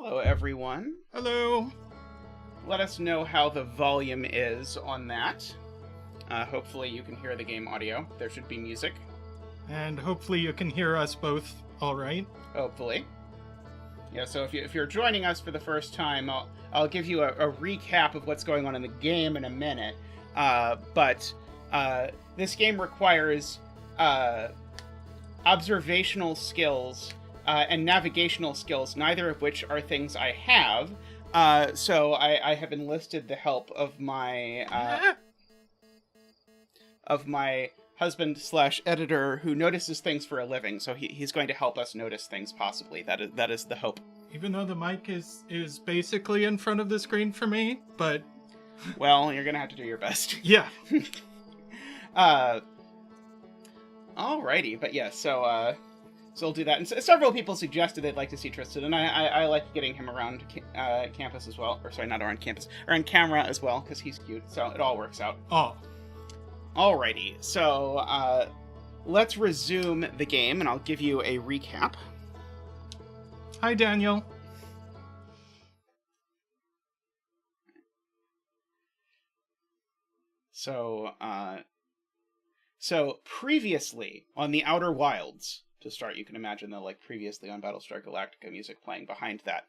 Hello, everyone. Hello. Let us know how the volume is on that. Hopefully you can hear the game audio. There should be music. And hopefully you can hear us both all right. Hopefully. Yeah, so if you're joining us for the first time, I'll give you a recap of what's going on in the game in a minute. But this game requires observational skills and navigational skills, neither of which are things I have. So I have enlisted the help of my husband/editor who notices things for a living. So he's going to help us notice things, possibly. That is the hope. Even though the mic is basically in front of the screen for me, but... Well, you're gonna have to do your best. Yeah. Alrighty, but yeah, so we'll do that. And several people suggested they'd like to see Tristan, and I like getting him around campus as well. Or sorry, not around campus. Around camera as well, because he's cute, so it all works out. Oh. Alrighty, so let's resume the game, and I'll give you a recap. Hi, Daniel. So previously on the Outer Wilds, to start, you can imagine the previously on Battlestar Galactica music playing behind that.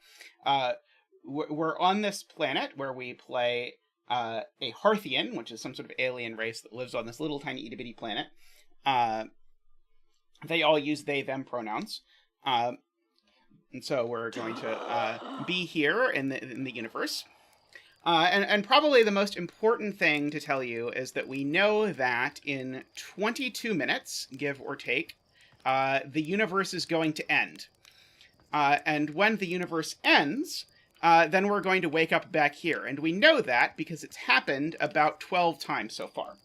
We're on this planet where we play a Harthian, which is some sort of alien race that lives on this little tiny itty bitty planet. They all use they them pronouns. And so we're going to be here in the universe. And probably the most important thing to tell you is that we know that in 22 minutes, give or take, the universe is going to end. And when the universe ends, then we're going to wake up back here. And we know that because it's happened about 12 times so far.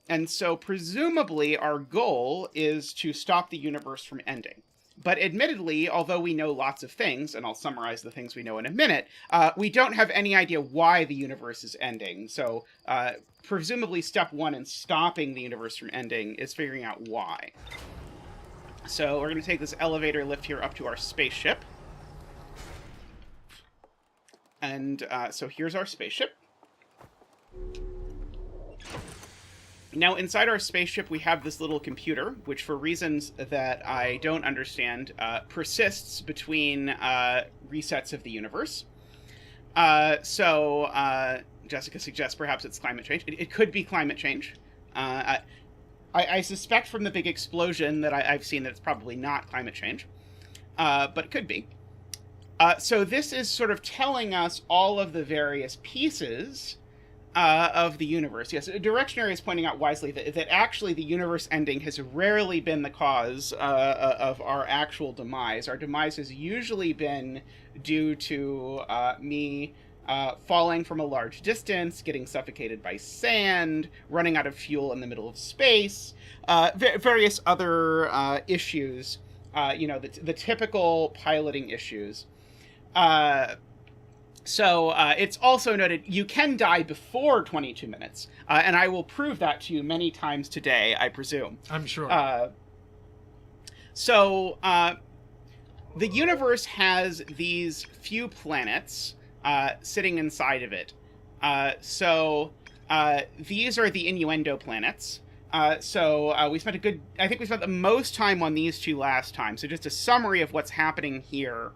And so presumably our goal is to stop the universe from ending. But admittedly, although we know lots of things, and I'll summarize the things we know in a minute, we don't have any idea why the universe is ending. So presumably step one in stopping the universe from ending is figuring out why. So we're going to take this elevator lift here up to our spaceship. And so here's our spaceship. Now, inside our spaceship, we have this little computer, which for reasons that I don't understand, persists between resets of the universe. So Jessica suggests perhaps it's climate change. It could be climate change. I suspect from the big explosion that I've seen that it's probably not climate change, but it could be. So this is sort of telling us all of the various pieces of the universe. Yes, Directionary is pointing out wisely that actually the universe ending has rarely been the cause of our actual demise. Our demise has usually been due to me falling from a large distance, getting suffocated by sand, running out of fuel in the middle of space, various other issues, the typical piloting issues. So it's also noted you can die before 22 minutes, and I will prove that to you many times today, I presume. I'm sure. So the universe has these few planets sitting inside of it. So these are the innuendo planets. So we spent I think we spent the most time on these two last time. So just a summary of what's happening here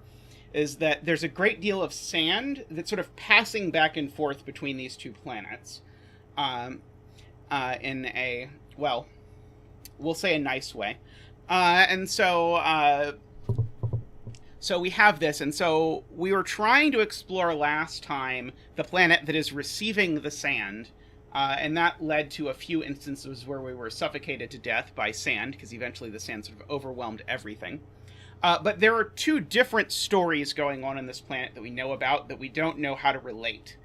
is that there's a great deal of sand that's sort of passing back and forth between these two planets in a, well, we'll say a nice way. And so we have this, and so we were trying to explore last time the planet that is receiving the sand, and that led to a few instances where we were suffocated to death by sand, because eventually the sand sort of overwhelmed everything. But there are two different stories going on this planet that we know about that we don't know how to relate.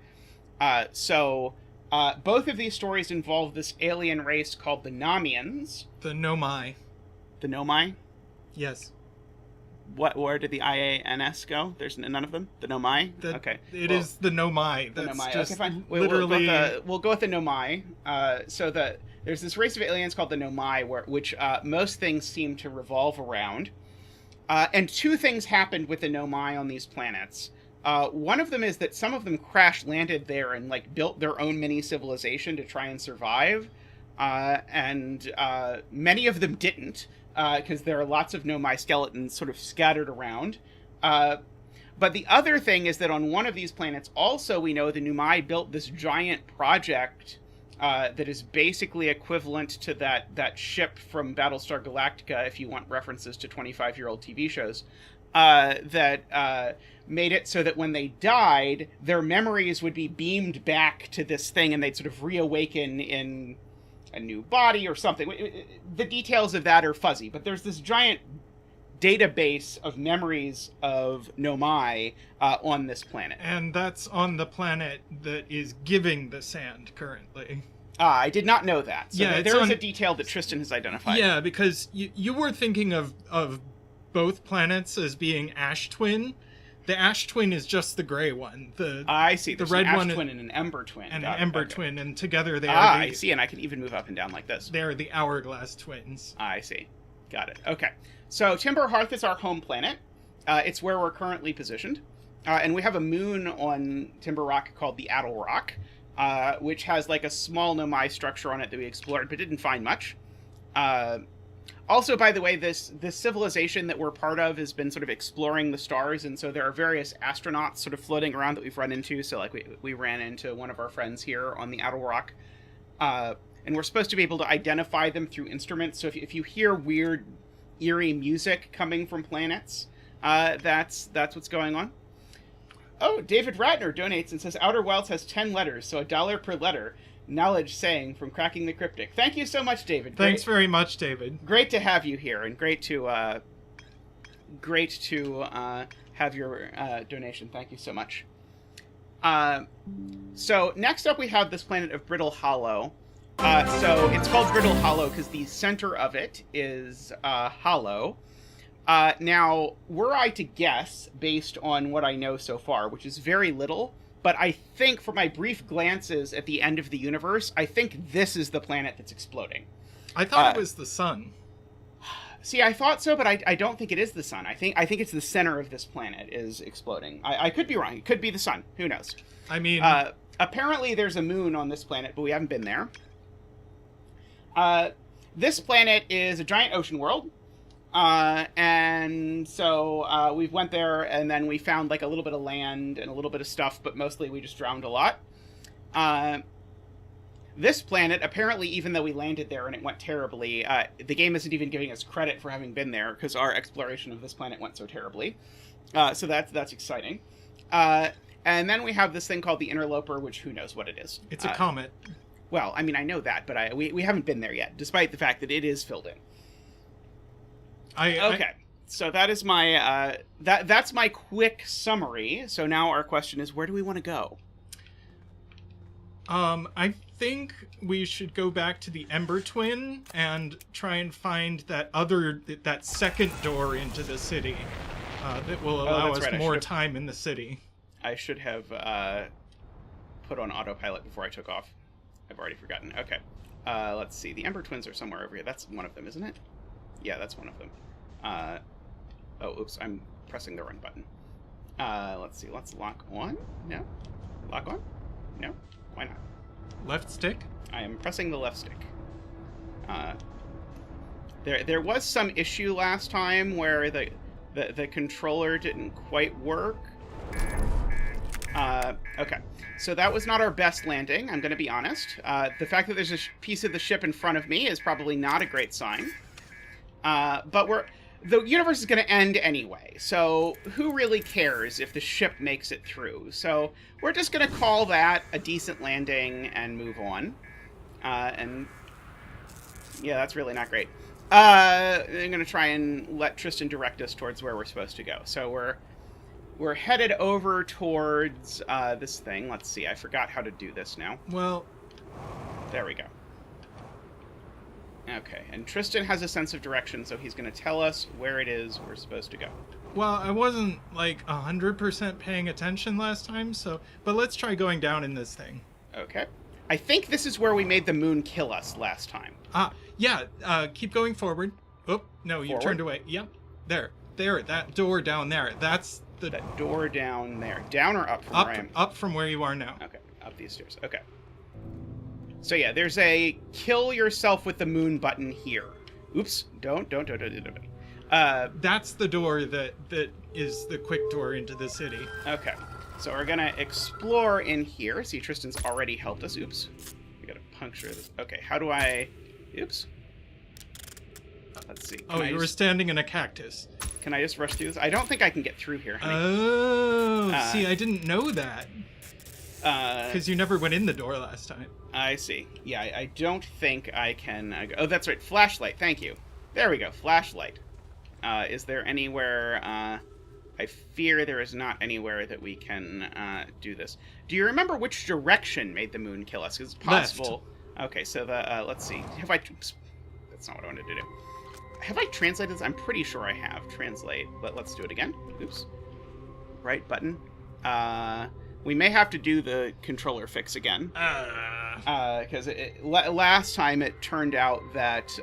So both of these stories involve this alien race called the Nomians. The Nomai. The Nomai? Yes. Where did the IANS go? There's none of them? The Nomai? Okay. It is the Nomai. The That's Nomai. just okay, fine. literally... We'll go with the Nomai. So there's this race of aliens called the Nomai, which most things seem to revolve around. And two things happened with the Nomai on these planets. One of them is that some of them crash landed there and like built their own mini civilization to try and survive, and many of them didn't, because there are lots of Nomai skeletons sort of scattered around. But the other thing is that on one of these planets, also we know the Nomai built this giant project that is basically equivalent to that ship from Battlestar Galactica, if you want references to 25-year-old TV shows, that made it so that when they died, their memories would be beamed back to this thing and they'd sort of reawaken in a new body or something. The details of that are fuzzy, but there's this giant database of memories of Nomai on this planet. And that's on the planet that is giving the sand currently. I did not know that. So yeah, there is a detail that Tristan has identified. Yeah, because you were thinking of both planets as being ash twin. The ash twin is just the gray one. I see. The There's red an ash one twin and an ember twin. And Got an it. ember Okay. twin, and together they are I see, and I can even move up and down like this. They're the hourglass twins. I see. Got it. Okay. So Timber Hearth is our home planet. It's where we're currently positioned. And we have a moon on Timber Rock called the Addle Rock, which has like a small Nomai structure on it that we explored but didn't find much. Also, by the way, this civilization that we're part of has been sort of exploring the stars, and so there are various astronauts sort of floating around that we've run into. So like we ran into one of our friends here on the Addle Rock. And we're supposed to be able to identify them through instruments. So if you hear weird, eerie music coming from planets, that's what's going on. Oh, David Ratner donates and says, Outer Wilds has 10 letters, so $1 per letter. Knowledge saying from Cracking the Cryptic. Thank you so much, David. Thanks very much, David. Great to have you here, and great to have your donation. Thank you so much. So next up we have this planet of Brittle Hollow. So it's called Brittle Hollow because the center of it is hollow. Now, were I to guess, based on what I know so far, which is very little, but I think from my brief glances at the end of the universe, I think this is the planet that's exploding. I thought it was the sun. See, I thought so, but I don't think it is the sun. I think it's the center of this planet is exploding. I could be wrong. It could be the sun. Who knows? I mean... apparently there's a moon on this planet, but we haven't been there. This planet is a giant ocean world. And so we went there, and then we found like a little bit of land and a little bit of stuff, but mostly we just drowned a lot. This planet, apparently, even though we landed there and it went terribly, the game isn't even giving us credit for having been there because our exploration of this planet went so terribly. So that's exciting. And then we have this thing called the Interloper, which who knows what it is. It's a comet. Well, I mean, I know that, but we haven't been there yet, despite the fact that it is filled in. Okay, so that is my that's my quick summary. So now our question is, where do we want to go? I think we should go back to the Ember Twin and try and find that second door into the city that will allow us more time in the city. I should have put on autopilot before I took off. I've already forgotten. Okay, let's see. The Ember Twins are somewhere over here. That's one of them, isn't it? Yeah, that's one of them. Oh, oops, I'm pressing the wrong button. Let's see, let's lock on. No? Lock on? No? Why not? Left stick? I am pressing the left stick. There was some issue last time where the controller didn't quite work. Okay. So that was not our best landing, I'm going to be honest. The fact that there's a piece of the ship in front of me is probably not a great sign. But the universe is going to end anyway, so who really cares if the ship makes it through? So we're just going to call that a decent landing and move on. And yeah, that's really not great. I'm going to try and let Tristan direct us towards where we're supposed to go. So we're headed over towards this thing. Let's see, I forgot how to do this now. Well, there we go. Okay, and Tristan has a sense of direction, so he's going to tell us where it is we're supposed to go. Well, I wasn't, 100% paying attention last time, but let's try going down in this thing. Okay. I think this is where we made the moon kill us last time. Yeah, keep going forward. Oh, no, you Forward? turned away. Yep, there. there, that door down there. That's the... That door down there. Down or up from where I am? Up from where you are now. Okay, up these stairs. Okay. So yeah, there's a kill yourself with the moon button here. Oops, don't. That's the door that is the quick door into the city. Okay, so we're gonna explore in here. See, Tristan's already helped us. Oops. We gotta puncture this. Okay, how do I... Oops. Let's see. You were standing in a cactus. Can I just rush through this? I don't think I can get through here, honey. Oh, see, I didn't know that. Because you never went in the door last time. I see. Yeah, I don't think I can... oh, that's right. Flashlight. Thank you. There we go. Flashlight. Is there anywhere... I fear there is not anywhere that we can do this. Do you remember which direction made the moon kill us? Because it's possible... Left. Okay, so the... let's see. Have I... Oops. That's not what I wanted to do. Have I translated this? I'm pretty sure I have. Translate. But let's do it again. Oops. Right button. We may have to do the controller fix again. Because last time it turned out that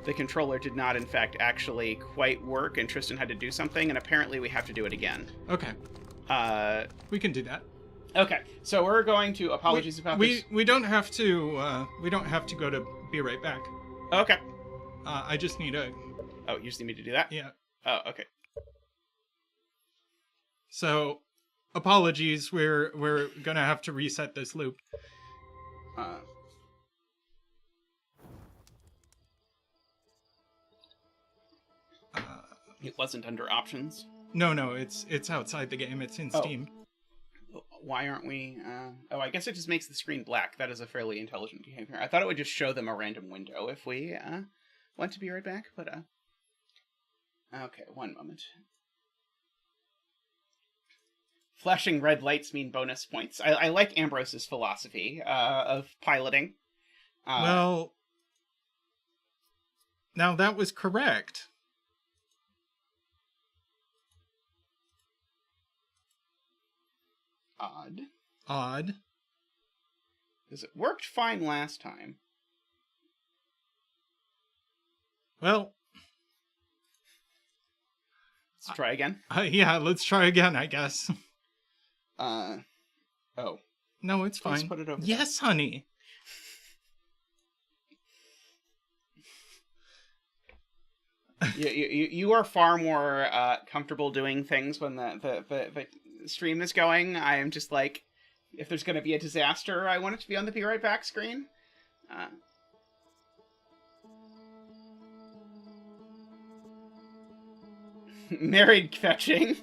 the controller did not, in fact, actually quite work, and Tristan had to do something, and apparently we have to do it again. Okay. We can do that. Okay, so we're going to... Apologies about this. We don't have to... we don't have to go to Be Right Back. Okay. I just need a... Oh, you just need me to do that? Yeah. Oh, okay. So, apologies, we're gonna have to reset this loop. It wasn't under options? No, it's outside the game. It's in Steam. Why aren't we... I guess it just makes the screen black. That is a fairly intelligent behavior. I thought it would just show them a random window if we want to be right back, but... Okay, one moment. Flashing red lights mean bonus points. I like Ambrose's philosophy of piloting. Well... Now that was correct. Odd. Because it worked fine last time. Well... Let's try again. Yeah, let's try again, I guess. Oh. No, it's fine. Let's put it over yes, honey. You are far more comfortable doing things when the stream is going. I am just like, if there's going to be a disaster, I want it to be on the Be Right Back screen. Married fetching.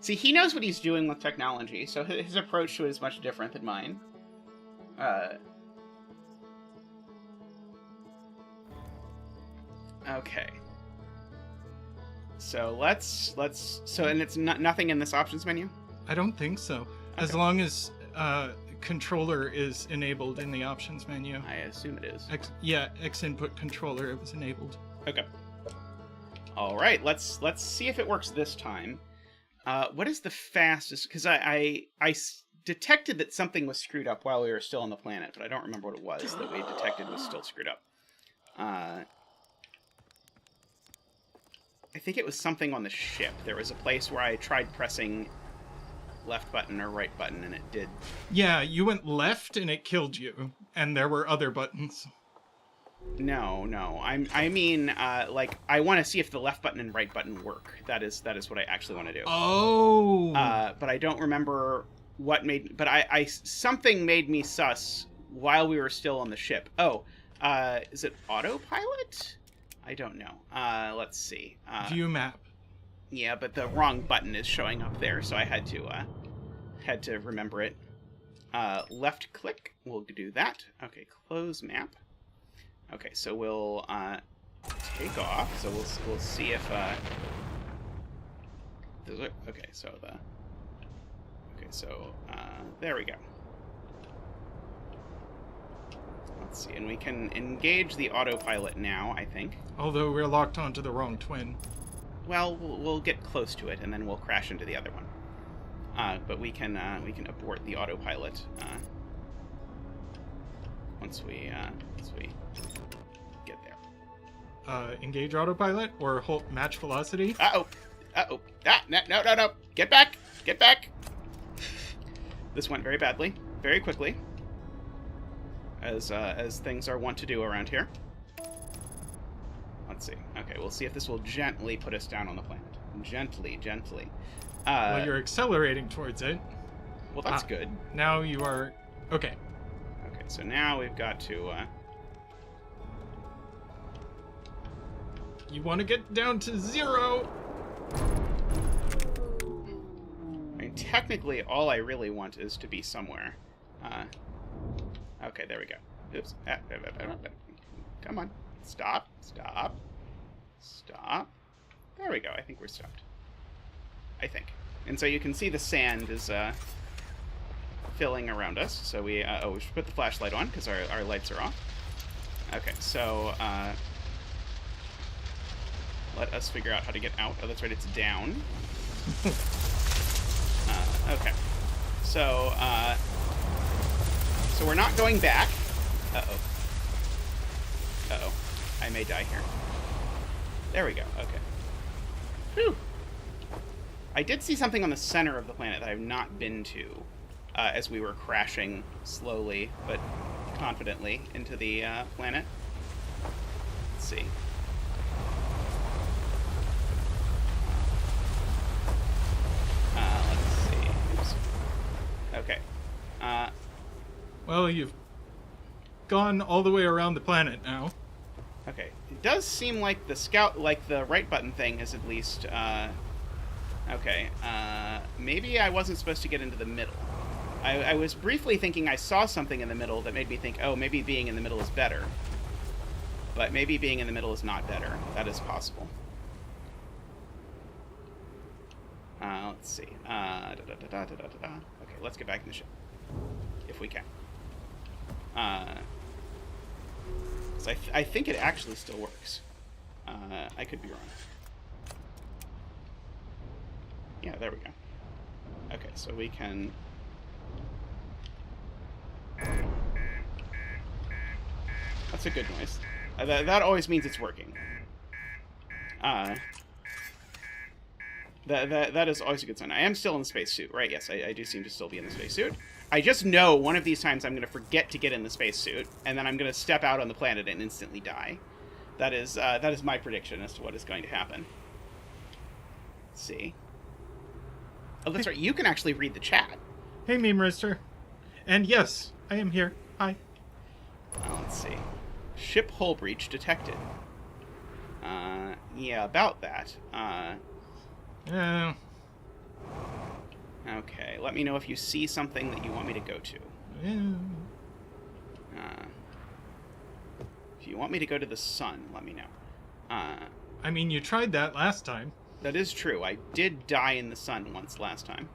See, he knows what he's doing with technology, so his approach to it is much different than mine. Okay. So and it's nothing in this options menu? I don't think so. Okay. As long as controller is enabled in the options menu. I assume it is. X input controller was enabled. Okay. All right, let's see if it works this time. What is the fastest? Because I detected that something was screwed up while we were still on the planet, but I don't remember what it was that we detected was still screwed up. I think it was something on the ship. There was a place where I tried pressing left button or right button, and it did. Yeah, you went left and it killed you, and there were other buttons. No. I mean, like, I want to see if the left button and right button work. That is what I actually want to do. Oh. But I don't remember what made. But I something made me sus while we were still on the ship. Oh, is it autopilot? I don't know. Let's see. View map. Yeah, but the wrong button is showing up there, so I had to remember it. Left click. We'll do that. Okay, close map. Okay, so we'll take off. So we'll see if okay, so there we go. Let's see, and we can engage the autopilot now, I think. Although we're locked onto the wrong twin. Well, we'll get close to it, and then we'll crash into the other one. But we can abort the autopilot once we get there. engage autopilot or hold match velocity. Uh-oh. Uh-oh. Ah, no. Get back. Get back. This went very badly, very quickly, as things are wont to do around here. Let's see. Okay, we'll see if this will gently put us down on the planet. Gently. Well, you're accelerating towards it. Well, that's good. Now you are... Okay. Okay, so now we've got to... You want to get down to 0! I mean, technically, all I really want is to be somewhere. Okay, there we go. Oops. Come on. Stop. There we go. I think we're stopped. I think. And so you can see the sand is filling around us. So we should put the flashlight on because our lights are off. Okay, so let us figure out how to get out. Oh, that's right, it's down. Okay. So we're not going back. Uh-oh. I may die here. There we go. Okay. Whew. I did see something on the center of the planet that I've not been to as we were crashing slowly but confidently into the planet. Let's see. Let's see. Oops. Okay. Well, you've gone all the way around the planet now. Okay. It does seem like the scout, like the right button thing is at least, okay. Maybe I wasn't supposed to get into the middle. I was briefly thinking I saw something in the middle that made me think, oh, maybe being in the middle is better. But maybe being in the middle is not better. That is possible. Let's see. Okay, let's get back in the ship. If we can. So I think it actually still works. I could be wrong. Yeah, there we go. Okay, so we can... That's a good noise. That always means it's working. That is always a good sign. I am still in the spacesuit, right? Yes, I do seem to still be in the spacesuit. I just know one of these times I'm going to forget to get in the spacesuit, and then I'm going to step out on the planet and instantly die. That is my prediction as to what is going to happen. Let's see. Oh, that's right. You can actually read the chat. Hey, Meme Rister. And yes, I am here. Hi. Let's see. Ship hull breach detected. Yeah, about that. Yeah. Okay, let me know if you see something that you want me to go to. Yeah. If you want me to go to the sun, let me know. I mean, you tried that last time. That is true. I did die in the sun once last time.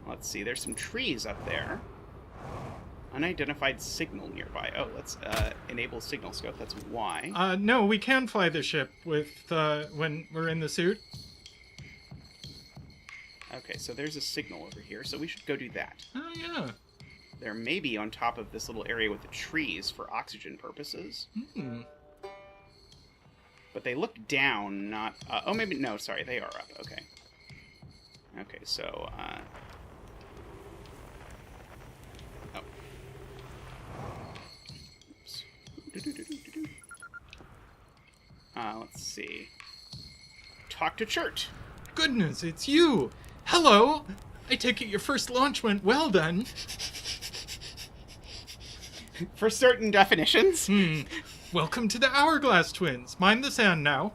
Let's see. There's some trees up there. Unidentified signal nearby. Oh, let's enable signal scope. That's Y. No, we can fly the ship with when we're in the suit. Okay, so there's a signal over here, so we should go do that. Oh, yeah. They're maybe on top of this little area with the trees for oxygen purposes. Hmm. But they look down, not... oh, maybe... No, sorry, they are up. Okay. Okay, so... Oh. Oops. Let's see. Talk to Chert. Goodness, it's you! Hello! I take it your first launch went well then. For certain definitions. Welcome to the Hourglass Twins. Mind the sand now.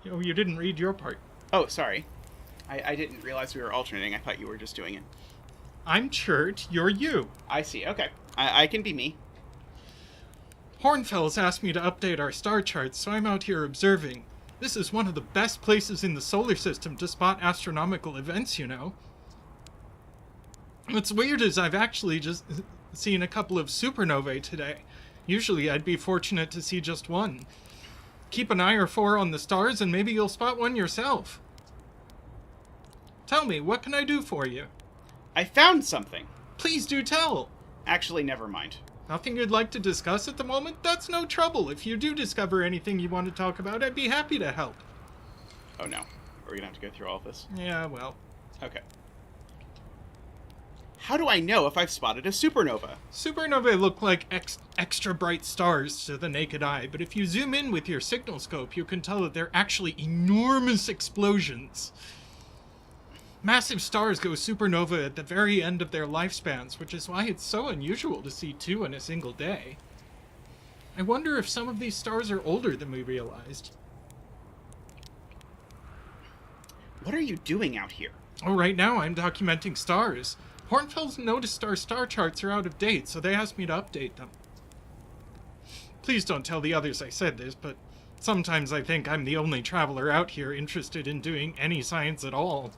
Oh, you didn't read your part. Oh, sorry. I didn't realize we were alternating. I thought you were just doing it. I'm Chert, you're you. I see. Okay. I can be me. Hornfels asked me to update our star charts, so I'm out here observing. This is one of the best places in the solar system to spot astronomical events, you know. What's weird is I've actually just seen a couple of supernovae today. Usually I'd be fortunate to see just one. Keep an eye or four on the stars and maybe you'll spot one yourself. Tell me, what can I do for you? I found something. Please do tell. Actually, never mind. Nothing you'd like to discuss at the moment? That's no trouble. If you do discover anything you want to talk about, I'd be happy to help. Oh no. Are we gonna have to go through all of this? Yeah, well. Okay. How do I know if I've spotted a supernova? Supernovae look like extra bright stars to the naked eye, but if you zoom in with your signal scope, you can tell that they're actually enormous explosions. Massive stars go supernova at the very end of their lifespans, which is why it's so unusual to see 2 in a single day. I wonder if some of these stars are older than we realized. What are you doing out here? Oh, right now I'm documenting stars. Hornfels noticed our star charts are out of date, so they asked me to update them. Please don't tell the others I said this, but sometimes I think I'm the only traveler out here interested in doing any science at all.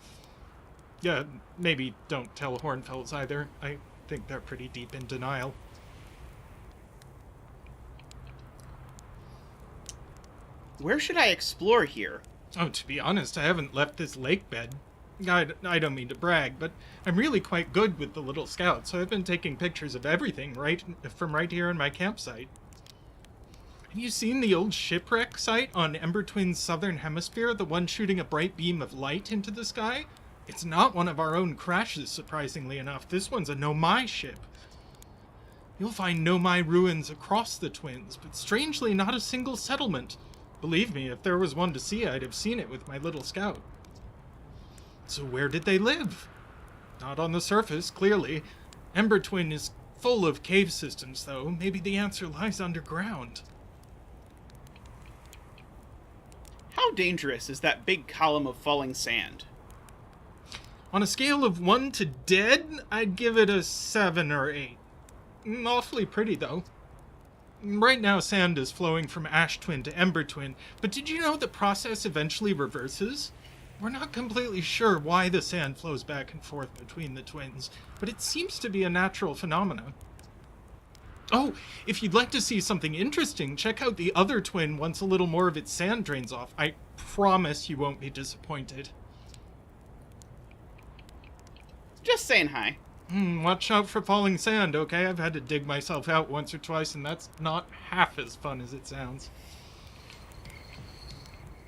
Yeah, maybe don't tell Hornfels either. I think they're pretty deep in denial. Where should I explore here? Oh, to be honest, I haven't left this lake bed. I don't mean to brag, but I'm really quite good with the little scout, so I've been taking pictures of everything from right here in my campsite. Have you seen the old shipwreck site on Ember Twin's southern hemisphere, the one shooting a bright beam of light into the sky? It's not one of our own crashes, surprisingly enough. This one's a Nomai ship. You'll find Nomai ruins across the Twins, but strangely not a single settlement. Believe me, if there was one to see, I'd have seen it with my little scout. So where did they live? Not on the surface, clearly. Ember Twin is full of cave systems, though. Maybe the answer lies underground. How dangerous is that big column of falling sand? On a scale of 1 to dead, I'd give it a 7 or 8. Awfully pretty, though. Right now, sand is flowing from Ash Twin to Ember Twin, but did you know the process eventually reverses? We're not completely sure why the sand flows back and forth between the twins, but it seems to be a natural phenomenon. Oh, if you'd like to see something interesting, check out the other twin once a little more of its sand drains off. I promise you won't be disappointed. Just saying hi. Watch out for falling sand, okay? I've had to dig myself out once or twice, and that's not half as fun as it sounds.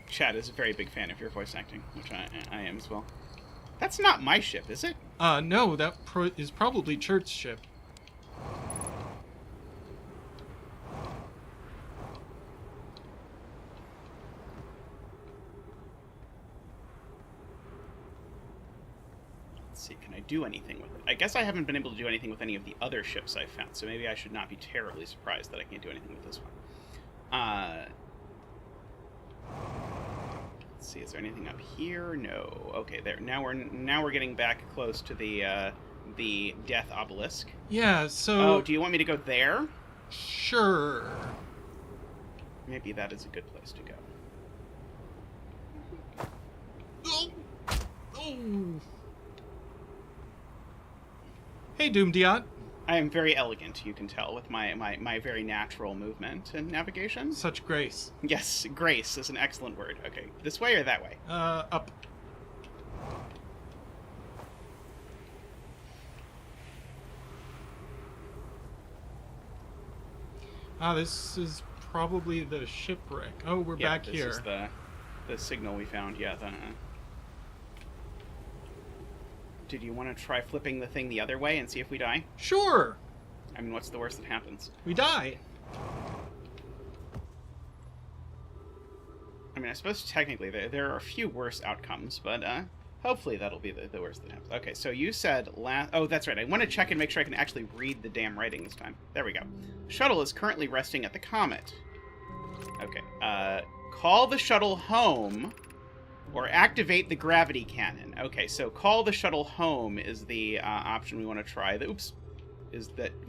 Chad is a very big fan of your voice acting, which I am as well. That's not my ship, is it? No, that is probably Church's ship. Let's see, can I do anything with it? I guess I haven't been able to do anything with any of the other ships I've found, so maybe I should not be terribly surprised that I can't do anything with this one. Let's see, is there anything up here? No. Okay, there. Now we're getting back close to the death obelisk. Yeah, so... Oh, do you want me to go there? Sure. Maybe that is a good place to go. Oh. Hey, Doomdiot. I am very elegant, you can tell, with my very natural movement and navigation. Such grace. Yes, grace is an excellent word. Okay, this way or that way? Up. This is probably the shipwreck. Oh, we're back here. This is the signal we found, yeah. Did you want to try flipping the thing the other way and see if we die? Sure! I mean, what's the worst that happens? We die. I mean, I suppose technically there are a few worse outcomes, but hopefully that'll be the worst that happens. Okay, so you said last... Oh, that's right. I want to check and make sure I can actually read the damn writing this time. There we go. Shuttle is currently resting at the comet. Okay, call the shuttle home... or activate the gravity cannon. Okay, so call the shuttle home is the option we want to try. That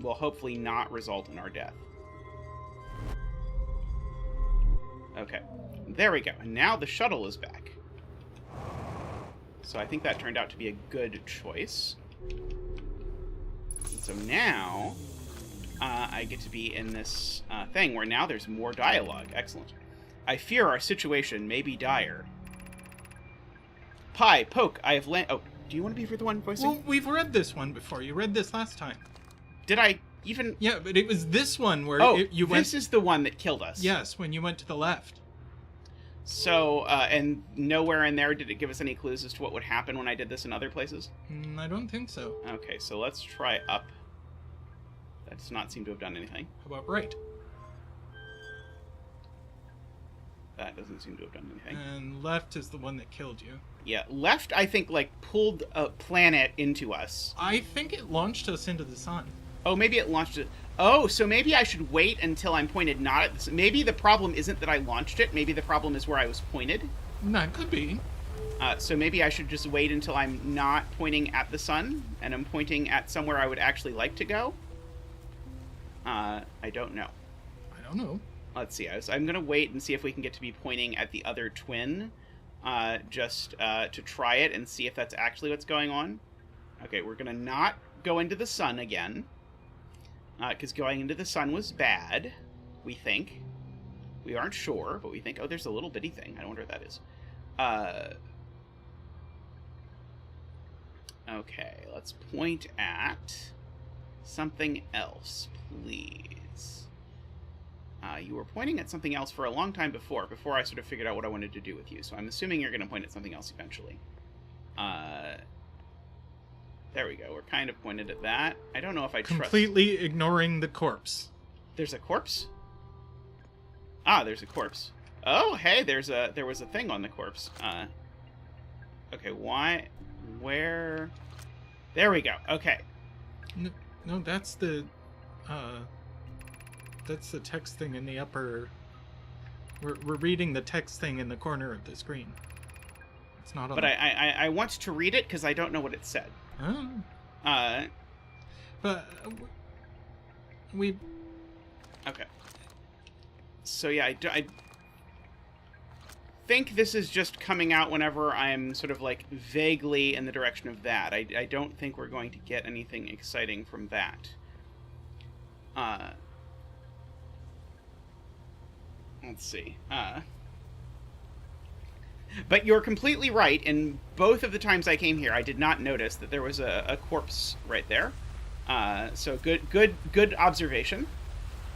will hopefully not result in our death. Okay, there we go. And now the shuttle is back. So I think that turned out to be a good choice. And so now I get to be in this thing where now there's more dialogue. Excellent. I fear our situation may be dire. Pie, Poke, I have land... Oh, do you want to be the one voicing? Well, we've read this one before. You read this last time. Did I Even... Yeah, but it was this one where you went... this is the one that killed us. Yes, when you went to the left. So, and nowhere in there did it give us any clues as to what would happen when I did this in other places? I don't think so. Okay, so let's try up. That does not seem to have done anything. How about right? That doesn't seem to have done anything. And left is the one that killed you. Yeah, left, I think, like, pulled a planet into us. I think it launched us into the sun. Oh, maybe it launched it. Oh, so maybe I should wait until I'm pointed not at this. Maybe the problem isn't that I launched it. Maybe the problem is where I was pointed. That could be. So maybe I should just wait until I'm not pointing at the sun and I'm pointing at somewhere I would actually like to go. I don't know. I don't know. Let's see. I'm going to wait and see if we can get to be pointing at the other twin, just to try it and see if that's actually what's going on. Okay, we're going to not go into the sun again. Because going into the sun was bad, we think. We aren't sure, but we think, oh, there's a little bitty thing. I wonder what that is. Okay, let's point at something else, please. You were pointing at something else for a long time before I sort of figured out what I wanted to do with you, so I'm assuming you're going to point at something else eventually. There we go. We're kind of pointed at that. I don't know if I trust... Completely ignoring the corpse. There's a corpse? Ah, there's a corpse. Oh, hey, there was a thing on the corpse. Okay, why? Where? There we go. Okay. No, that's the text thing in the upper... We're reading the text thing in the corner of the screen. It's not on... But I want to read it because I don't know what it said. Oh. But we... Okay. So yeah, I think this is just coming out whenever I'm sort of like vaguely in the direction of that. I don't think we're going to get anything exciting from that. Let's see. But you're completely right. In both of the times I came here, I did not notice that there was a corpse right there. So good observation.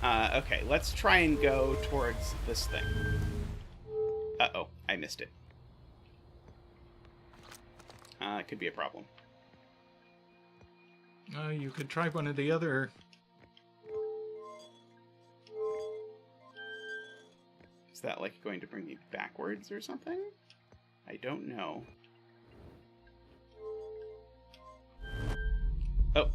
Okay, let's try and go towards this thing. Uh-oh, I missed it. It could be a problem. You could try one of the other... Is that like going to bring me backwards or something? I don't know. Oh.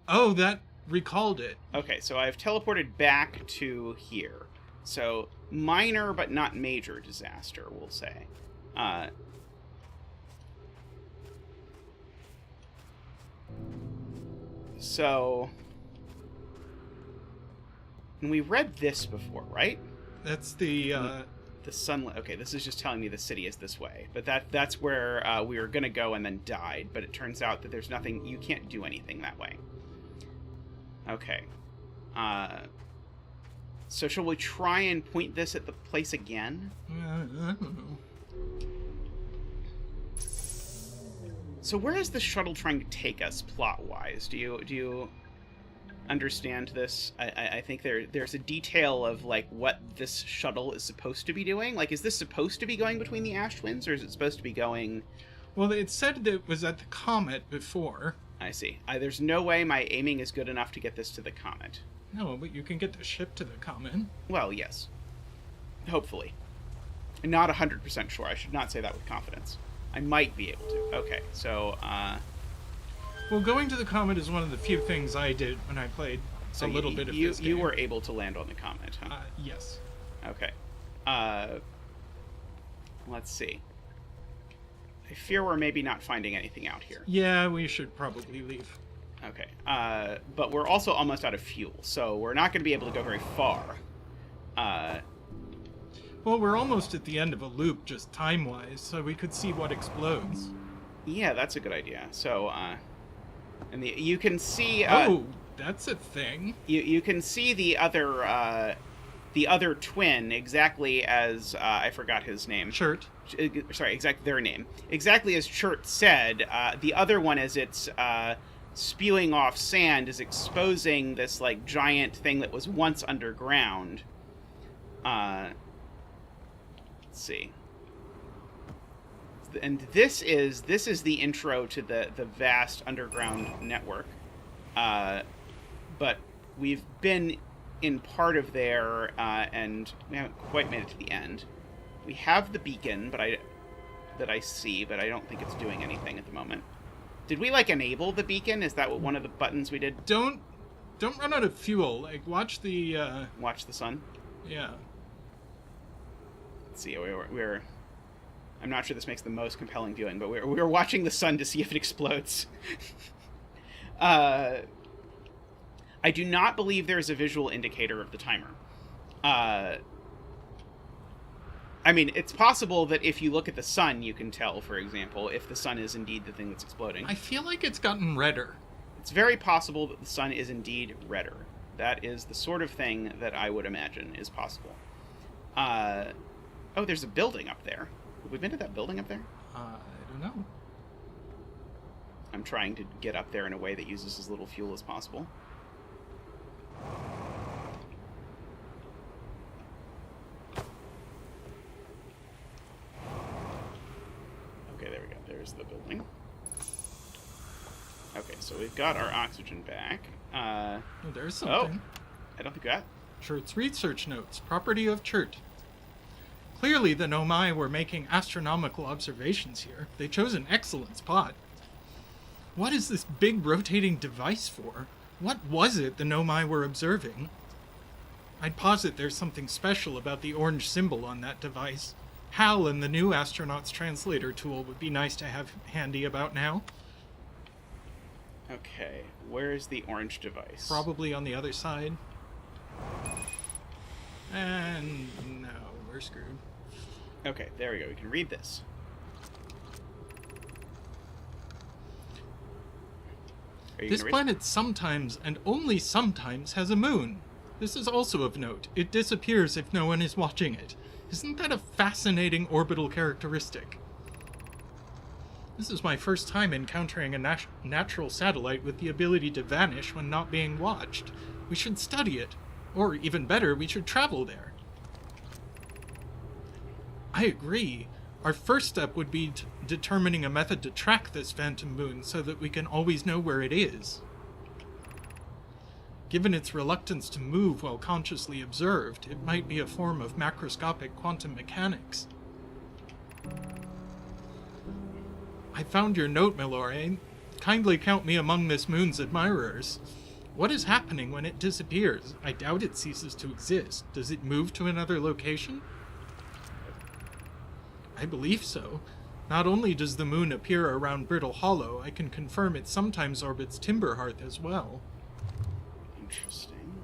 Oh, that recalled it. Okay, so I've teleported back to here. So, minor but not major disaster, we'll say. So... And we read this before, right? That's the sunlit. Okay, this is just telling me the city is this way, but that's where we were gonna go and then died. But it turns out that there's nothing. You can't do anything that way. Okay. So shall we try and point this at the place again? I don't know. So where is the shuttle trying to take us plot-wise? Do you understand this? I think there's a detail of like what this shuttle is supposed to be doing. Like, is this supposed to be going between the Ash Twins, or is it supposed to be going... Well, it said that it was at the comet before. I see. There's no way my aiming is good enough to get this to the comet. No, but you can get the ship to the comet. Well, yes. Hopefully. I'm not 100% sure. I should not say that with confidence. I might be able to. Okay, so, Well, going to the comet is one of the few things I did when I played a little bit of this game. You were able to land on the comet, huh? Yes. Okay. Let's see. I fear we're maybe not finding anything out here. Yeah, we should probably leave. Okay. But we're also almost out of fuel, so we're not going to be able to go very far. Well, we're almost at the end of a loop, just time-wise, so we could see what explodes. Yeah, that's a good idea. So, and you can see... oh, that's a thing. You can see the other twin exactly as... I forgot his name. Chert. Sorry, their name. Exactly as Chert said, the other one is its spewing off sand is exposing this like giant thing that was once underground. Let's see. And this is the intro to the vast underground network. But we've been in part of there, and we haven't quite made it to the end. We have the beacon, that I see, but I don't think it's doing anything at the moment. Did we like enable the beacon? Is that what one of the buttons we did? Don't run out of fuel. Like watch the watch the sun. Yeah. Let's see. We're I'm not sure this makes the most compelling viewing, but we're watching the sun to see if it explodes. I do not believe there is a visual indicator of the timer. I mean, it's possible that if you look at the sun, you can tell, for example, if the sun is indeed the thing that's exploding. I feel like it's gotten redder. It's very possible that the sun is indeed redder. That is the sort of thing that I would imagine is possible. Oh, there's a building up there. Have we been to that building up there? I don't know. I'm trying to get up there in a way that uses as little fuel as possible. Okay, there we go. There's the building. Okay, so we've got our oxygen back. Oh, there's something. I don't think that. Churt's research notes. Property of Churt. Clearly, the Nomai were making astronomical observations here. They chose an excellent spot. What is this big rotating device for? What was it the Nomai were observing? I'd posit there's something special about the orange symbol on that device. HAL and the new astronaut's translator tool would be nice to have handy about now. Okay, where is the orange device? Probably on the other side. And no, we're screwed. Okay, there we go. We can read this. This planet sometimes, and only sometimes, has a moon. This is also of note. It disappears if no one is watching it. Isn't that a fascinating orbital characteristic? This is my first time encountering a natural satellite with the ability to vanish when not being watched. We should study it. Or, even better, we should travel there. I agree. Our first step would be determining a method to track this phantom moon so that we can always know where it is. Given its reluctance to move while consciously observed, it might be a form of macroscopic quantum mechanics. I found your note, Milore. Kindly count me among this moon's admirers. What is happening when it disappears? I doubt it ceases to exist. Does it move to another location? I believe so. Not only does the moon appear around Brittle Hollow, I can confirm it sometimes orbits Timberhearth as well. Interesting.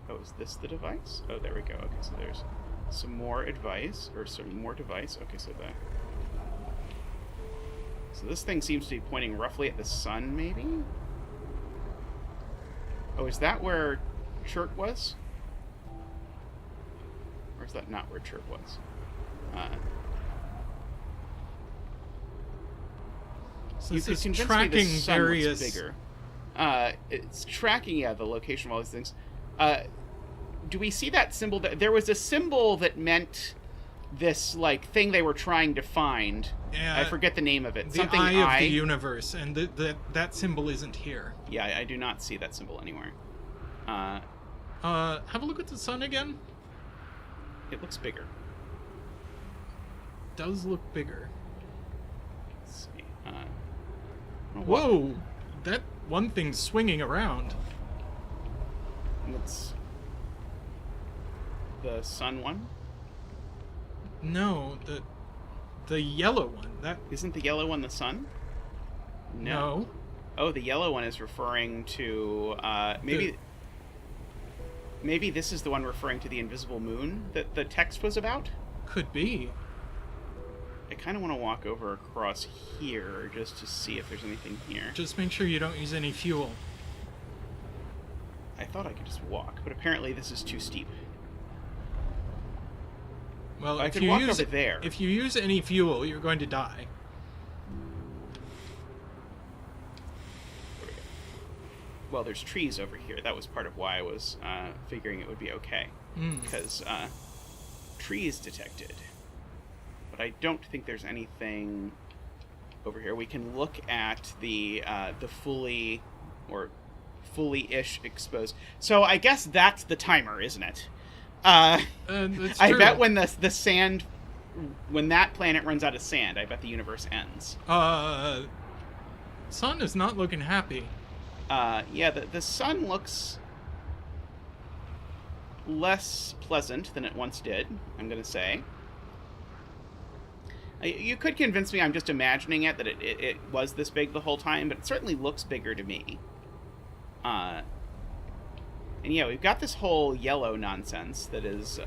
Oh, is this the device? Oh, there we go. Okay, so there's some more advice, or some more device. Okay, so that. So this thing seems to be pointing roughly at the sun, maybe? Oh, is that where Churt was? Or is that not where Churt was? So you this could is convince tracking me the sun various... looks bigger. It's tracking, yeah, the location of all these things. Do we see that symbol? There was a symbol that meant this, like, thing they were trying to find. Yeah, I forget the name of it. The Something eye of the universe, and that symbol isn't here. Yeah, I do not see that symbol anywhere. Have a look at the sun again. It looks bigger. Does look bigger. Let's see. Whoa! That one thing's swinging around. What's the sun one? No, the yellow one. That isn't the yellow one the sun? No. Oh, the yellow one is referring to maybe this is the one referring to the invisible moon that the text was about? Could be. I kind of want to walk over across here just to see if there's anything here. Just make sure you don't use any fuel. I thought I could just walk, but apparently this is too steep. Well, I could walk over there. If you use any fuel, you're going to die. well, there's trees over here. That was part of why I was figuring it would be okay. Because trees detected. But I don't think there's anything over here. We can look at the fully-ish exposed. So I guess that's the timer, isn't it? That's I true. bet when the sand, when that planet runs out of sand, I bet the universe ends. Sun is not looking happy. Yeah, the sun looks less pleasant than it once did, I'm going to say. You could convince me I'm just imagining it, that it was this big the whole time, but it certainly looks bigger to me. And yeah, we've got this whole yellow nonsense that is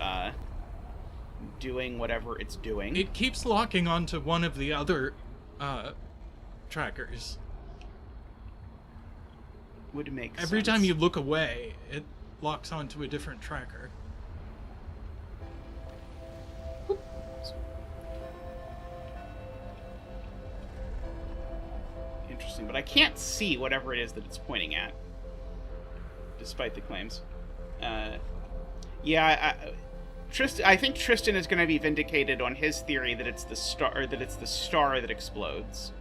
doing whatever it's doing. It keeps locking onto one of the other trackers. Would make sense. Every time you look away, it locks onto a different tracker. Interesting, but I can't see whatever it is that it's pointing at, despite the claims. Yeah, I think Tristan is going to be vindicated on his theory that it's the star, that explodes.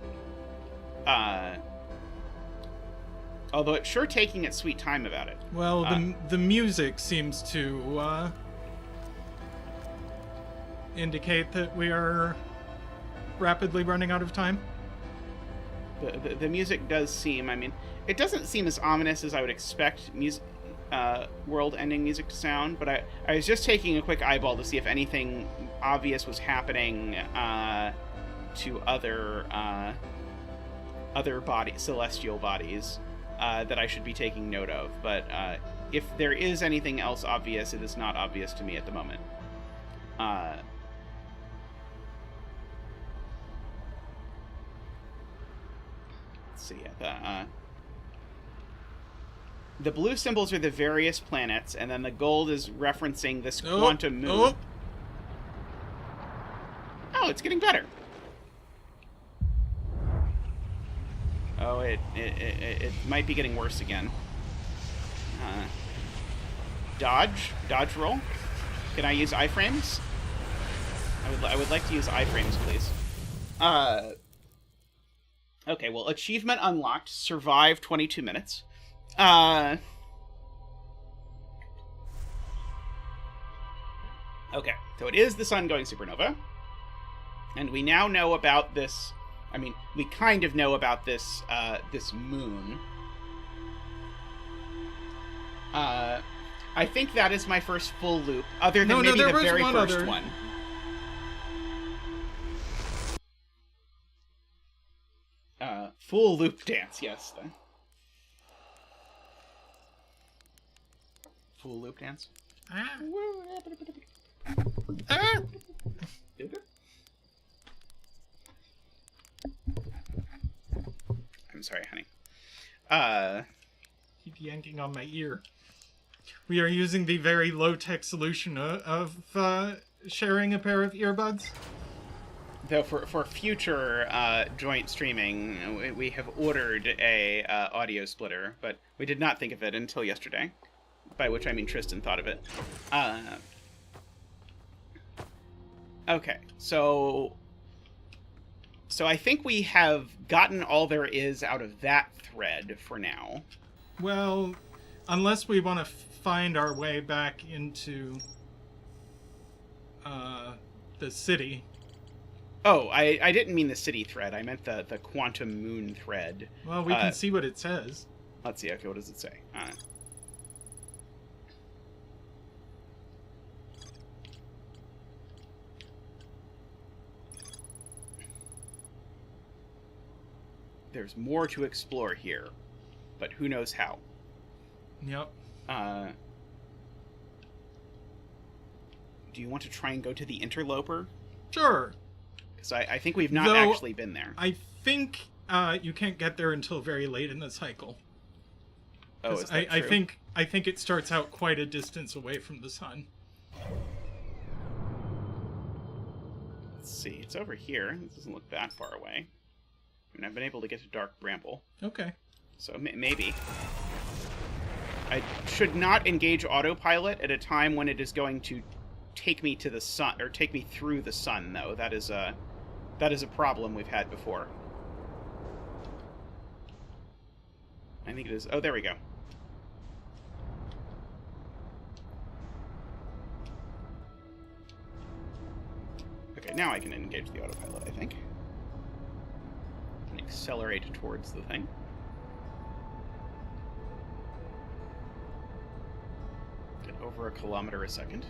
Although it's sure taking its sweet time about it. Well, the music seems to indicate that we are rapidly running out of time. The music does seem, I mean, it doesn't seem as ominous as I would expect world-ending music to sound, but I was just taking a quick eyeball to see if anything obvious was happening to other celestial bodies that I should be taking note of. But if there is anything else obvious, it is not obvious to me at the moment. Let's see. The blue symbols are the various planets, and then the gold is referencing this quantum moon. Oh, it's getting better. Oh, it might be getting worse again. Dodge roll. Can I use iframes? I would like to use iframes, please. Okay, well, achievement unlocked. Survive 22 minutes. Okay, so it is the sun going supernova. And we now know about this. I mean, we kind of know about this moon. I think that is my first full loop, other than maybe the very first one. Full loop dance, yes. Full loop dance. I'm sorry, honey. Keep yanking on my ear. We are using the very low-tech solution of sharing a pair of earbuds. Though for future joint streaming, we have ordered a audio splitter, but we did not think of it until yesterday. By which I mean Tristan thought of it. Okay, so I think we have gotten all there is out of that thread for now. Well, unless we want to find our way back into the city. Oh, I didn't mean the city thread. I meant the quantum moon thread. Well, we can see what it says. Let's see. Okay, what does it say? There's more to explore here, but who knows how. Yep. Do you want to try and go to the interloper? Sure. Because I think we've not actually been there. I think you can't get there until very late in the cycle. Oh, is that true? I think it starts out quite a distance away from the sun. Let's see. It's over here. It doesn't look that far away. I mean, I've been able to get to Dark Bramble. Okay. So maybe. I should not engage autopilot at a time when it is going to take me to the sun, or take me through the sun, though. That is a problem we've had before. I think it is. Oh, there we go. Okay, now I can engage the autopilot, I think. And accelerate towards the thing. Get over 1 kilometer a second.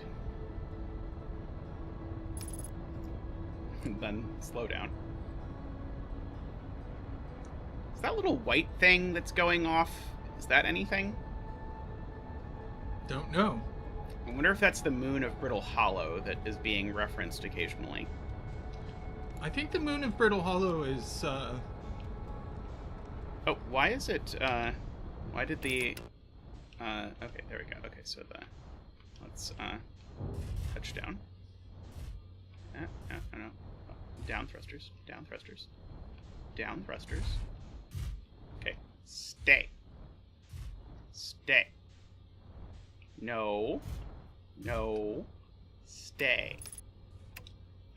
And then slow down. Is that little white thing that's going off, is that anything? Don't know. I wonder if that's the moon of Brittle Hollow that is being referenced occasionally. I think the moon of Brittle Hollow is, Oh, why is it, why did the... okay, there we go. Okay, so let's, touch down. No. Down thrusters. Down thrusters. Down thrusters. Okay. Stay. Stay. No. No. Stay.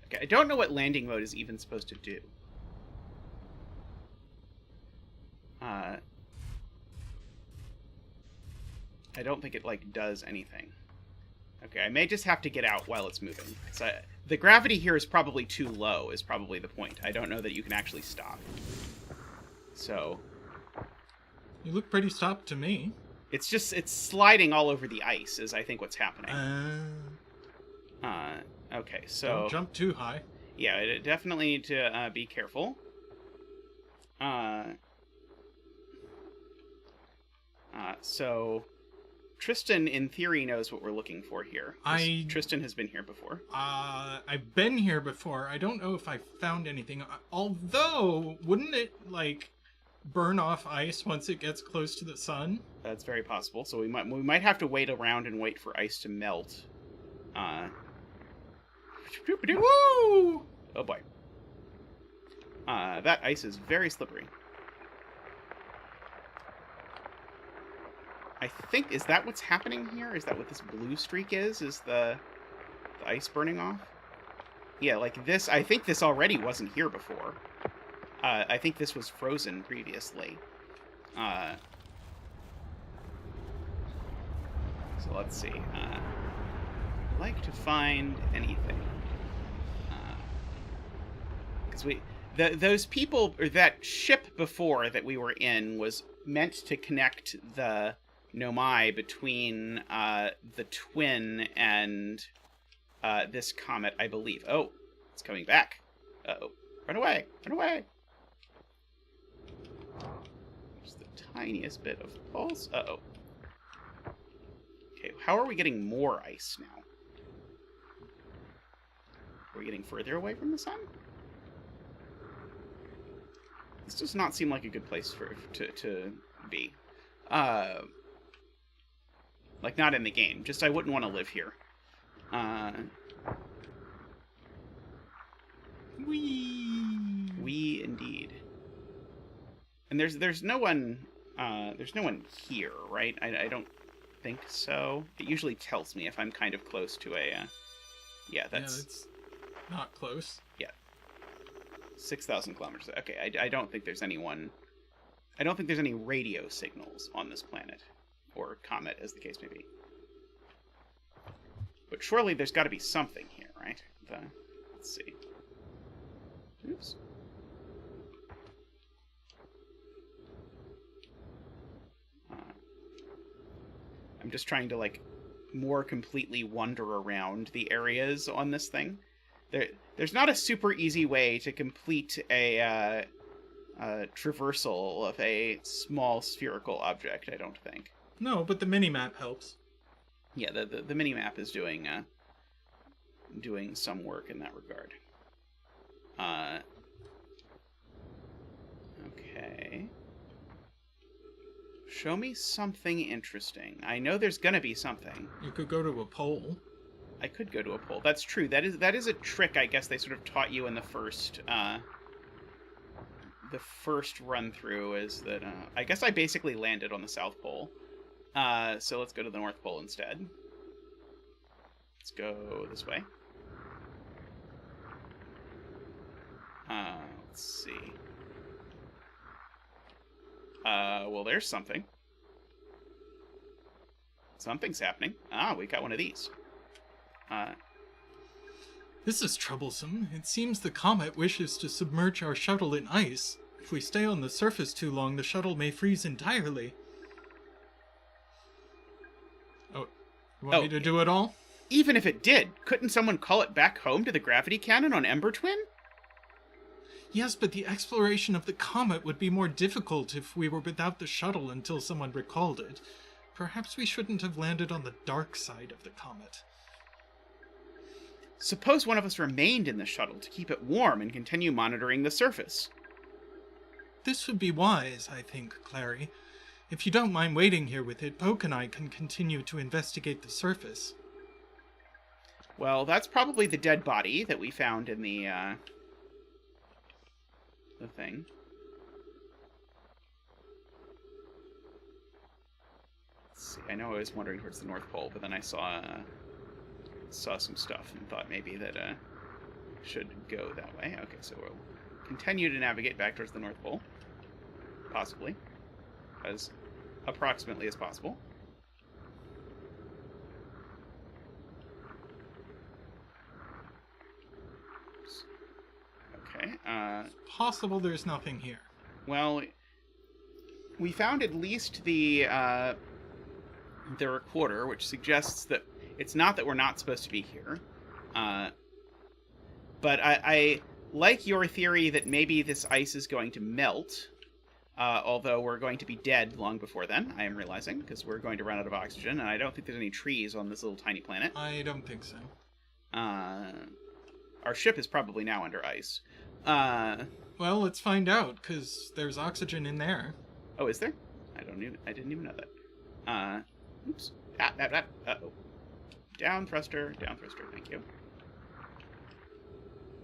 Okay, I don't know what landing mode is even supposed to do. I don't think it, like, does anything. Okay, I may just have to get out while it's moving. So the gravity here is probably too low, is probably the point. I don't know that you can actually stop. So... You look pretty stopped to me. It's sliding all over the ice, is I think what's happening. Okay, so... Don't jump too high. Yeah, definitely need to be careful. So... Tristan, in theory, knows what we're looking for here. Tristan has been here before. I've been here before. I don't know if I found anything. Although, wouldn't it, like, burn off ice once it gets close to the sun? That's very possible. So we might have to wait around and wait for ice to melt. Woo! Oh boy. That ice is very slippery. I think, is that what's happening here? Is that what this blue streak is? Is the ice burning off? Yeah, like this, I think this already wasn't here before. I think this was frozen previously. So let's see. I'd like to find anything. Because those people, or that ship before that we were in was meant to connect the Nomai between the Twin and this comet, I believe. Oh, it's coming back. Uh-oh. Run away! Run away! Just the tiniest bit of pulse. Uh-oh. Okay, how are we getting more ice now? Are we getting further away from the sun? This does not seem like a good place to be. Like, not in the game. Just, I wouldn't want to live here. Wee indeed. And there's no one here, right? I don't think so. It usually tells me if I'm kind of close to a, yeah, that's... Yeah, it's not close. Yeah. 6,000 kilometers. Okay, I don't think there's anyone... I don't think there's any radio signals on this planet. Or comet, as the case may be. But surely there's got to be something here, right? Let's see. Oops. I'm just trying to, like, more completely wander around the areas on this thing. There's not a super easy way to complete a traversal of a small spherical object, I don't think. No, but the mini-map helps. Yeah, the mini-map is doing some work in that regard. Okay. Show me something interesting. I know there's gonna be something. You could go to a pole. I could go to a pole. That's true. That is a trick I guess they sort of taught you in the first run through, is that I guess I basically landed on the South Pole. So let's go to the North Pole instead. Let's go this way. Let's see. Well, there's something. Something's happening. Ah, we got one of these. This is troublesome. It seems the comet wishes to submerge our shuttle in ice. If we stay on the surface too long, the shuttle may freeze entirely. Oh, you want me to do it all? Even if it did, couldn't someone call it back home to the gravity cannon on Ember Twin? Yes, but the exploration of the comet would be more difficult if we were without the shuttle until someone recalled it. Perhaps we shouldn't have landed on the dark side of the comet. Suppose one of us remained in the shuttle to keep it warm and continue monitoring the surface. This would be wise, I think, Clary. If you don't mind waiting here with it, Poke and I can continue to investigate the surface. Well, that's probably the dead body that we found in the thing. Let's see. I know I was wandering towards the North Pole, but then I saw some stuff and thought maybe that should go that way. Okay, so we'll continue to navigate back towards the North Pole, possibly, as approximately as possible. Okay. It's possible there's nothing here. Well, we found at least the recorder, which suggests that it's not that we're not supposed to be here. But I like your theory that maybe this ice is going to melt, although we're going to be dead long before then, I am realizing, because we're going to run out of oxygen, and I don't think there's any trees on this little tiny planet. I don't think so. Our ship is probably now under ice. Well, let's find out, because there's oxygen in there. Oh, is there? I didn't even know that. Oops. Uh-oh. Down thruster, thank you.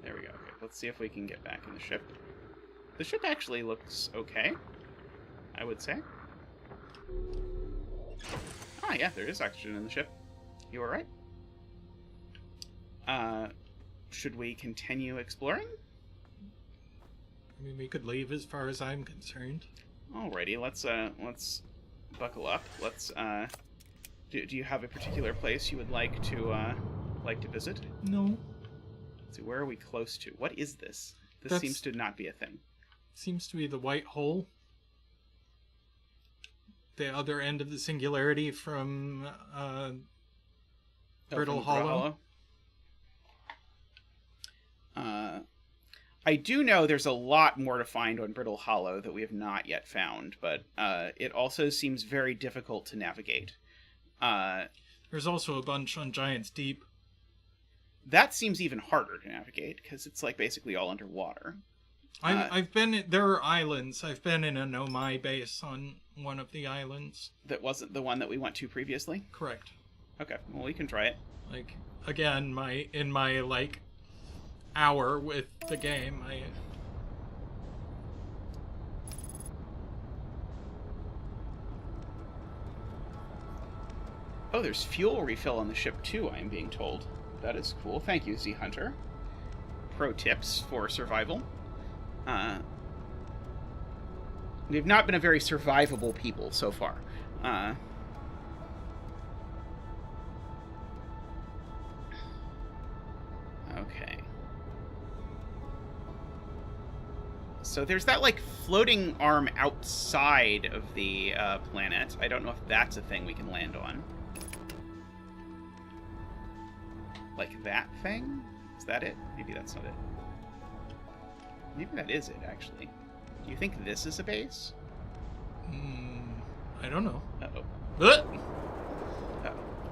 There we go. Okay, let's see if we can get back in the ship. The ship actually looks okay, I would say. Ah, yeah, there is oxygen in the ship. You alright? Should we continue exploring? I mean, we could leave as far as I'm concerned. Alrighty, let's buckle up. Let's, do you have a particular place you would like to visit? No. Let's see, where are we close to? What is this? This seems to not be a thing. Seems to be the white hole. The other end of the singularity from Brittle Hollow. I do know there's a lot more to find on Brittle Hollow that we have not yet found, but it also seems very difficult to navigate. There's also a bunch on Giant's Deep. That seems even harder to navigate, because it's like basically all underwater. I've been... There are islands. I've been in a Nomai base on one of the islands. That wasn't the one that we went to previously? Correct. Okay, well, we can try it. Like, again, in my hour with the game, Oh, there's fuel refill on the ship too, I am being told. That is cool. Thank you, Z Hunter. Pro tips for survival. We've not been a very survivable people so far. Okay. So there's that, floating arm outside of the planet. I don't know if that's a thing we can land on. Like that thing? Is that it? Maybe that's not it. Maybe that is it, actually. Do you think this is a base? I don't know. Uh-oh. Uh-oh.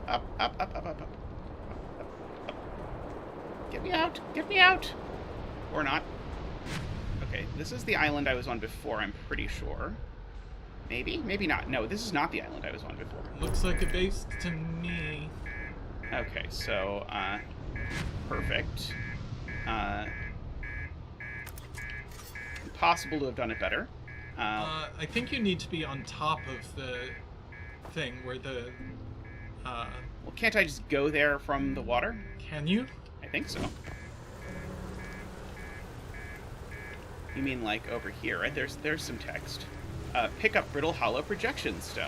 Up. Get me out! Get me out! Or not. Okay, this is the island I was on before, I'm pretty sure. Maybe? Maybe not. No, this is not the island I was on before. Looks like a base to me. Okay, so, perfect. Possible to have done it better. I think you need to be on top of the thing where the... Well, can't I just go there from the water? Can you? I think so. You mean like over here, right? There's some text. Pick up brittle hollow projection stone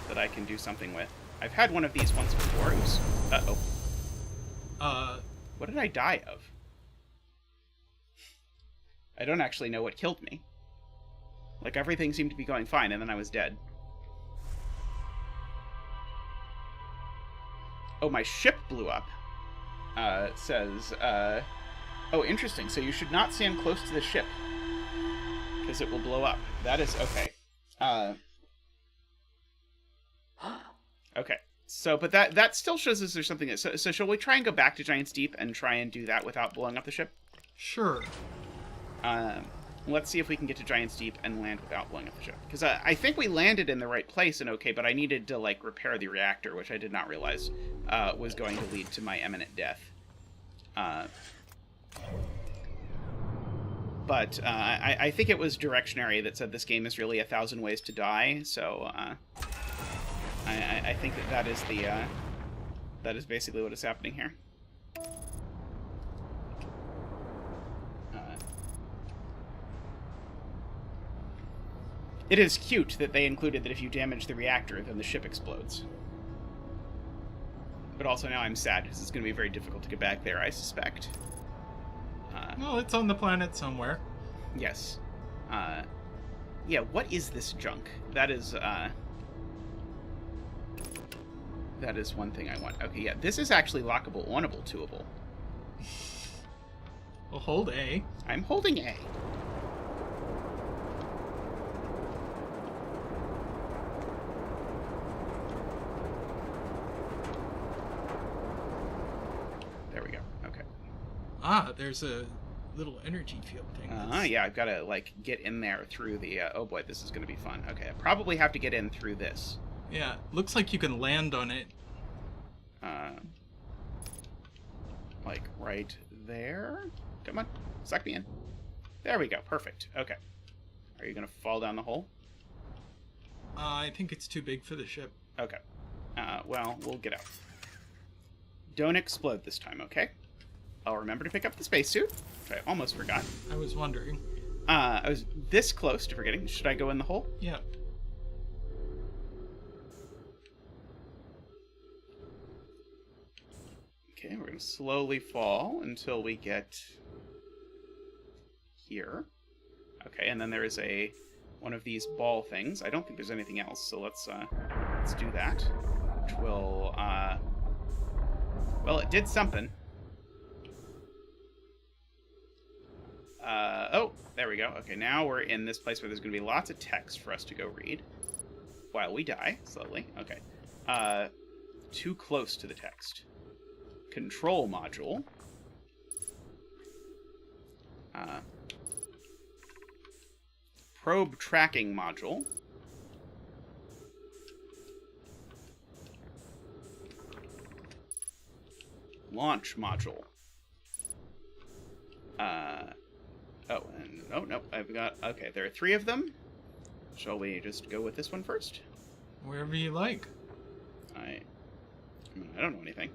that I can do something with. I've had one of these once before. Oops. Uh-oh. What did I die of? I don't actually know what killed me. Like, everything seemed to be going fine, and then I was dead. Oh, my ship blew up. Says, oh, interesting. So you should not stand close to the ship, because it will blow up. That is okay. Okay. So, but that still shows us there's something. So shall we try and go back to Giant's Deep and try and do that without blowing up the ship? Sure. Let's see if we can get to Giant's Deep and land without blowing up the ship. Because I think we landed in the right place and okay, but I needed to, like, repair the reactor, which I did not realize was going to lead to my imminent death. But I think it was Directionary that said this game is really 1,000 ways to die, so I think that is the that is basically what is happening here. It is cute that they included that if you damage the reactor, then the ship explodes. But also now I'm sad, because it's going to be very difficult to get back there, I suspect. Well, it's on the planet somewhere. Yes. Yeah, what is this junk? That is one thing I want. Okay, yeah, this is actually lockable, oneable, twoable. Well, hold A. I'm holding A. There we go. Okay. Ah, there's a little energy field thing. Yeah, I've got to, like, get in there through the... oh boy, this is going to be fun. Okay, I probably have to get in through this. Yeah, looks like you can land on it. Like, right there? Come on, suck me in. There we go, perfect. Okay. Are you going to fall down the hole? I think it's too big for the ship. Okay. Well, we'll get out. Don't explode this time, okay? I'll remember to pick up the spacesuit, which I almost forgot. I was wondering. I was this close to forgetting. Should I go in the hole? Yeah. Okay, we're going to slowly fall until we get here. Okay, and then there is one of these ball things. I don't think there's anything else, so let's do that. Which will, well, it did something. Oh, there we go. Okay, now we're in this place where there's going to be lots of text for us to go read while we die slowly. Okay. Too close to the text. Control module. Probe tracking module. Launch module. Oh, and oh no, I've got, okay, there are 3 of them. Shall we just go with this one first? Wherever you like. I don't know anything.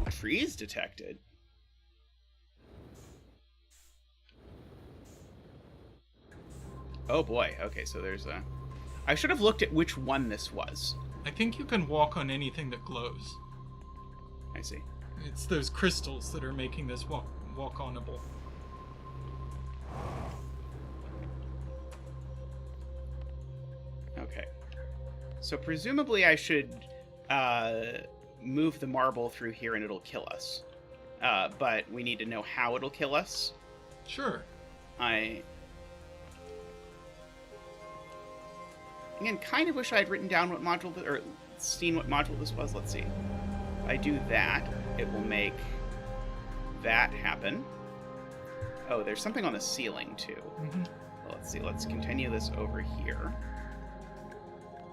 Freeze detected. Oh boy, okay, so there's a... I should have looked at which one this was. I think you can walk on anything that glows. I see. It's those crystals that are making this walk-onable. Okay. So presumably I should move the marble through here and it'll kill us. But we need to know how it'll kill us. Sure. Again, kind of wish I had written down what module, or seen what module this was. Let's see. If I do that, it will make that happen. Oh, there's something on the ceiling, too. Mm-hmm. Well, let's see. Let's continue this over here.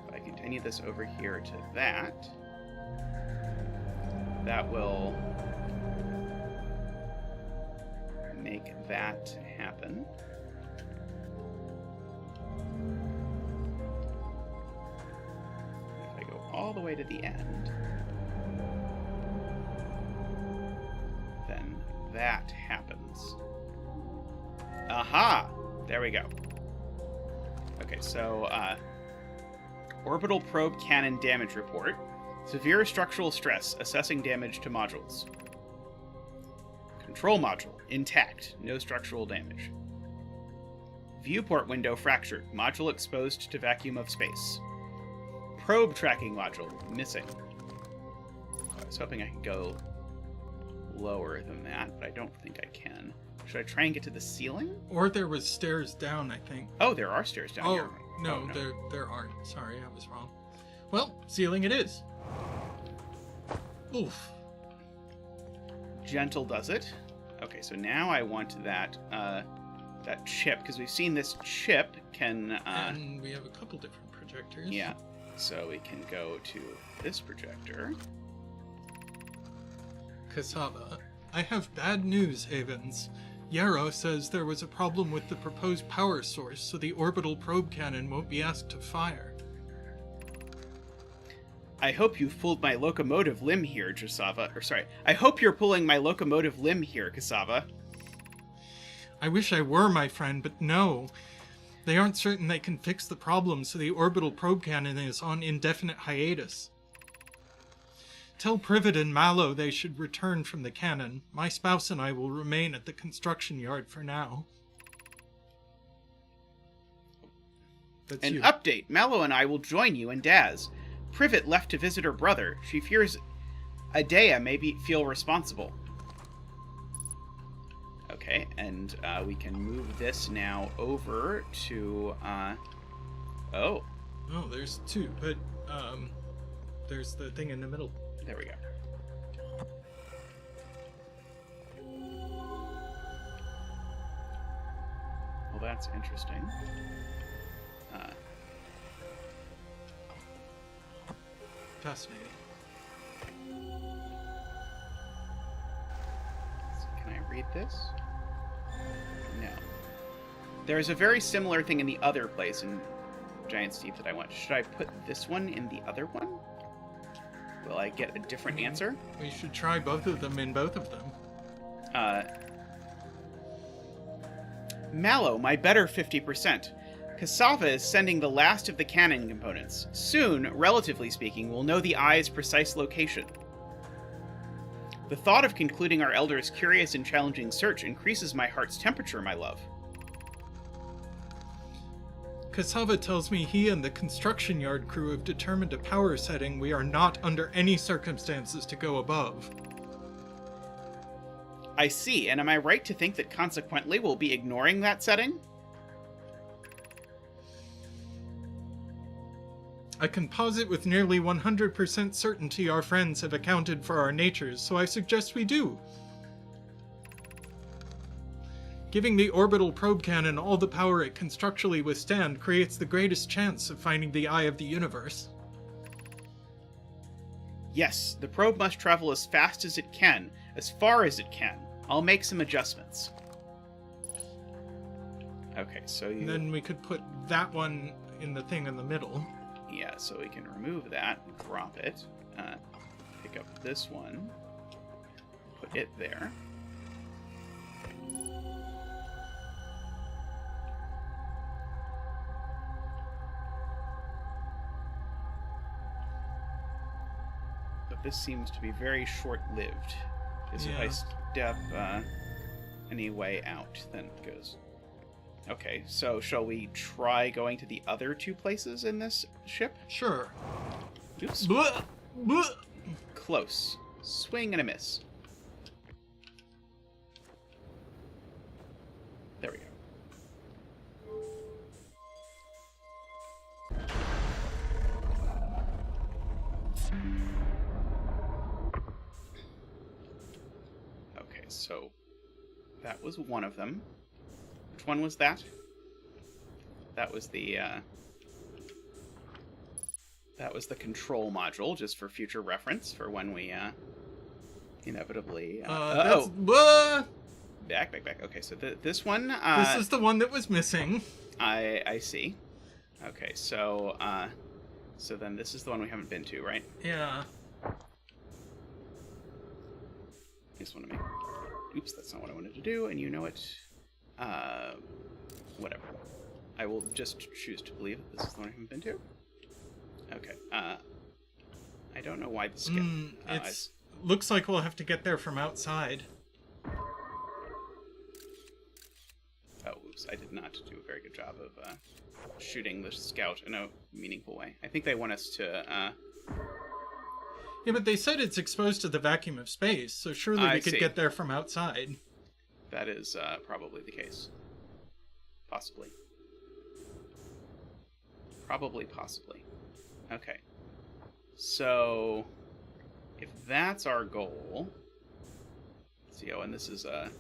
If I continue this over here to that... that will make that happen. If I go all the way to the end, then that happens. Aha! There we go. Okay, so, orbital probe cannon damage report. Severe structural stress, assessing damage to modules. Control module, intact, no structural damage. Viewport window fractured, module exposed to vacuum of space. Probe tracking module, missing. I was hoping I could go lower than that, but I don't think I can. Should I try and get to the ceiling? Or there was stairs down, I think. Oh, there are stairs down here. No, Oh, no, there aren't. Sorry, I was wrong. Well, ceiling it is. Oof. Gentle does it. Okay, so now I want that that chip, because we've seen this chip can... and we have a couple different projectors. Yeah, so we can go to this projector. Cassava, I have bad news, Havens. Yarrow says there was a problem with the proposed power source, so the orbital probe cannon won't be asked to fire. I hope you pulled my locomotive limb here, Cassava. Or sorry, I hope you're pulling my locomotive limb here, Cassava. I wish I were, my friend, but no. They aren't certain they can fix the problem, so the orbital probe cannon is on indefinite hiatus. Tell Privet and Mallow they should return from the cannon. My spouse and I will remain at the construction yard for now. That's An you. update. Mallow and I will join you and Daz. Privet left to visit her brother. She fears Adea may feel responsible. Okay, and we can move this now over to... Oh, Oh, there's two, but there's the thing in the middle. there we go. Well, that's interesting. Fascinating. Can I read this? No. There's a very similar thing in the other place in Giant Steve that I want. Should I put this one in the other one? Will I get a different answer? We should try both of them in both of them. Mallow, my better 50%. Cassava is sending the last of the cannon components. Soon, relatively speaking, we'll know the eye's precise location. The thought of concluding our elder's curious and challenging search increases my heart's temperature, my love. Cassava tells me he and the construction yard crew have determined a power setting we are not under any circumstances to go above. I see, and am I right to think that consequently we'll be ignoring that setting? I can posit with nearly 100% certainty our friends have accounted for our natures, so I suggest we do. Giving the orbital probe cannon all the power it can structurally withstand creates the greatest chance of finding the eye of the universe. Yes, the probe must travel as fast as it can, as far as it can. I'll make some adjustments. Okay, so you... And then we could put that one in the thing in the middle. Yeah, so we can remove that, drop it, pick up this one, put it there. But this seems to be very short-lived. Because if I step any way out, then it goes... Okay, so shall we try going to the other two places in this ship? Sure. Oops. Blah, blah. Close. Swing and a miss. There we go. Okay, so that was one of them. Which one was that? That was the control module, just for future reference, for when we inevitably. That's... Back. Okay, so this one... this is the one that was missing. I see. Okay, so then this is the one we haven't been to, right? Yeah. I just want to make... Oops, that's not what I wanted to do, and you know it. Whatever. I will just choose to believe that this is the one I haven't been to. Okay, I don't know why the skip... looks like we'll have to get there from outside. Oh, oops, I did not do a very good job of shooting the scout in a meaningful way. I think they want us to... Yeah, but they said it's exposed to the vacuum of space, so surely we could get there from outside. That is probably the case. Possibly. Possibly. Okay. So, if that's our goal... Let's see, and this is a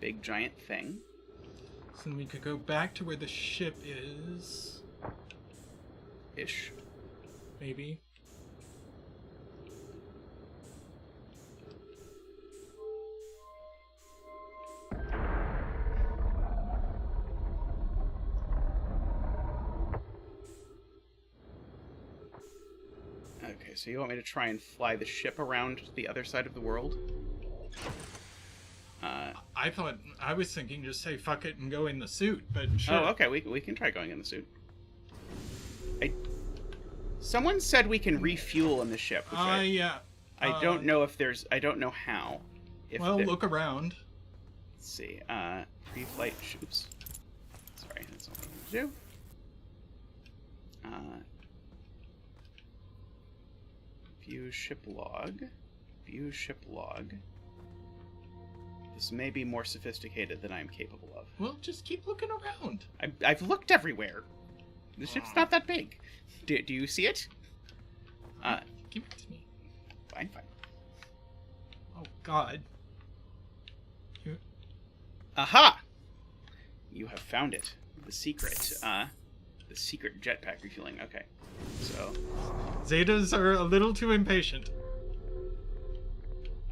big giant thing. So then we could go back to where the ship is. Ish. Maybe. Okay, so you want me to try and fly the ship around to the other side of the world? I was thinking just say fuck it and go in the suit, but sure. Oh, okay, we can try going in the suit. Someone said we can refuel in the ship. Which yeah. I don't know if there's... I don't know how. Look around. Let's see. Pre-flight... Oops. Sorry, that's not what I want to do. View ship log. View ship log. This may be more sophisticated than I'm capable of. Well, just keep looking around. I've looked everywhere. The ship's not that big. Do you see it? Give it to me. Fine. Oh, God. Aha! You have found it. The secret. The secret jetpack refueling. Okay. So... Zetas are a little too impatient.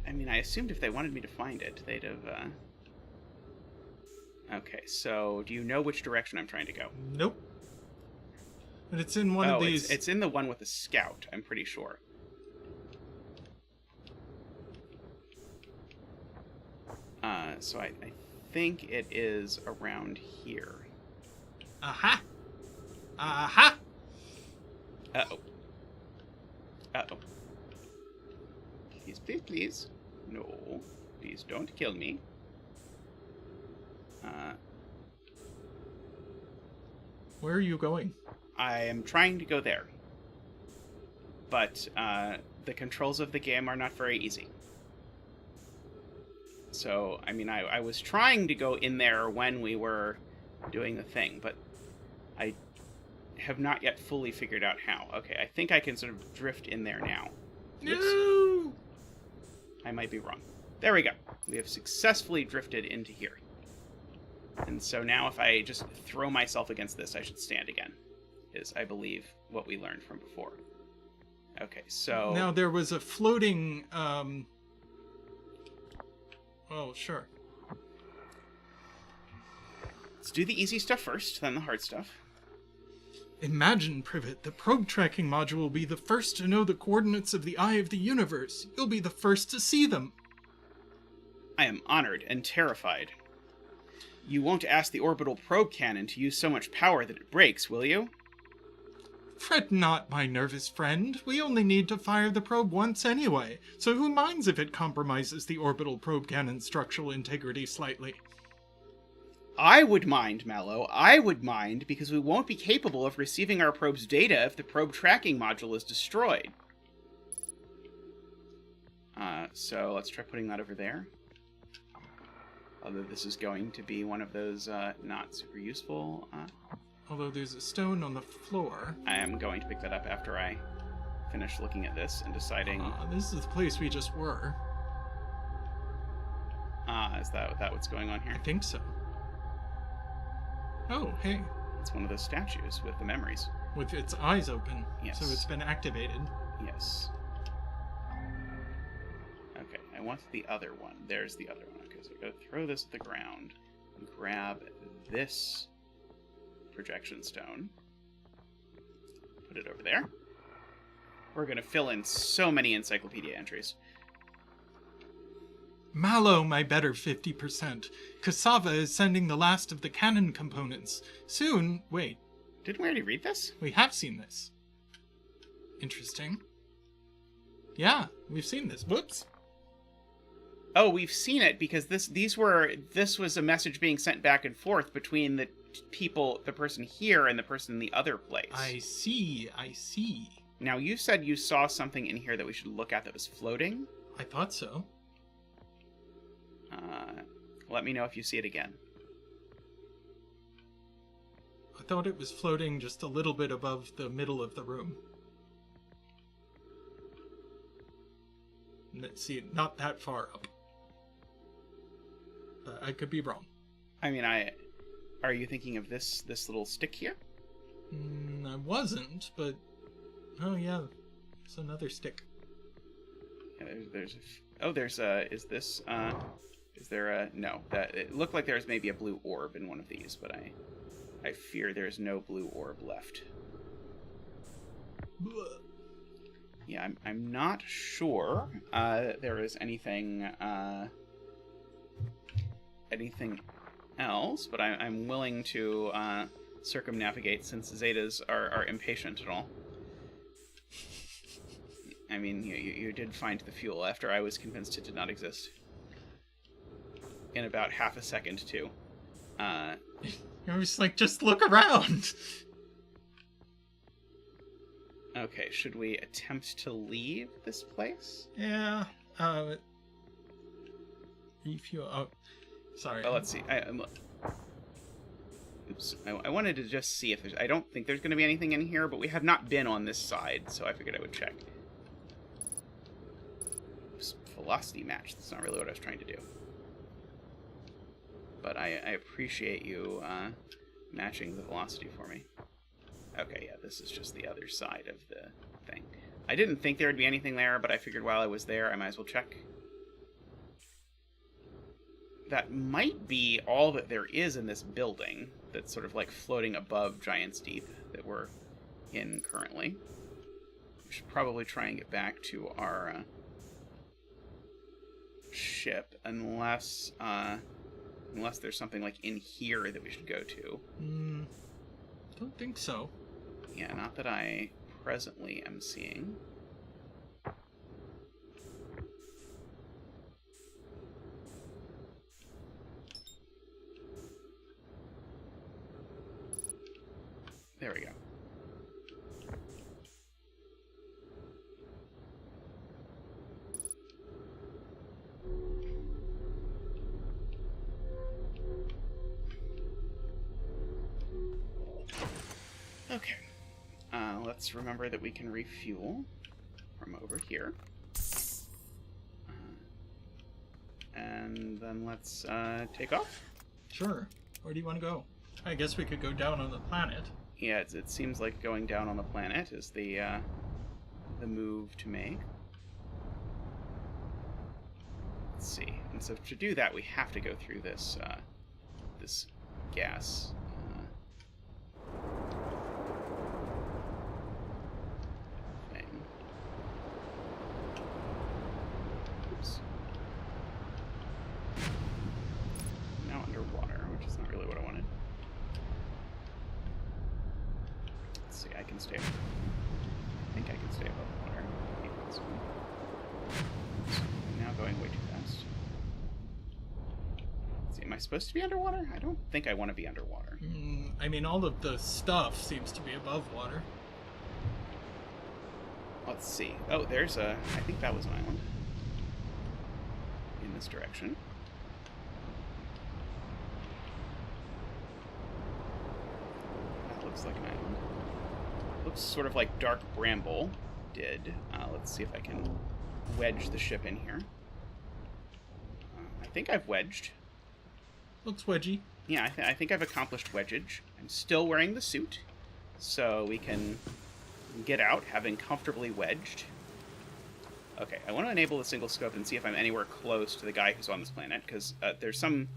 I mean, I assumed if they wanted me to find it, they'd have, Okay, so do you know which direction I'm trying to go? Nope. But it's in one of these... It's in the one with the scout, I'm pretty sure. So I think it is around here. Aha! Aha! Uh-oh. Please. No. Please don't kill me. Where are you going? I am trying to go there. But, the controls of the game are not very easy. So, I mean, I was trying to go in there when we were doing the thing, but I have not yet fully figured out how. Okay, I think I can sort of drift in there now. No! I might be wrong. There we go. We have successfully drifted into here. And so now if I just throw myself against this, I should stand again. Is, I believe, what we learned from before. Okay, so... Now there was a floating, Oh, sure. Let's do the easy stuff first, then the hard stuff. Imagine, Privet, the probe tracking module will be the first to know the coordinates of the eye of the universe. You'll be the first to see them. I am honored and terrified. You won't ask the orbital probe cannon to use so much power that it breaks, will you? Fret not, my nervous friend. We only need to fire the probe once anyway, so who minds if it compromises the orbital probe cannon's structural integrity slightly? I would mind, Mallow. I would mind, because we won't be capable of receiving our probe's data if the probe tracking module is destroyed. So let's try putting that over there. Although this is going to be one of those not super useful. Although there's a stone on the floor. I am going to pick that up after I finish looking at this and deciding... this is the place we just were. Is that what's going on here? I think so. Oh, hey. It's one of those statues with the memories. With its eyes open. Yes. So it's been activated. Yes. Okay, I want the other one. There's the other one. Okay, so I gotta throw this at the ground and grab this projection stone. Put it over there. We're gonna fill in so many encyclopedia entries. Mallow, my better 50%. Cassava is sending the last of the cannon components. Soon, wait, Didn't we already read this? we have seen this. Interesting. Yeah, we've seen this. Whoops. Oh, we've seen it because this was a message being sent back and forth between the people, the person here and the person in the other place. I see. Now, you said you saw something in here that we should look at that was floating. I thought so. Let me know if you see it again. I thought it was floating just a little bit above the middle of the room. Let's see, not that far up. But I could be wrong. I mean, are you thinking of this little stick here? I wasn't, but oh yeah, it's another stick. Yeah, is there a no? That it looked like there's maybe a blue orb in one of these, but I fear there's no blue orb left. Blah. Yeah, I'm not sure there is anything else, but I'm willing to circumnavigate since Zetas are impatient and all. I mean, you did find the fuel after I was convinced it did not exist. In about half a second, too. I was like, just look around. Okay, should we attempt to leave this place? Yeah. Refuel. Oh, sorry. Well, let's see. Oops. I wanted to just see if there's... I don't think there's going to be anything in here, but we have not been on this side, so I figured I would check. Oops, velocity match. That's not really what I was trying to do. But I appreciate you matching the velocity for me. Okay, yeah, this is just the other side of the thing. I didn't think there would be anything there, but I figured while I was there, I might as well check. That might be all that there is in this building that's sort of like floating above Giant's Deep that we're in currently. We should probably try and get back to our ship, unless there's something like in here that we should go to. Don't think so. Yeah, not that I presently am seeing. There we go. Okay. Let's remember that we can refuel from over here. And then let's take off. Sure. Where do you want to go? I guess we could go down on the planet. Yeah, it seems like going down on the planet is the move to make. Let's see. And so to do that, we have to go through this this gas thing. Oops. Now underwater, which is not really what I wanted. Let's see, I can stay. I think I can stay above water. Maybe this one. Oops. I'm now going way too fast. Let's see, am I supposed to be underwater? I don't think I want to be underwater. I mean, all of the stuff seems to be above water. Let's see. Oh, there's a... I think that was an island. In this direction. That looks like an island. Looks sort of like Dark Bramble did. Let's see if I can wedge the ship in here. I think I've wedged. Looks wedgy. Yeah, I think I've accomplished wedgage. I'm still wearing the suit, so we can get out having comfortably wedged. Okay, I want to enable the single scope and see if I'm anywhere close to the guy who's on this planet, because there's some...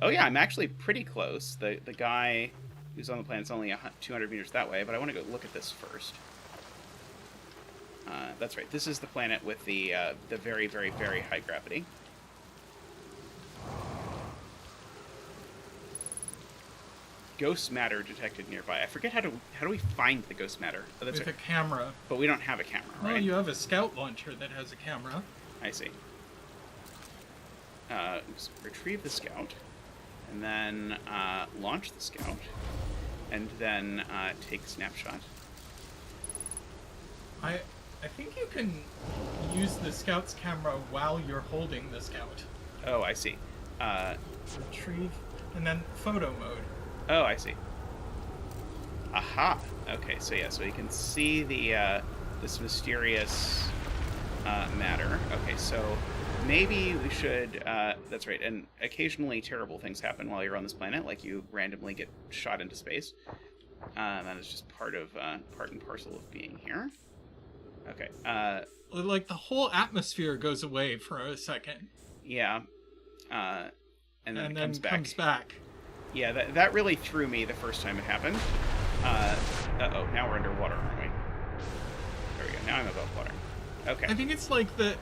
Oh yeah, I'm actually pretty close. The guy who's on the planet's only 200 meters that way, but I want to go look at this first. That's right, this is the planet with the very, very, very high gravity. Ghost matter detected nearby. I forget how do we find the ghost matter? Oh, that's With right. a camera. But we don't have a camera, right? Well, you have a scout launcher that has a camera. I see. Retrieve the scout, and then launch the scout, and then take snapshot. I think you can use the scout's camera while you're holding the scout. Oh, I see. Retrieve, and then photo mode. Oh, I see. Aha. Okay, so yeah, so you can see the this mysterious matter. Okay, so maybe we should. That's right. And occasionally terrible things happen while you're on this planet, like you randomly get shot into space. That is just part and parcel of being here. Okay. Like the whole atmosphere goes away for a second. Yeah. And then it comes back. Yeah, that really threw me the first time it happened. Uh-oh, now we're underwater, aren't we? There we go, now I'm above water. Okay. I think it's like the...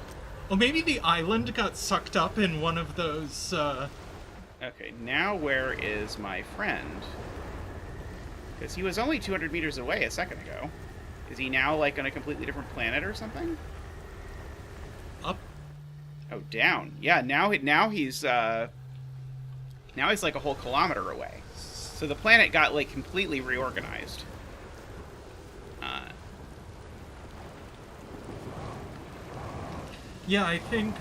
Well, maybe the island got sucked up in one of those, Okay, now where is my friend? Because he was only 200 meters away a second ago. Is he now, like, on a completely different planet or something? Up. Oh, down. Yeah, now he's like a whole kilometer away. So the planet got, like, completely reorganized. Yeah, I think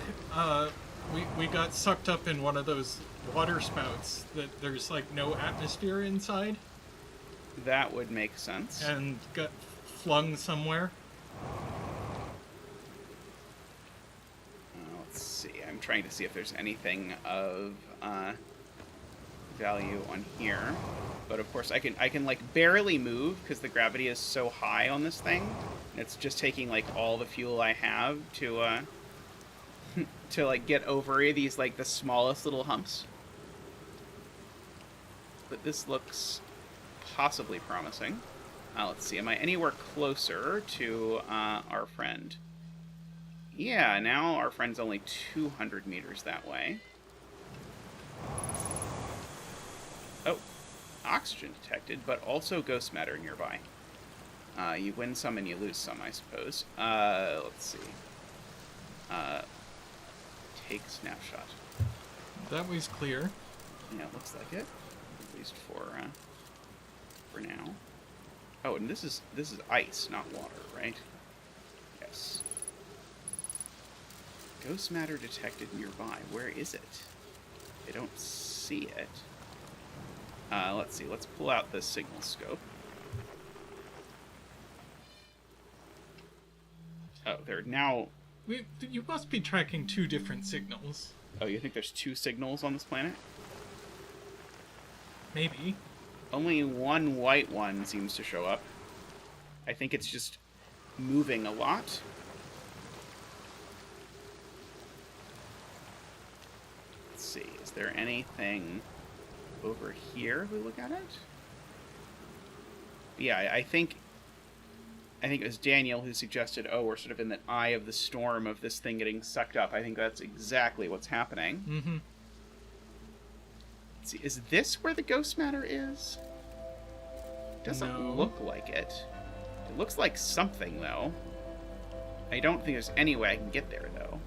we got sucked up in one of those water spouts that there's, like, no atmosphere inside. That would make sense. And got flung somewhere. Let's see. I'm trying to see if there's anything of value on here. But of course I can like barely move because the gravity is so high on this thing. It's just taking like all the fuel I have to to like get over these like the smallest little humps. But this looks possibly promising. Let's see. Am I anywhere closer to our friend? Yeah, now our friend's only 200 meters that way. Oh, oxygen detected, but also ghost matter nearby. You win some and you lose some, I suppose. Let's see. Take snapshot. That was clear. Yeah, it looks like it. At least for now. Oh, and this is ice, not water, right? Yes. Ghost matter detected nearby. Where is it? I don't see it. Let's see. Let's pull out the signal scope. Oh, they're now... You must be tracking two different signals. Oh, you think there's two signals on this planet? Maybe. Only one white one seems to show up. I think it's just moving a lot. Let's see. Is there anything over here if we look at it? Yeah, I think it was Daniel who suggested, oh, we're sort of in the eye of the storm of this thing getting sucked up. I think that's exactly what's happening. Mm-hmm. Let's see, is this where the ghost matter is? Doesn't look like it. It looks like something, though. I don't think there's any way I can get there, though.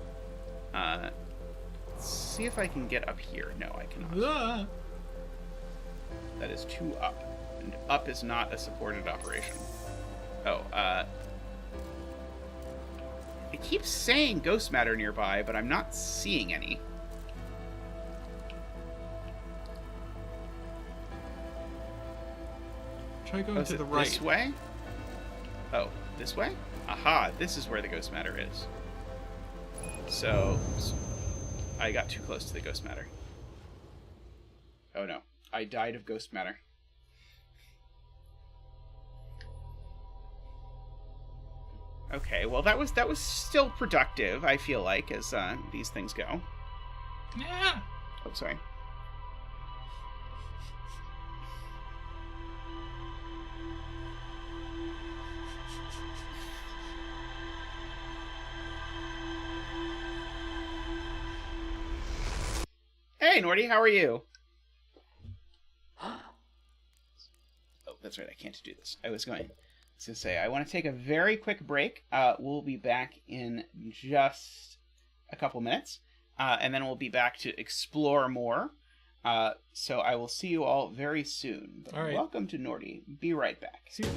Let's see if I can get up here. No, I cannot. That is too up. And up is not a supported operation. Oh, it keeps saying ghost matter nearby, but I'm not seeing any. Try going to the right. This way? Oh, this way? Aha, this is where the ghost matter is. So, I got too close to the ghost matter. Oh no, I died of ghost matter. Okay, well that was still productive, I feel like, as these things go. Yeah. Oh, sorry. Hey, Nordy, how are you? Oh, that's right. I can't do this. I was going to say I want to take a very quick break. We'll be back in just a couple minutes, and then we'll be back to explore more. So I will see you all very soon. But all right. Welcome to Nordy. Be right back. See you.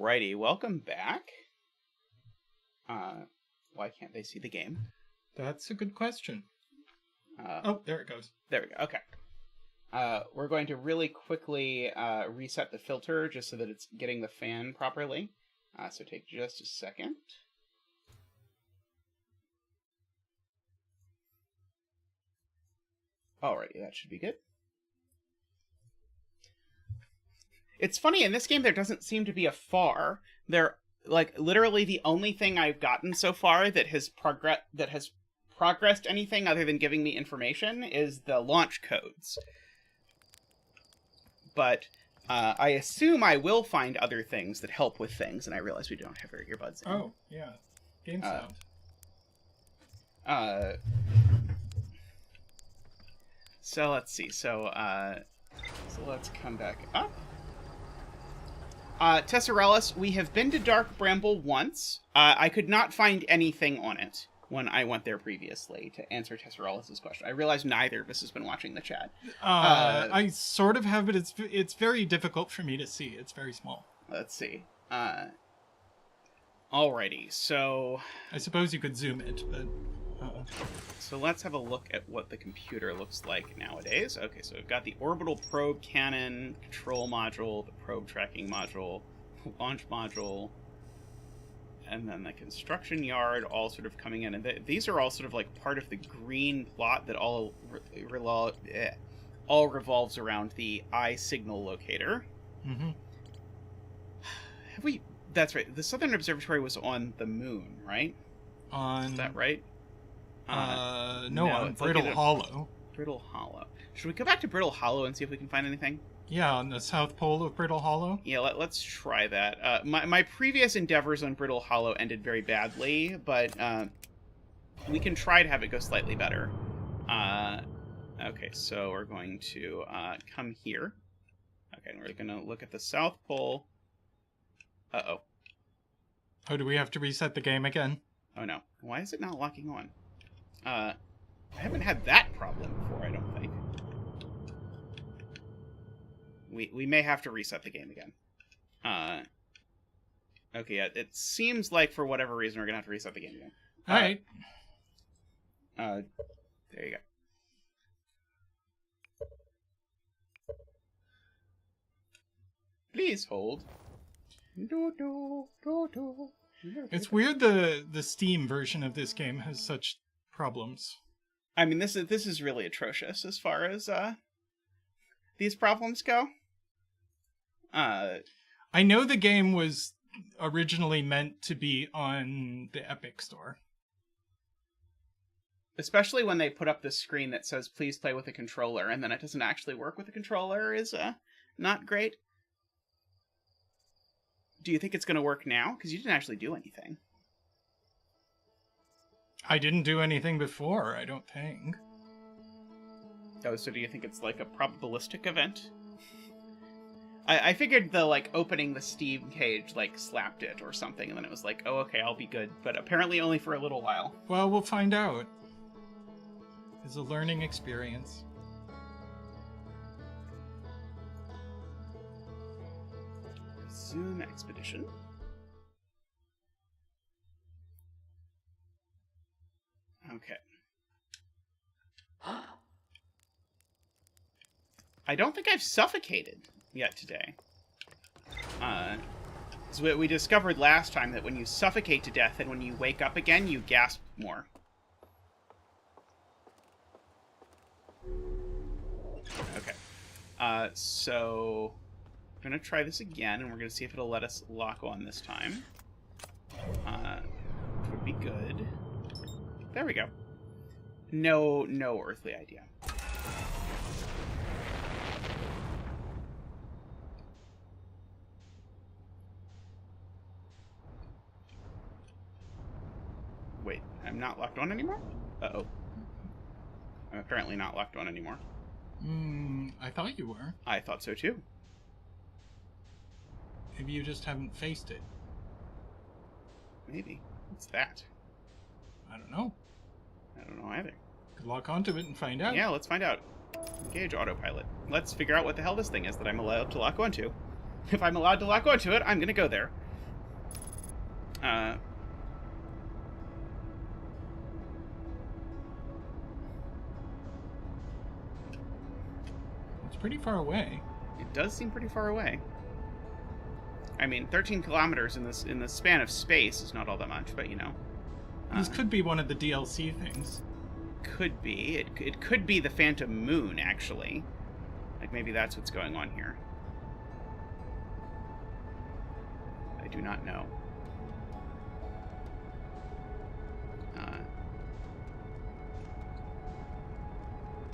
Alrighty, welcome back. Why can't they see the game? That's a good question. Oh, there it goes. There we go. Okay. We're going to really quickly reset the filter just so that it's getting the fan properly. So take just a second. Alrighty, that should be good. It's funny, in this game there doesn't seem to be a far. There, like, literally the only thing I've gotten so far that has progressed anything other than giving me information is the launch codes. But I assume I will find other things that help with things, and I realize we don't have our earbuds in. Oh, yeah. Game sound. So let's see. So let's come back up. Tesserellus, we have been to Dark Bramble once. I could not find anything on it when I went there previously to answer Tesserellus' question. I realize neither of us has been watching the chat. I sort of have, but it's very difficult for me to see. It's very small. Let's see. Alrighty, so... I suppose you could zoom it, but... So let's have a look at what the computer looks like nowadays. Okay, so we've got the orbital probe cannon, control module, the probe tracking module, launch module, and then the construction yard all sort of coming in. And these are all sort of like part of the green plot that all revolves around the eye signal locator. Mm-hmm. Have we... That's right. The Southern Observatory was on the moon, right? Is that right? No, on Brittle Hollow. Brittle Hollow. Should we go back to Brittle Hollow and see if we can find anything? Yeah, on the south pole of Brittle Hollow. Yeah, let's try that. My previous endeavors on Brittle Hollow ended very badly, but we can try to have it go slightly better. Okay, so we're going to come here. Okay, and we're going to look at the south pole. Uh-oh. Oh, do we have to reset the game again? Oh, no. Why is it not locking on? I haven't had that problem before, I don't think. We may have to reset the game again. Okay, yeah, it seems like for whatever reason we're going to have to reset the game again. Alright. There you go. Please hold. It's weird the Steam version of this game has such problems. I mean, this is really atrocious as far as these problems go. I know the game was originally meant to be on the Epic Store. Especially when they put up this screen that says, please play with a controller, and then it doesn't actually work with a controller is not great. Do you think it's going to work now? Because you didn't actually do anything. I didn't do anything before, I don't think. Oh, so do you think it's like a probabilistic event? I figured the, like, opening the Steam cage, like, slapped it or something, and then it was like, oh, okay, I'll be good. But apparently only for a little while. Well, we'll find out. It's a learning experience. Zoom expedition. Okay. I don't think I've suffocated yet today. So we discovered last time that when you suffocate to death and when you wake up again, you gasp more. Okay. So I'm going to try this again, and we're going to see if it'll let us lock on this time. Which would be good. There we go. No earthly idea. Wait, I'm not locked on anymore? Uh-oh. I'm apparently not locked on anymore. I thought you were. I thought so too. Maybe you just haven't faced it. Maybe. What's that? I don't know. I don't know either. Could lock onto it and find out. Yeah, let's find out. Engage autopilot. Let's figure out what the hell this thing is that I'm allowed to lock onto. If I'm allowed to lock onto it, I'm gonna go there. It's pretty far away. It does seem pretty far away. I mean, 13 kilometers in the span of space is not all that much, but you know. This could be one of the DLC things. Could be. It could be the Phantom Moon, actually. Like, maybe that's what's going on here. I do not know.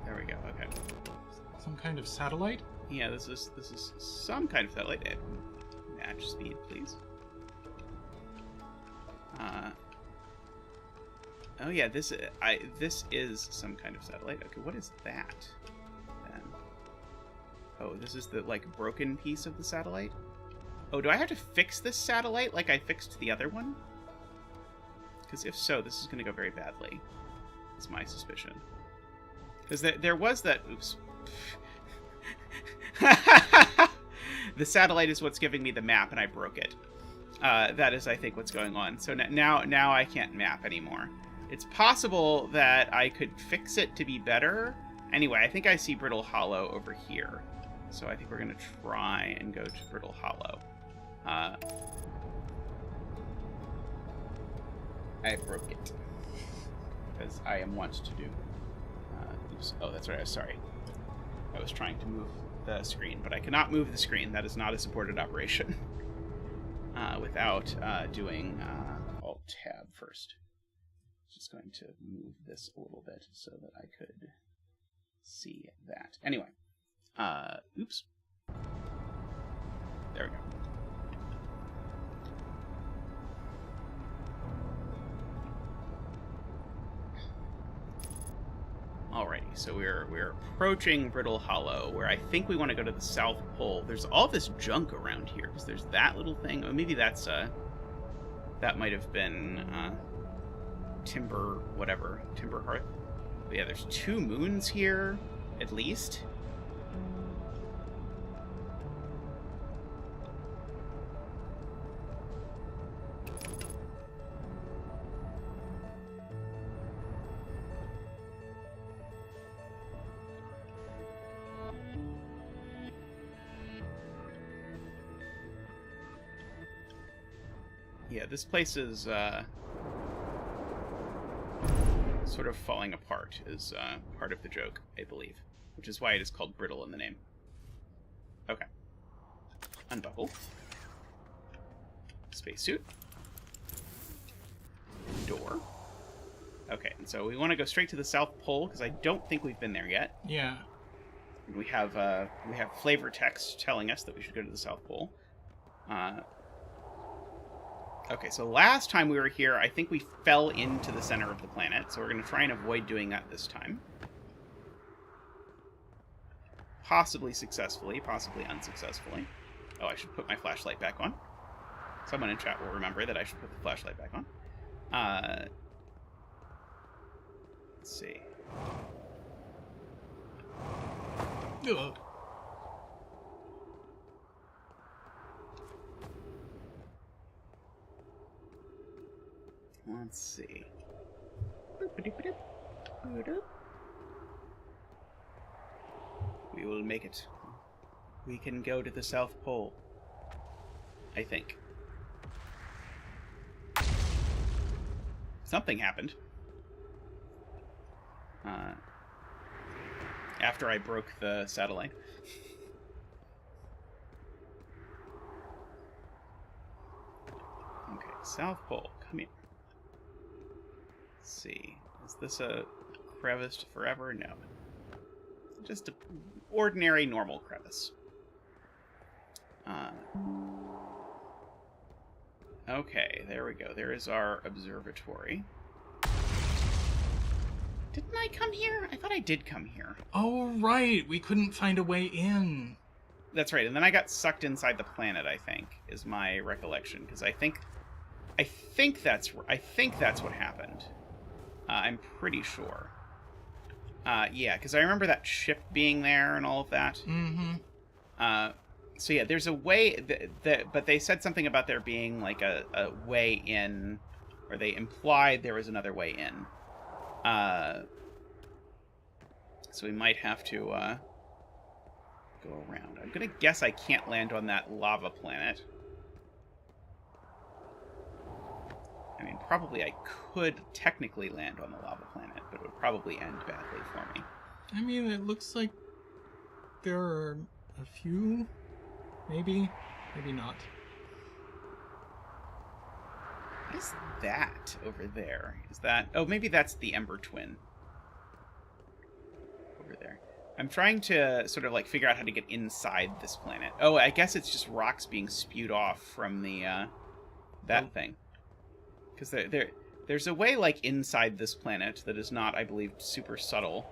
There we go. Okay. Some kind of satellite? Yeah, this is some kind of satellite. Match speed, please. Oh yeah, this is some kind of satellite. Okay, what is that then? Oh, this is the like broken piece of the satellite. Oh, do I have to fix this satellite like I fixed the other one? Because if so, this is going to go very badly. That's my suspicion. Because there was that. Oops. The satellite is what's giving me the map, and I broke it. That is, I think, what's going on. So now I can't map anymore. It's possible that I could fix it to be better. Anyway, I think I see Brittle Hollow over here. So I think we're going to try and go to Brittle Hollow. I broke it. Because I am wont to do. Oops. Oh, that's right. Sorry. I was trying to move the screen, but I cannot move the screen. That is not a supported operation. Without doing Alt-Tab first. Just going to move this a little bit so that I could see that. Anyway. Oops. There we go. Alrighty, so we're approaching Brittle Hollow, where I think we want to go to the South Pole. There's all this junk around here, because there's that little thing. Oh, maybe that's that might have been Timber Hearth. But yeah, there's 2 moons here, at least. Yeah, this place is sort of falling apart, is part of the joke, I believe. Which is why it is called Brittle in the name. Okay. Unbuckle. Spacesuit. Door. Okay, and so we want to go straight to the South Pole, because I don't think we've been there yet. Yeah. And we have flavor text telling us that we should go to the South Pole. Okay, so last time we were here, I think we fell into the center of the planet, so we're going to try and avoid doing that this time. Possibly successfully, possibly unsuccessfully. Oh, I should put my flashlight back on. Someone in chat will remember that I should put the flashlight back on. Let's see. Ugh. Let's see. We will make it. We can go to the South Pole. I think. Something happened. After I broke the satellite. Okay, South Pole, come here. Let's see. Is this a crevice to forever? No. Just an ordinary, normal crevice. Okay, there we go. There is our observatory. Didn't I come here? I thought I did come here. Oh, right. We couldn't find a way in. That's right. And then I got sucked inside the planet, I think, is my recollection. Because I think that's what happened. I'm pretty sure. Yeah, because I remember that ship being there and all of that. Mm-hmm. So yeah, there's a way but they said something about there being like a way in, or they implied there was another way in. So we might have to go around. I'm gonna guess I can't land on that lava planet. I mean, probably I could technically land on the lava planet, but it would probably end badly for me. I mean, it looks like there are a few. Maybe not. What is that over there? Is that... Oh, maybe that's the Ember Twin. Over there. I'm trying to sort of, like, figure out how to get inside this planet. Oh, I guess it's just rocks being spewed off from the, that thing. Because there's a way, like, inside this planet that is not, I believe, super subtle.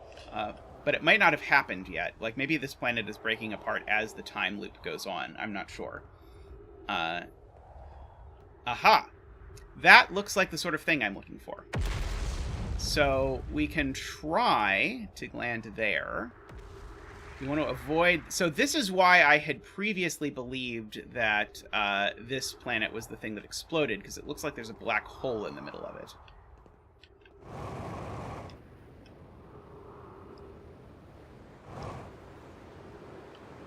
But it might not have happened yet. Like, maybe this planet is breaking apart as the time loop goes on. I'm not sure. Aha! That looks like the sort of thing I'm looking for. So we can try to land there. We want to avoid... So this is why I had previously believed that this planet was the thing that exploded, because it looks like there's a black hole in the middle of it.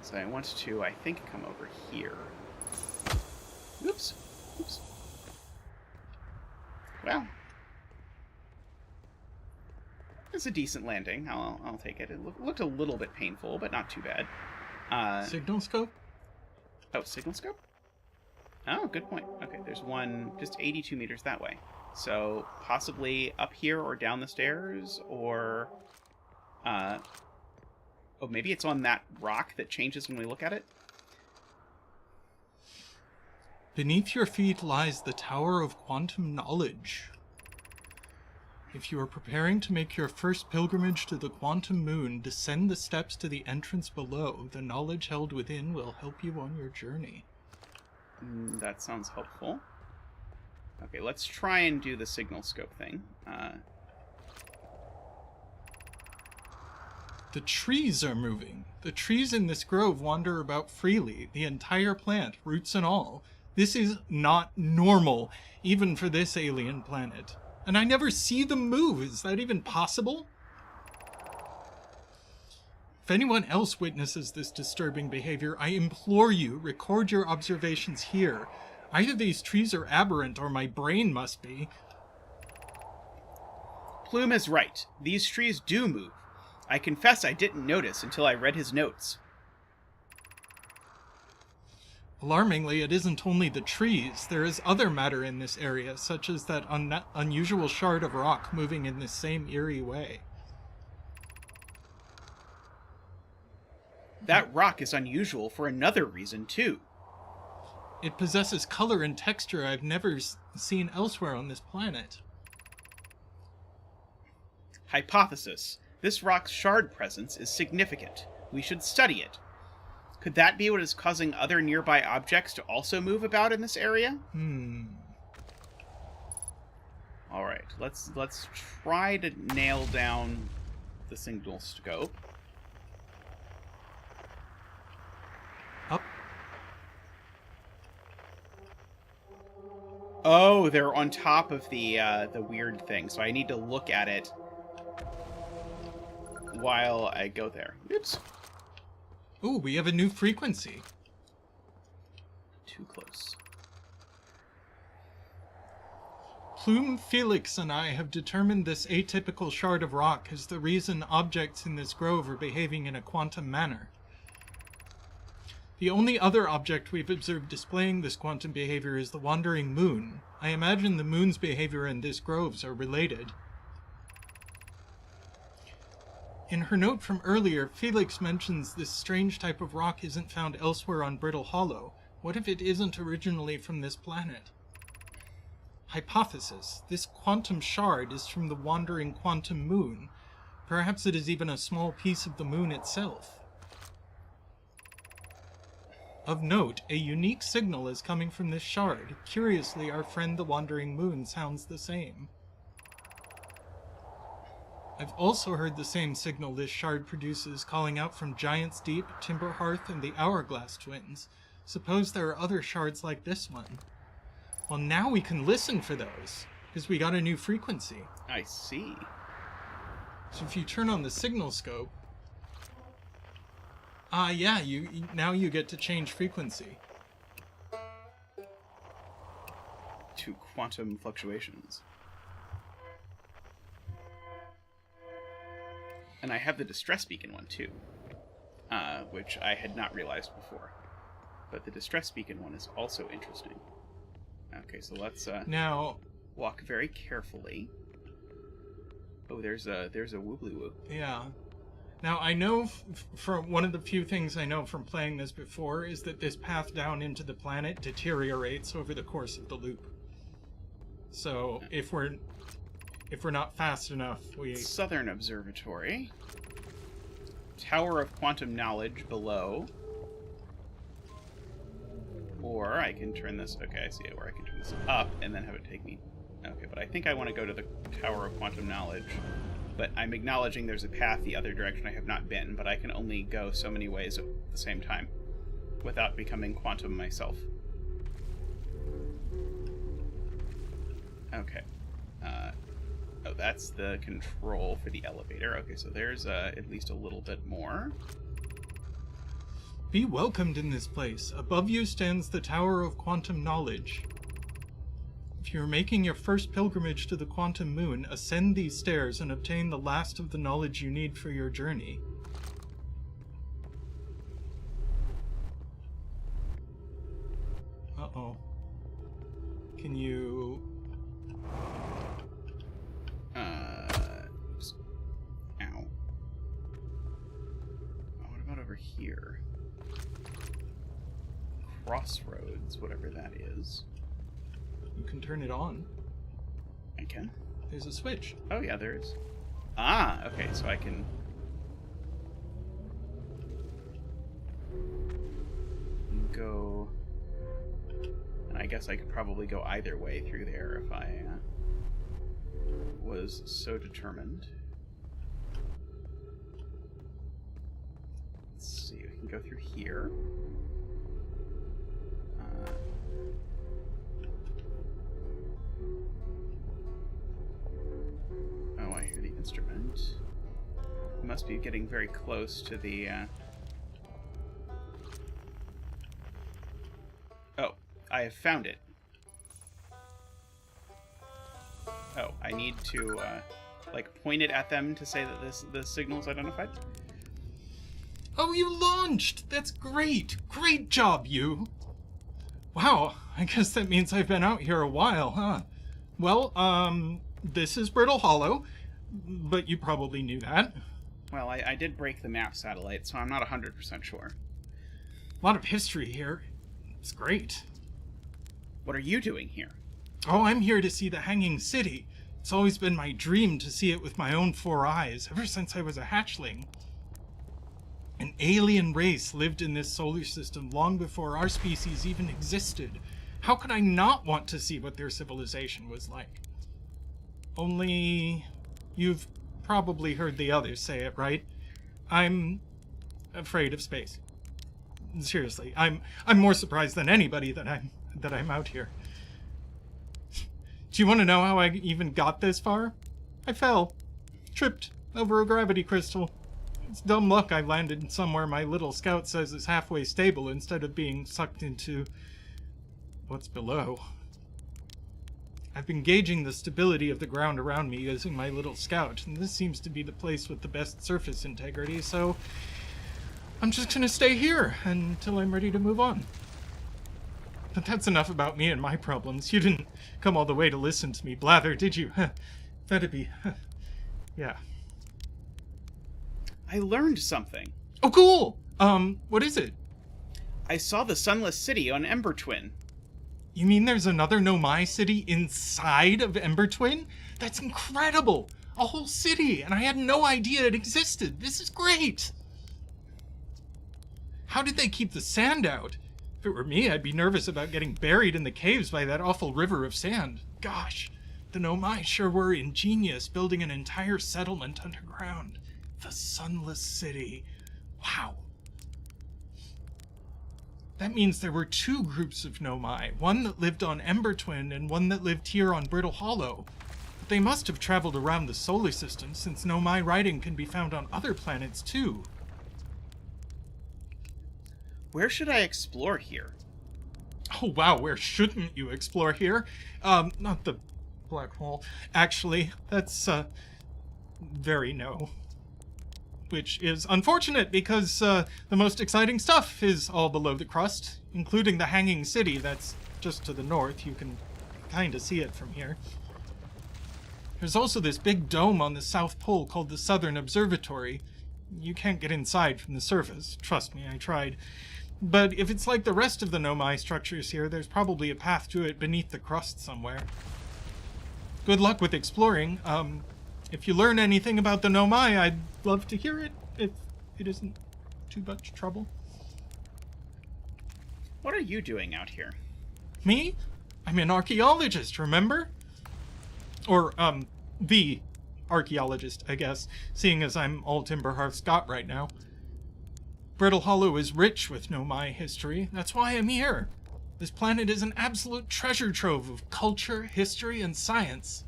So I want to, I think, come over here. Oops. Oops. Well. It's a decent landing. I'll take it. It looked a little bit painful, but not too bad. Signal scope? Oh, signal scope? Oh, good point. Okay, there's one just 82 meters that way. So possibly up here or down the stairs, or... Oh, maybe it's on that rock that changes when we look at it? Beneath your feet lies the Tower of Quantum Knowledge. If you are preparing to make your first pilgrimage to the Quantum Moon, descend the steps to the entrance below. The knowledge held within will help you on your journey. That sounds helpful. Okay, let's try and do the signal scope thing. The trees are moving. The trees in this grove wander about freely, the entire plant, roots and all. This is not normal, even for this alien planet. And I never see them move. Is that even possible? If anyone else witnesses this disturbing behavior, I implore you, record your observations here. Either these trees are aberrant or my brain must be. Plume is right. These trees do move. I confess I didn't notice until I read his notes. Alarmingly, it isn't only the trees. There is other matter in this area, such as that unusual shard of rock moving in this same eerie way. That rock is unusual for another reason, too. It possesses color and texture I've never seen elsewhere on this planet. Hypothesis. This rock's shard presence is significant. We should study it. Could that be what is causing other nearby objects to also move about in this area? All right, let's try to nail down the signal scope. Up. Oh, they're on top of the weird thing, so I need to look at it while I go there. Oops. Ooh, we have a new frequency. Too close. Plume, Felix, and I have determined this atypical shard of rock is the reason objects in this grove are behaving in a quantum manner. The only other object we've observed displaying this quantum behavior is the wandering moon. I imagine the moon's behavior and this grove's are related. In her note from earlier, Felix mentions this strange type of rock isn't found elsewhere on Brittle Hollow. What if it isn't originally from this planet? Hypothesis. This quantum shard is from the wandering quantum moon. Perhaps it is even a small piece of the moon itself. Of note, a unique signal is coming from this shard. Curiously, our friend the wandering moon sounds the same. I've also heard the same signal this shard produces calling out from Giant's Deep, Timberhearth, and the Hourglass Twins. Suppose there are other shards like this one. Well, now we can listen for those, because we got a new frequency. I see. So if you turn on the signal scope... yeah, now you get to change frequency. To quantum fluctuations. And I have the distress beacon one too, which I had not realized before. But the distress beacon one is also interesting. Okay, so let's now walk very carefully. Oh, there's a woobly woo. Yeah. Now I know from one of the few things I know from playing this before is that this path down into the planet deteriorates over the course of the loop. So if we're not fast enough, we... Southern Observatory. Tower of Quantum Knowledge below. Or I can turn this... Okay, I see it. Or I can turn this up and then have it take me... Okay, but I think I want to go to the Tower of Quantum Knowledge. But I'm acknowledging there's a path the other direction I have not been, but I can only go so many ways at the same time without becoming quantum myself. Okay. Oh, that's the control for the elevator. Okay, so there's at least a little bit more. Be welcomed in this place. Above you stands the Tower of Quantum Knowledge. If you're making your first pilgrimage to the Quantum Moon, ascend these stairs and obtain the last of the knowledge you need for your journey. Uh-oh. Can you... Oops. Ow. Oh, what about over here? Crossroads, whatever that is. You can turn it on. I can? There's a switch. Oh, yeah, there is. Ah, okay, so I can... go... And I guess I could probably go either way through there if I was so determined. Let's see, we can go through here. Oh, I hear the instrument. It must be getting very close to the... Oh, I have found it. Oh, I need to, like, point it at them to say that the signal's identified? Oh, you launched! That's great! Great job, you! Wow, I guess that means I've been out here a while, huh? Well, this is Brittle Hollow, but you probably knew that. Well, I did break the map satellite, so I'm not 100% sure. A lot of history here. It's great. What are you doing here? Oh, I'm here to see the Hanging City. It's always been my dream to see it with my own 4 eyes, ever since I was a hatchling. An alien race lived in this solar system long before our species even existed. How could I not want to see what their civilization was like? Only... you've probably heard the others say it, right? I'm afraid of space. Seriously, I'm more surprised than anybody that I'm out here. Do you want to know how I even got this far? I fell. Tripped over a gravity crystal. It's dumb luck I landed somewhere my little scout says is halfway stable instead of being sucked into what's below. I've been gauging the stability of the ground around me using my little scout, and this seems to be the place with the best surface integrity, so I'm just gonna stay here until I'm ready to move on. But that's enough about me and my problems. You didn't come all the way to listen to me blather, did you? That'd be... yeah. I learned something. Oh, cool! What is it? I saw the Sunless City on Ember Twin. You mean there's another Nomai city inside of Ember Twin? That's incredible! A whole city, and I had no idea it existed. This is great! How did they keep the sand out? If it were me, I'd be nervous about getting buried in the caves by that awful river of sand. Gosh, The Nomai sure were ingenious, building an entire settlement underground. The Sunless City. Wow. That means there were two groups of Nomai, one that lived on Ember Twin and one that lived here on Brittle Hollow. But they must have traveled around the solar system, since Nomai writing can be found on other planets too. Where should I explore here? Oh wow, where shouldn't you explore here? Not the black hole. Actually, that's, very no. Which is unfortunate, because, the most exciting stuff is all below the crust, including the Hanging City that's just to the north. You can kinda see it from here. There's also this big dome on the South Pole called the Southern Observatory. You can't get inside from the surface. Trust me, I tried. But if it's like the rest of the Nomai structures here, there's probably a path to it beneath the crust somewhere. Good luck with exploring. If you learn anything about the Nomai, I'd love to hear it, if it isn't too much trouble. What are you doing out here? Me? I'm an archaeologist, remember? Or, the archaeologist, I guess, seeing as I'm all Timberhearth Scott right now. Brittle Hollow is rich with Nomai history. That's why I'm here. This planet is an absolute treasure trove of culture, history, and science.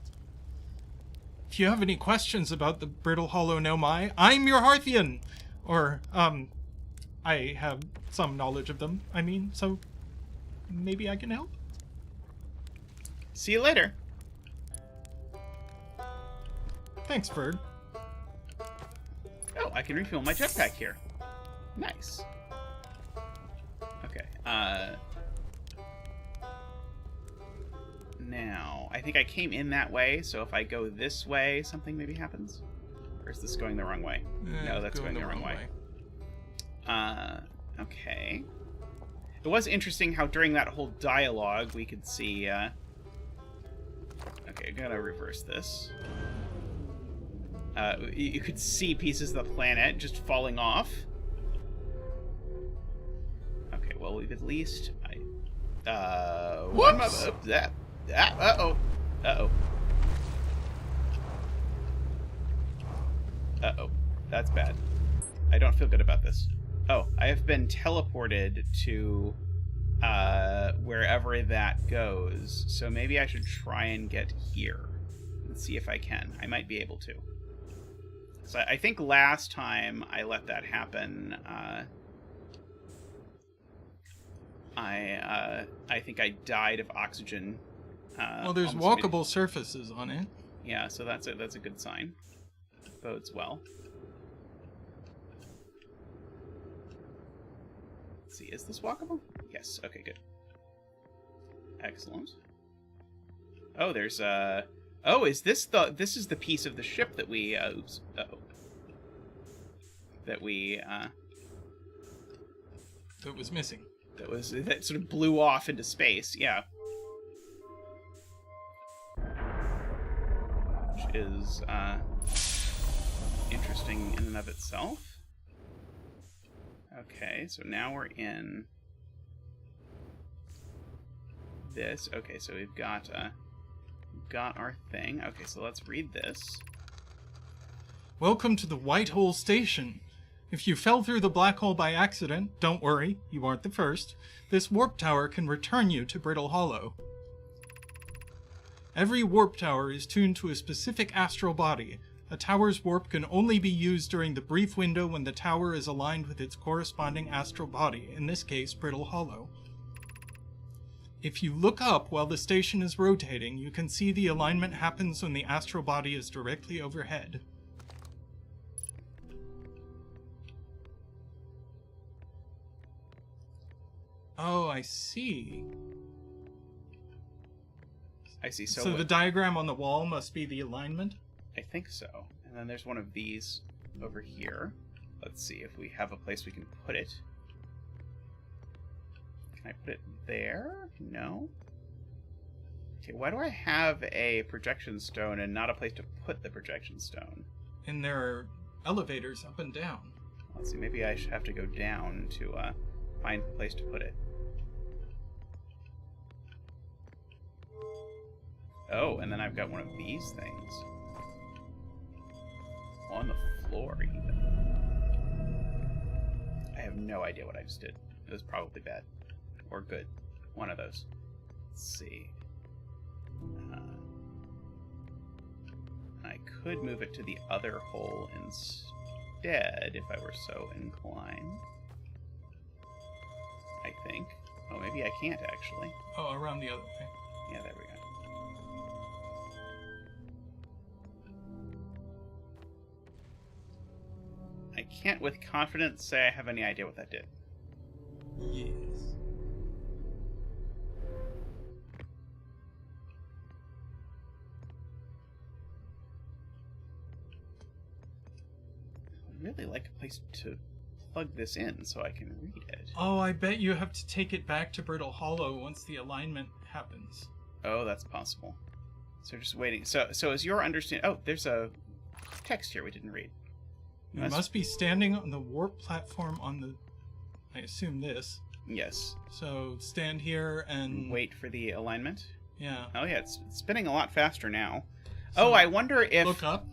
If you have any questions about the Brittle Hollow Nomai, I'm your Hearthian! Or, I have some knowledge of them, I mean, so maybe I can help? See you later. Thanks, Bird. Oh, I can refuel my jetpack here. Nice. Okay, now, I think I came in that way, so if I go this way, something maybe happens? Or is this going the wrong way? No, that's going the wrong way. Okay. It was interesting how during that whole dialogue we could see, okay, I gotta reverse this. You could see pieces of the planet just falling off. Okay, well, we've at least... Whoops! Uh-oh. Uh-oh. Uh-oh. That's bad. I don't feel good about this. Oh, I have been teleported to wherever that goes. So maybe I should try and get here and see if I can. I might be able to. So I think last time I let that happen, I think I died of oxygen. Well, there's walkable surfaces on it. Yeah, so that's a good sign. Bodes well. Let's see, is this walkable? Yes. Okay, good. Excellent. Oh, there's oh, is this this is the piece of the ship that we oops. Uh-oh. That we that was missing. That sort of blew off into space. Yeah. Which is interesting in and of itself. Okay, so now we're in this. Okay, so we've got our thing. Okay, so let's read this. Welcome to the White Hole Station. If you fell through the black hole by accident, don't worry, you aren't the first. This warp tower can return you to Brittle Hollow. Every warp tower is tuned to a specific astral body. A tower's warp can only be used during the brief window when the tower is aligned with its corresponding astral body, in this case, Brittle Hollow. If you look up while the station is rotating, you can see the alignment happens when the astral body is directly overhead. Oh, I see. I see. So the diagram on the wall must be the alignment? I think so. And then there's one of these over here. Let's see if we have a place we can put it. Can I put it there? No. Okay, why do I have a projection stone and not a place to put the projection stone? And there are elevators up and down. Let's see, maybe I should have to go down to find a place to put it. Oh, and then I've got one of these things. On the floor, even. I have no idea what I just did. It was probably bad. Or good. One of those. Let's see. I could move it to the other hole instead, if I were so inclined. I think. Oh, maybe I can't, actually. Oh, around the other way. Yeah, there we go. I can't with confidence say I have any idea what that did. Yes. I'd really like a place to plug this in so I can read it. Oh, I bet you have to take it back to Brittle Hollow once the alignment happens. Oh, that's possible. So just waiting. So is your understanding... Oh, there's a text here we didn't read. You must be standing on the warp platform on the... I assume this. Yes. So stand here and... Wait for the alignment? Yeah. Oh, yeah, it's spinning a lot faster now. So oh, I wonder if... Look up.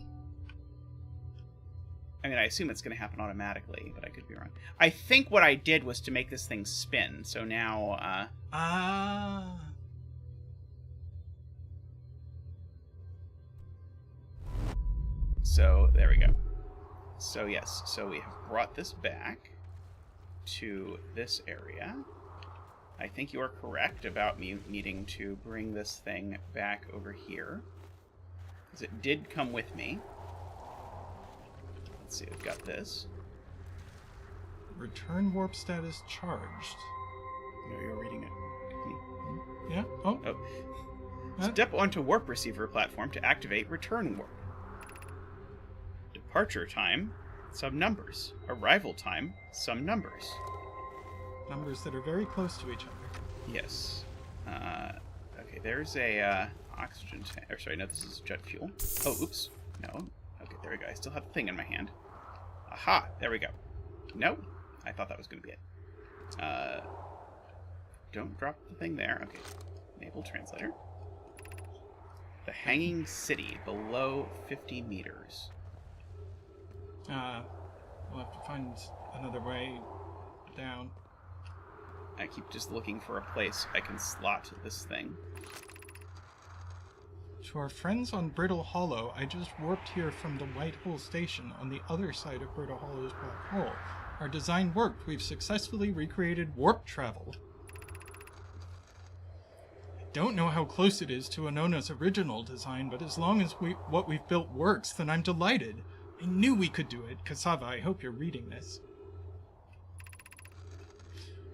I mean, I assume it's going to happen automatically, but I could be wrong. I think what I did was to make this thing spin, so now... So, there we go. So, yes. So, we have brought this back to this area. I think you are correct about me needing to bring this thing back over here. Because it did come with me. Let's see, we've got this. Return warp status charged. No, you're reading it. Yeah? Oh. Step onto warp receiver platform to activate return warp. Departure time, some numbers. Arrival time, some numbers. Numbers that are very close to each other. Yes. Okay, there's a oxygen tank. Or sorry, no, this is jet fuel. Oh, oops. No. Okay, there we go. I still have the thing in my hand. Aha! There we go. No, I thought that was going to be it. Don't drop the thing there. Okay. Enable translator. The hanging city below 50 meters. We'll have to find another way down. I keep just looking for a place I can slot this thing. To our friends on Brittle Hollow, I just warped here from the White Hole Station on the other side of Brittle Hollow's black hole. Our design worked. We've successfully recreated warp travel. I don't know how close it is to Anona's original design, but as long as what we've built works, then I'm delighted. I knew we could do it. Cassava, I hope you're reading this.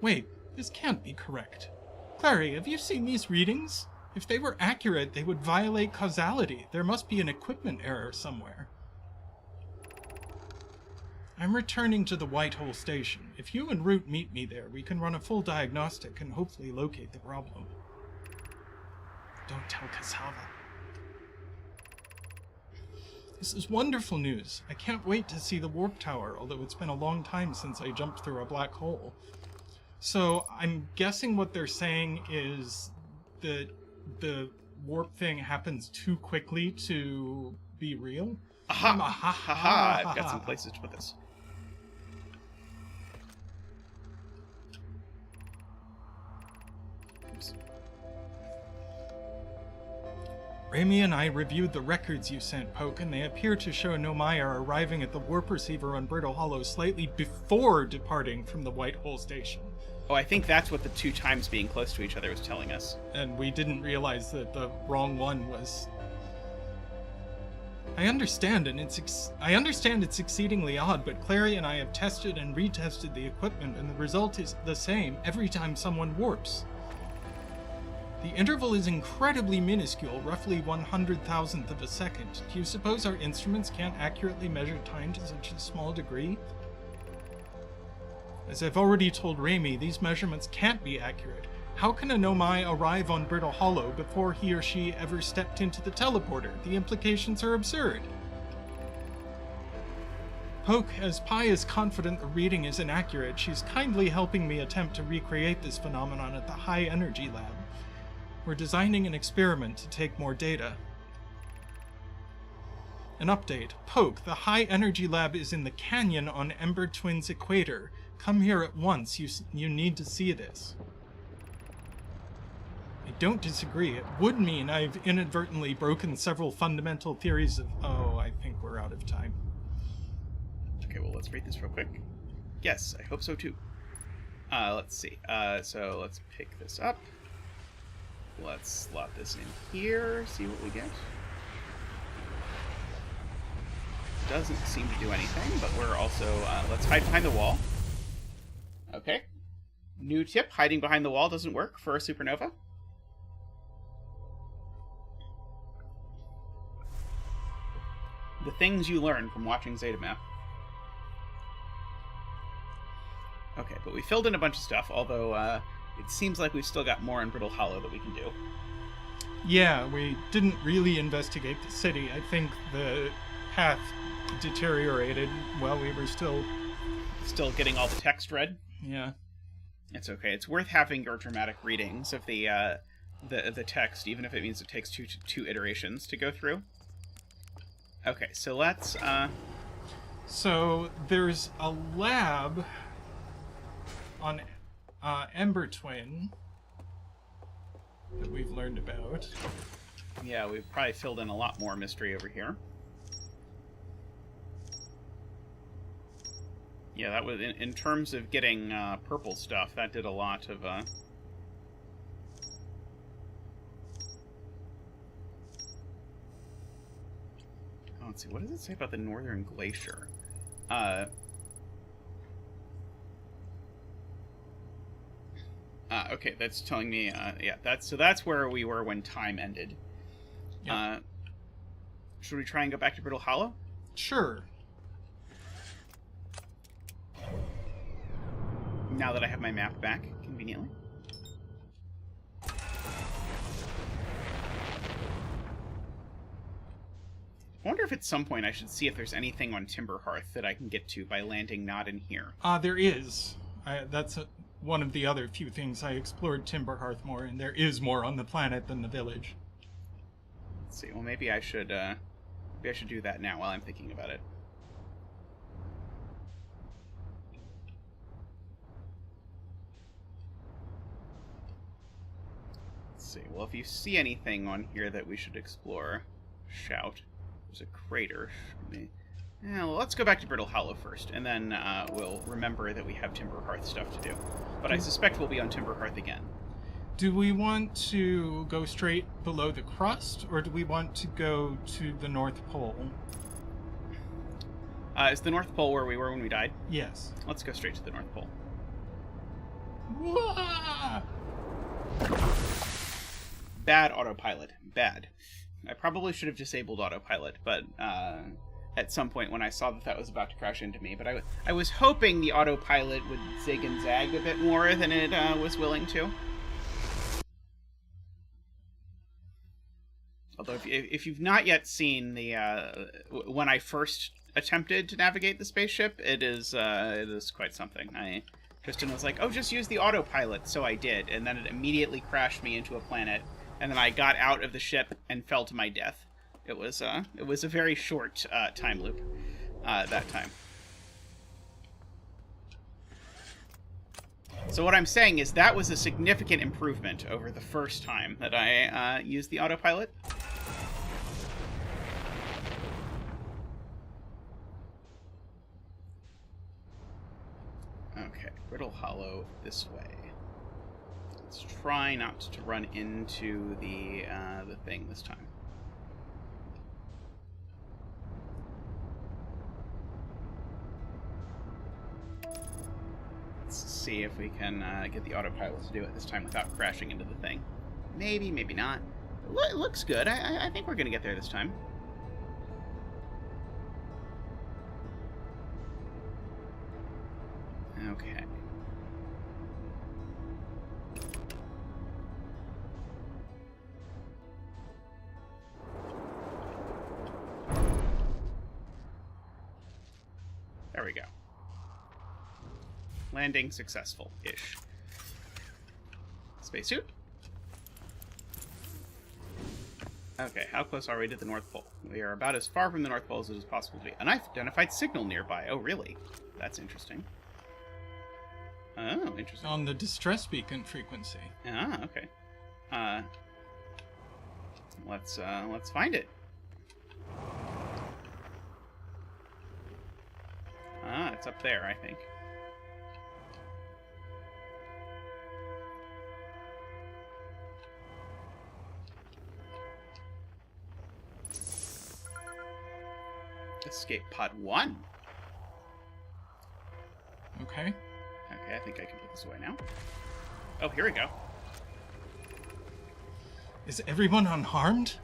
Wait, this can't be correct. Clary, have you seen these readings? If they were accurate, they would violate causality. There must be an equipment error somewhere. I'm returning to the White Hole Station. If you and Root meet me there, we can run a full diagnostic and hopefully locate the problem. Don't tell Cassava. This is wonderful news. I can't wait to see the warp tower, although it's been a long time since I jumped through a black hole. So I'm guessing what they're saying is that the warp thing happens too quickly to be real. Aha! I've got some places to put this. Oops. Raimi and I reviewed the records you sent, Poke, and they appear to show Nomaya arriving at the warp receiver on Brittle Hollow slightly before departing from the White Hole Station. Oh, I think that's what the 2 times being close to each other was telling us. And we didn't realize that the wrong one was... I understand it's exceedingly odd, but Clary and I have tested and retested the equipment, and the result is the same every time someone warps. The interval is incredibly minuscule, roughly 100,000th of a second. Do you suppose our instruments can't accurately measure time to such a small degree? As I've already told Raimi, these measurements can't be accurate. How can a Nomai arrive on Brittle Hollow before he or she ever stepped into the teleporter? The implications are absurd. Poke, as Pi is confident the reading is inaccurate, she's kindly helping me attempt to recreate this phenomenon at the High Energy Lab. We're designing an experiment to take more data. An update. Poke, the high-energy lab is in the canyon on Ember Twin's equator. Come here at once. You need to see this. I don't disagree. It would mean I've inadvertently broken several fundamental theories of... Oh, I think we're out of time. Okay, well, let's read this real quick. Yes, I hope so, too. Let's see. So let's pick this up. Let's slot this in here, see what we get. Doesn't seem to do anything, but we're also... let's hide behind the wall. Okay. New tip, hiding behind the wall doesn't work for a supernova. The things you learn from watching Zeta Math. Okay, but we filled in a bunch of stuff, although it seems like we've still got more in Brittle Hollow that we can do. Yeah, we didn't really investigate the city. I think the path deteriorated while we were still getting all the text read. Yeah, it's okay. It's worth having your dramatic readings of the text, even if it means it takes two iterations to go through. Okay, so let's so there's a lab on Ember Twin that we've learned about. Yeah, we've probably filled in a lot more mystery over here. Yeah, that was in terms of getting purple stuff. That did a lot of. Let's see. What does it say about the Northern Glacier? Okay, that's telling me. Yeah, that's where we were when time ended. Yep. Should we try and go back to Brittle Hollow? Sure. Now that I have my map back, conveniently. I wonder if at some point I should see if there's anything on Timberhearth that I can get to by landing not in here. There is. That's one of the other few things I explored Timberhearth more, and there is more on the planet than the village. Let's see. Well, maybe I should do that now while I'm thinking about it. See. Well, if you see anything on here that we should explore, shout. There's a crater. Yeah, well, let's go back to Brittle Hollow first, and then we'll remember that we have Timberhearth stuff to do. But I suspect we'll be on Timberhearth again. Do we want to go straight below the crust, or do we want to go to the North Pole? Is the North Pole where we were when we died? Yes. Let's go straight to the North Pole. Wah! Bad autopilot. Bad. I probably should have disabled autopilot, but at some point when I saw that was about to crash into me. But I was hoping the autopilot would zig and zag a bit more than it was willing to. Although if you've not yet seen the when I first attempted to navigate the spaceship, it is quite something. Tristan was like, "Oh, just use the autopilot," so I did, and then it immediately crashed me into a planet. And then I got out of the ship and fell to my death. It was a very short time loop that time. So what I'm saying is that was a significant improvement over the first time that I used the autopilot. Okay, Brittle Hollow this way. Let's try not to run into the thing this time. Let's see if we can get the autopilot to do it this time without crashing into the thing. Maybe, maybe not. It looks good. I think we're going to get there this time. Okay. There we go. Landing successful-ish. Spacesuit. Okay, how close are we to the North Pole? We are about as far from the North Pole as it is possible to be. An unidentified signal nearby. Oh, really? That's interesting. Oh, interesting. On the distress beacon frequency. Ah, okay. Let's find it. Ah, it's up there, I think. Escape pod 1. Okay. Okay, I think I can put this away now. Oh, here we go. Is everyone unharmed?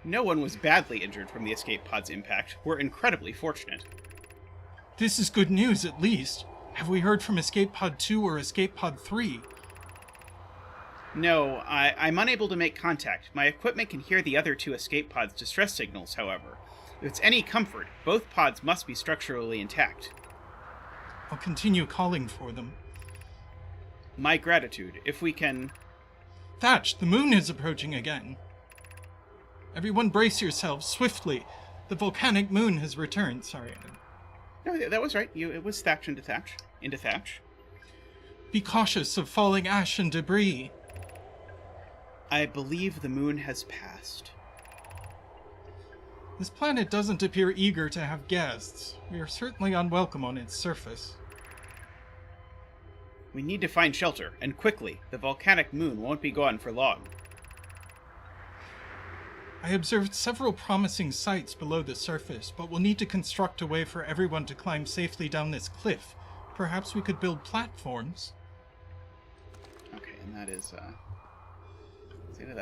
No one was badly injured from the escape pod's impact. We're incredibly fortunate. This is good news, at least. Have we heard from Escape Pod 2 or Escape Pod 3? No, I'm unable to make contact. My equipment can hear the other 2 escape pods' distress signals, however. If it's any comfort, both pods must be structurally intact. I'll continue calling for them. My gratitude, if we can... Thatch, the moon is approaching again. Everyone brace yourselves, swiftly. The volcanic moon has returned. Sorry. No, that was right. It was Thatch into Thatch. Into Thatch. Be cautious of falling ash and debris. I believe the moon has passed. This planet doesn't appear eager to have guests. We are certainly unwelcome on its surface. We need to find shelter, and quickly. The volcanic moon won't be gone for long. I observed several promising sites below the surface, but we'll need to construct a way for everyone to climb safely down this cliff. Perhaps we could build platforms. Okay, and that is,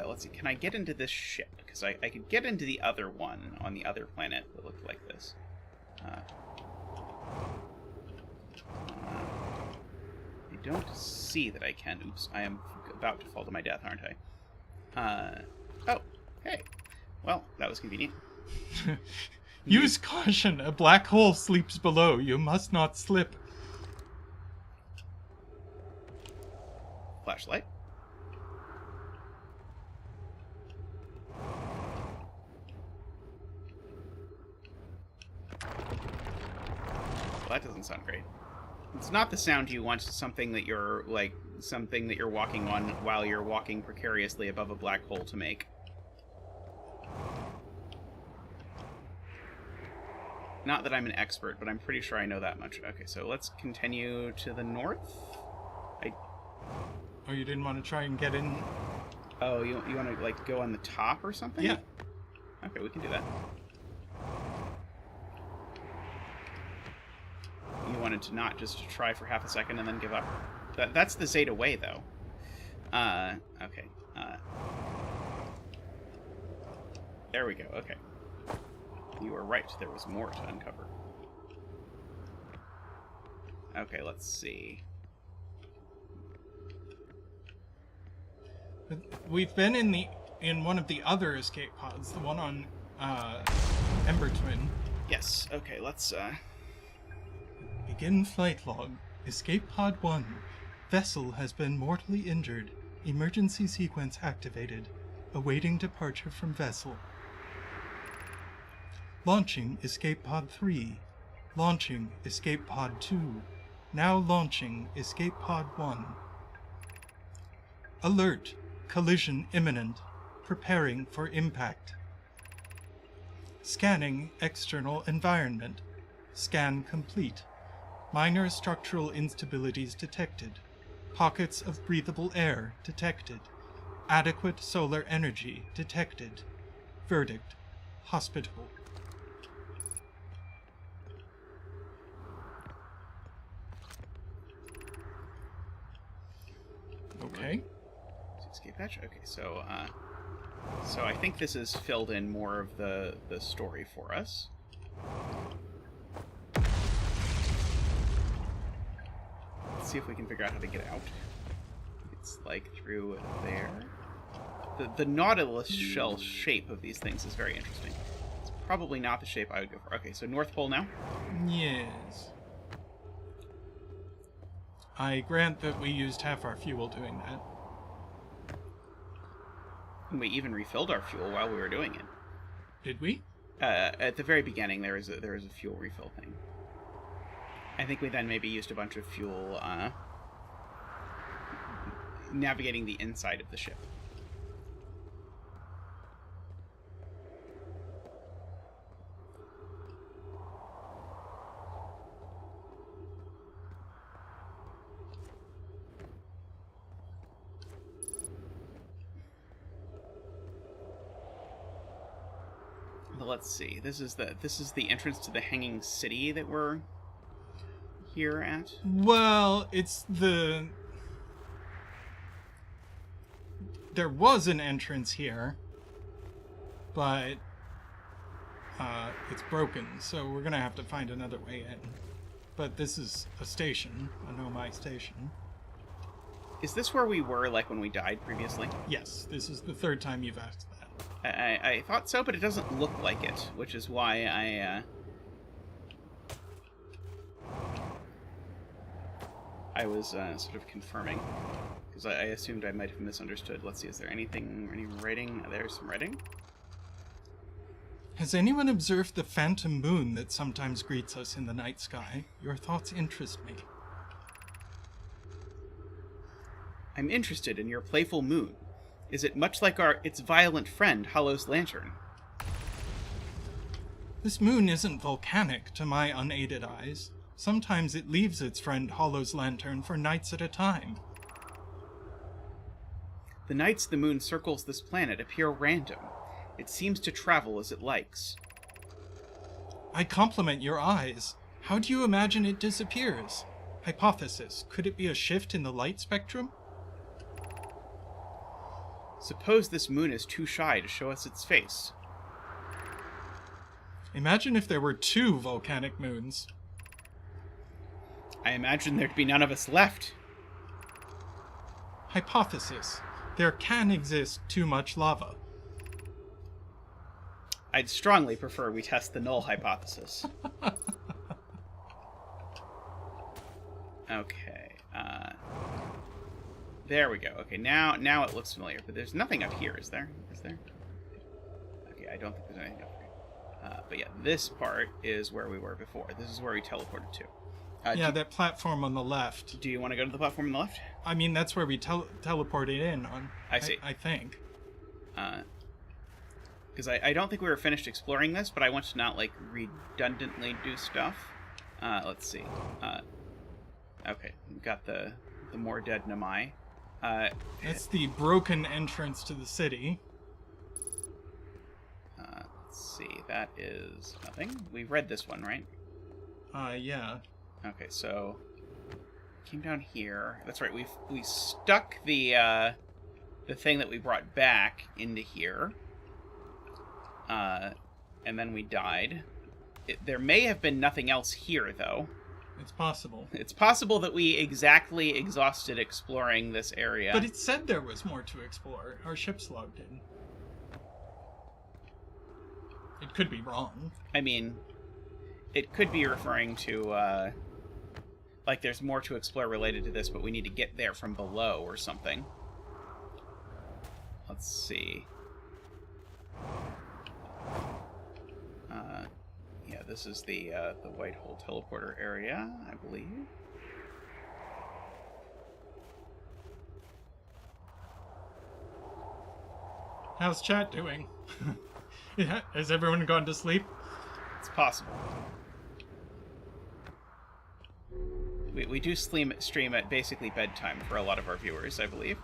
let's see, can I get into this ship? Because I could get into the other one on the other planet that looked like this. I don't see that I can. Oops, I am about to fall to my death, aren't I? Oh, hey. Well, that was convenient. Use caution. A black hole sleeps below. You must not slip. Flashlight. Well, that doesn't sound great. It's not the sound you want. Something that you're walking on while you're walking precariously above a black hole to make. Not that I'm an expert, but I'm pretty sure I know that much. Okay, so let's continue to the north. Oh, you didn't want to try and get in? Oh, you want to, like, go on the top or something? Yeah. Okay, we can do that. You wanted to not just try for half a second and then give up. That's the Zeta way, though. Okay. There we go, okay. You were right, there was more to uncover. Okay, let's see. We've been in one of the other escape pods, the one on Ember Twin. Yes, okay, let's Begin flight log. Escape pod 1. Vessel has been mortally injured. Emergency sequence activated. Awaiting departure from vessel. Launching Escape Pod 3. Launching Escape Pod 2. Now launching Escape Pod 1. Alert. Collision imminent. Preparing for impact. Scanning external environment. Scan complete. Minor structural instabilities detected. Pockets of breathable air detected. Adequate solar energy detected. Verdict. Hospital. Okay. Escape hatch? Okay, so I think this has filled in more of the story for us. Let's see if we can figure out how to get out. It's like through there. The Nautilus shell shape of these things is very interesting. It's probably not the shape I would go for. Okay, so North Pole now? Yes. I grant that we used half our fuel doing that. We even refilled our fuel while we were doing it. Did we? At the very beginning, there was a fuel refill thing. I think we then maybe used a bunch of fuel navigating the inside of the ship. But let's see. This is the entrance to the Hanging City that we're here at. Well, there was an entrance here, but it's broken, so we're gonna have to find another way in. But this is a station, a Nomai station. Is this where we were, like, when we died previously? Yes, this is the third time you've asked that. I thought so, but it doesn't look like it, which is why I was sort of confirming, because I assumed I might have misunderstood. Let's see, is there any writing? There's some writing. Has anyone observed the phantom moon that sometimes greets us in the night sky? Your thoughts interest me. I'm interested in your playful moon. Is it much like its violent friend, Hollow's lantern? This moon isn't volcanic to my unaided eyes. Sometimes it leaves its friend Hollow's lantern for nights at a time. The nights the moon circles this planet appear random. It seems to travel as it likes. I compliment your eyes. How do you imagine it disappears? Hypothesis, could it be a shift in the light spectrum? Suppose this moon is too shy to show us its face. Imagine if there were 2 volcanic moons. I imagine there'd be none of us left. Hypothesis, there can exist too much lava. I'd strongly prefer we test the null hypothesis. Okay, there we go. Okay, now it looks familiar, but there's nothing up here, is there? Is there? Okay, I don't think there's anything up here. But yeah, this part is where we were before. This is where we teleported to. Yeah, that platform on the left. Do you want to go to the platform on the left? I mean, that's where we teleported in on. I see. I think. Because I don't think we were finished exploring this, but I want to not, like, redundantly do stuff. Let's see. Okay, we've got the more dead Namai. That's the broken entrance to the city. Let's see, that is nothing. We've read this one, right? Yeah. Okay, so came down here. That's right. We stuck the thing that we brought back into here, and then we died. There may have been nothing else here, though. It's possible. It's possible that we exactly exhausted exploring this area. But it said there was more to explore. Our ship's logged in. It could be wrong. I mean, it could be referring to, like, there's more to explore related to this, but we need to get there from below or something. Let's see. Yeah, this is the White Hole teleporter area, I believe. How's chat doing? Has everyone gone to sleep? It's possible. We do stream at basically bedtime for a lot of our viewers, I believe.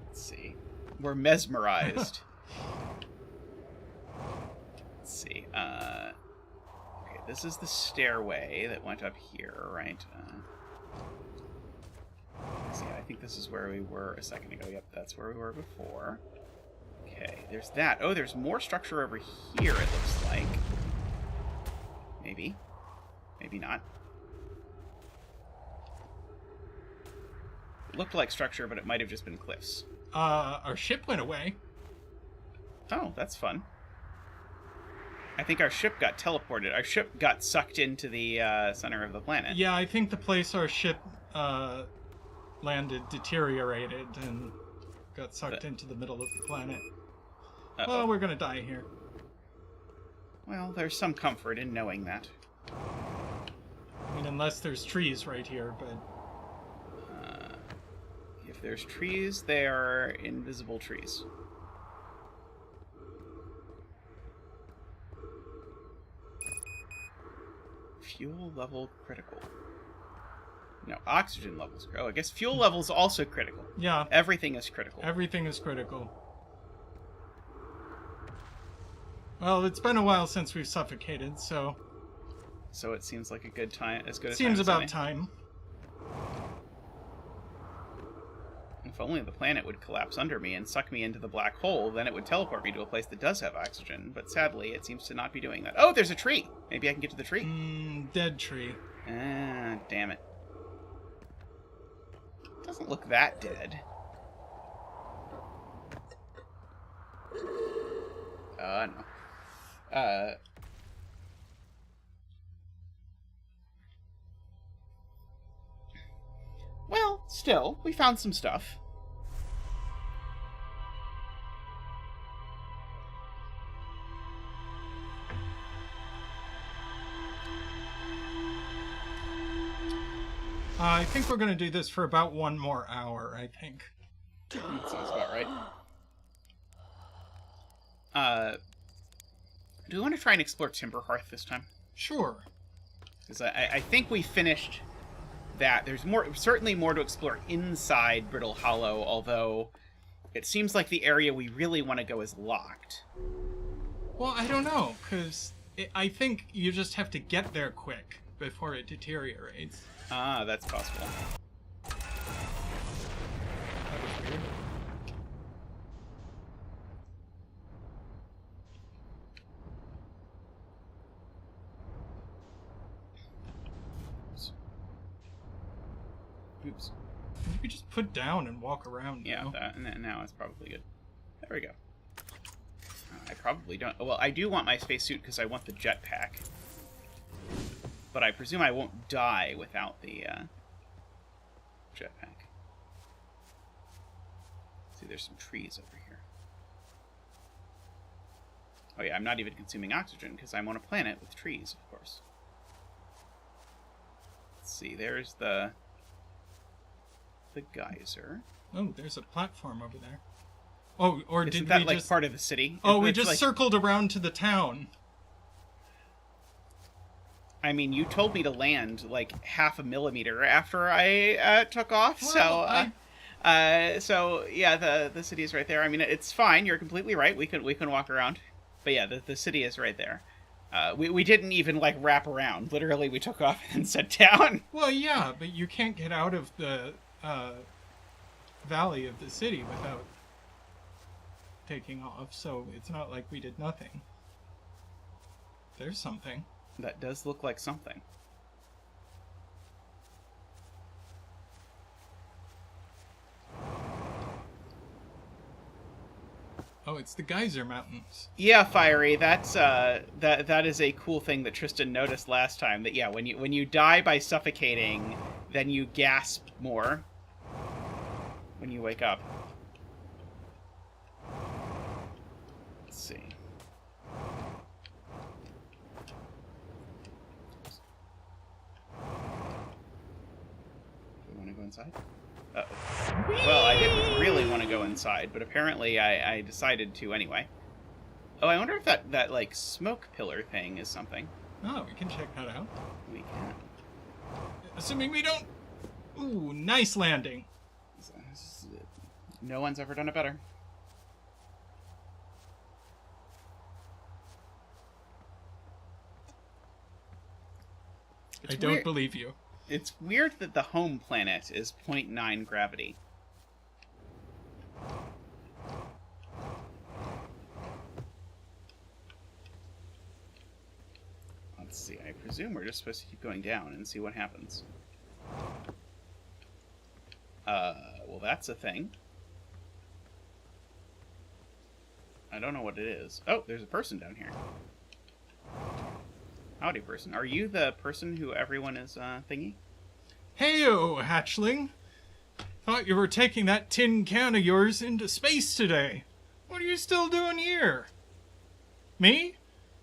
Let's see. We're mesmerized. Let's see. Okay, this is the stairway that went up here, right? Let's see, I think this is where we were a second ago. Yep, that's where we were before. Okay, there's that. Oh, there's more structure over here, it looks like. Maybe. Maybe not. It looked like structure, but it might have just been cliffs. Our ship went away. Oh, that's fun. I think our ship got teleported. Our ship got sucked into the center of the planet. Yeah, I think the place our ship landed deteriorated and got sucked into the middle of the planet. Well, we're gonna die here. Well, there's some comfort in knowing that. I mean, unless there's trees right here, but... If there's trees, they are invisible trees. Fuel level critical. No, oxygen levels. Oh, I guess fuel level's also critical. Yeah. Everything is critical. Everything is critical. Well, it's been a while since we've suffocated, so... So it seems like a good time, as good a time Seems as about any. time. If only the planet would collapse under me and suck me into the black hole, then it would teleport me to a place that does have oxygen. But sadly, it seems to not be doing that. Oh, there's a tree! Maybe I can get to the tree. Dead tree. Ah, damn it. Doesn't look that dead. No. Well, still, we found some stuff. I think we're going to do this for about 1 more hour, I think. That sounds about right. Do we want to try and explore Timberhearth this time? Sure. Because I think we finished that. There's certainly more to explore inside Brittle Hollow, although it seems like the area we really want to go is locked. Well, I don't know, because I think you just have to get there quick before it deteriorates. Ah, that's possible. That was weird. Oops. You could just put down and walk around. Yeah, you know? that now is probably good. There we go. I probably don't... Well, I do want my spacesuit because I want the jetpack. But I presume I won't die without the jetpack. See, there's some trees over here. Oh yeah, I'm not even consuming oxygen because I'm on a planet with trees, of course. Let's see, there's the geyser. Oh, there's a platform over there. Oh, or Isn't did that we like just... part of the city? Oh, we It's just like... circled around to the town. I mean, you told me to land like half a millimeter after I took off. Well, So yeah, the city is right there. I mean, it's fine. You're completely right. We can walk around. But yeah, the city is right there. We didn't even like wrap around. Literally, we took off and sat down. Well, yeah, but you can't get out of the valley of the city without taking off. So it's not like we did nothing. There's something. That does look like something. Oh, it's the Geyser Mountains. Yeah, Fiery. That's that is a cool thing that Tristan noticed last time. That yeah, when you die by suffocating, then you gasp more when you wake up. Let's see. Do we want to go inside? Uh-oh. Well, I didn't really want to go inside, but apparently I decided to anyway. Oh, I wonder if that like smoke pillar thing is something. Oh, we can check that out. We can. Assuming we don't... Ooh, nice landing. No one's ever done it better. I don't believe you. It's weird that the home planet is 0.9 gravity. Let's see, I presume we're just supposed to keep going down and see what happens. Well, that's a thing. I don't know what it is. Oh, there's a person down here. Howdy, person. Are you the person who everyone is, thingy? Heyo, hatchling! Thought you were taking that tin can of yours into space today. What are you still doing here? Me?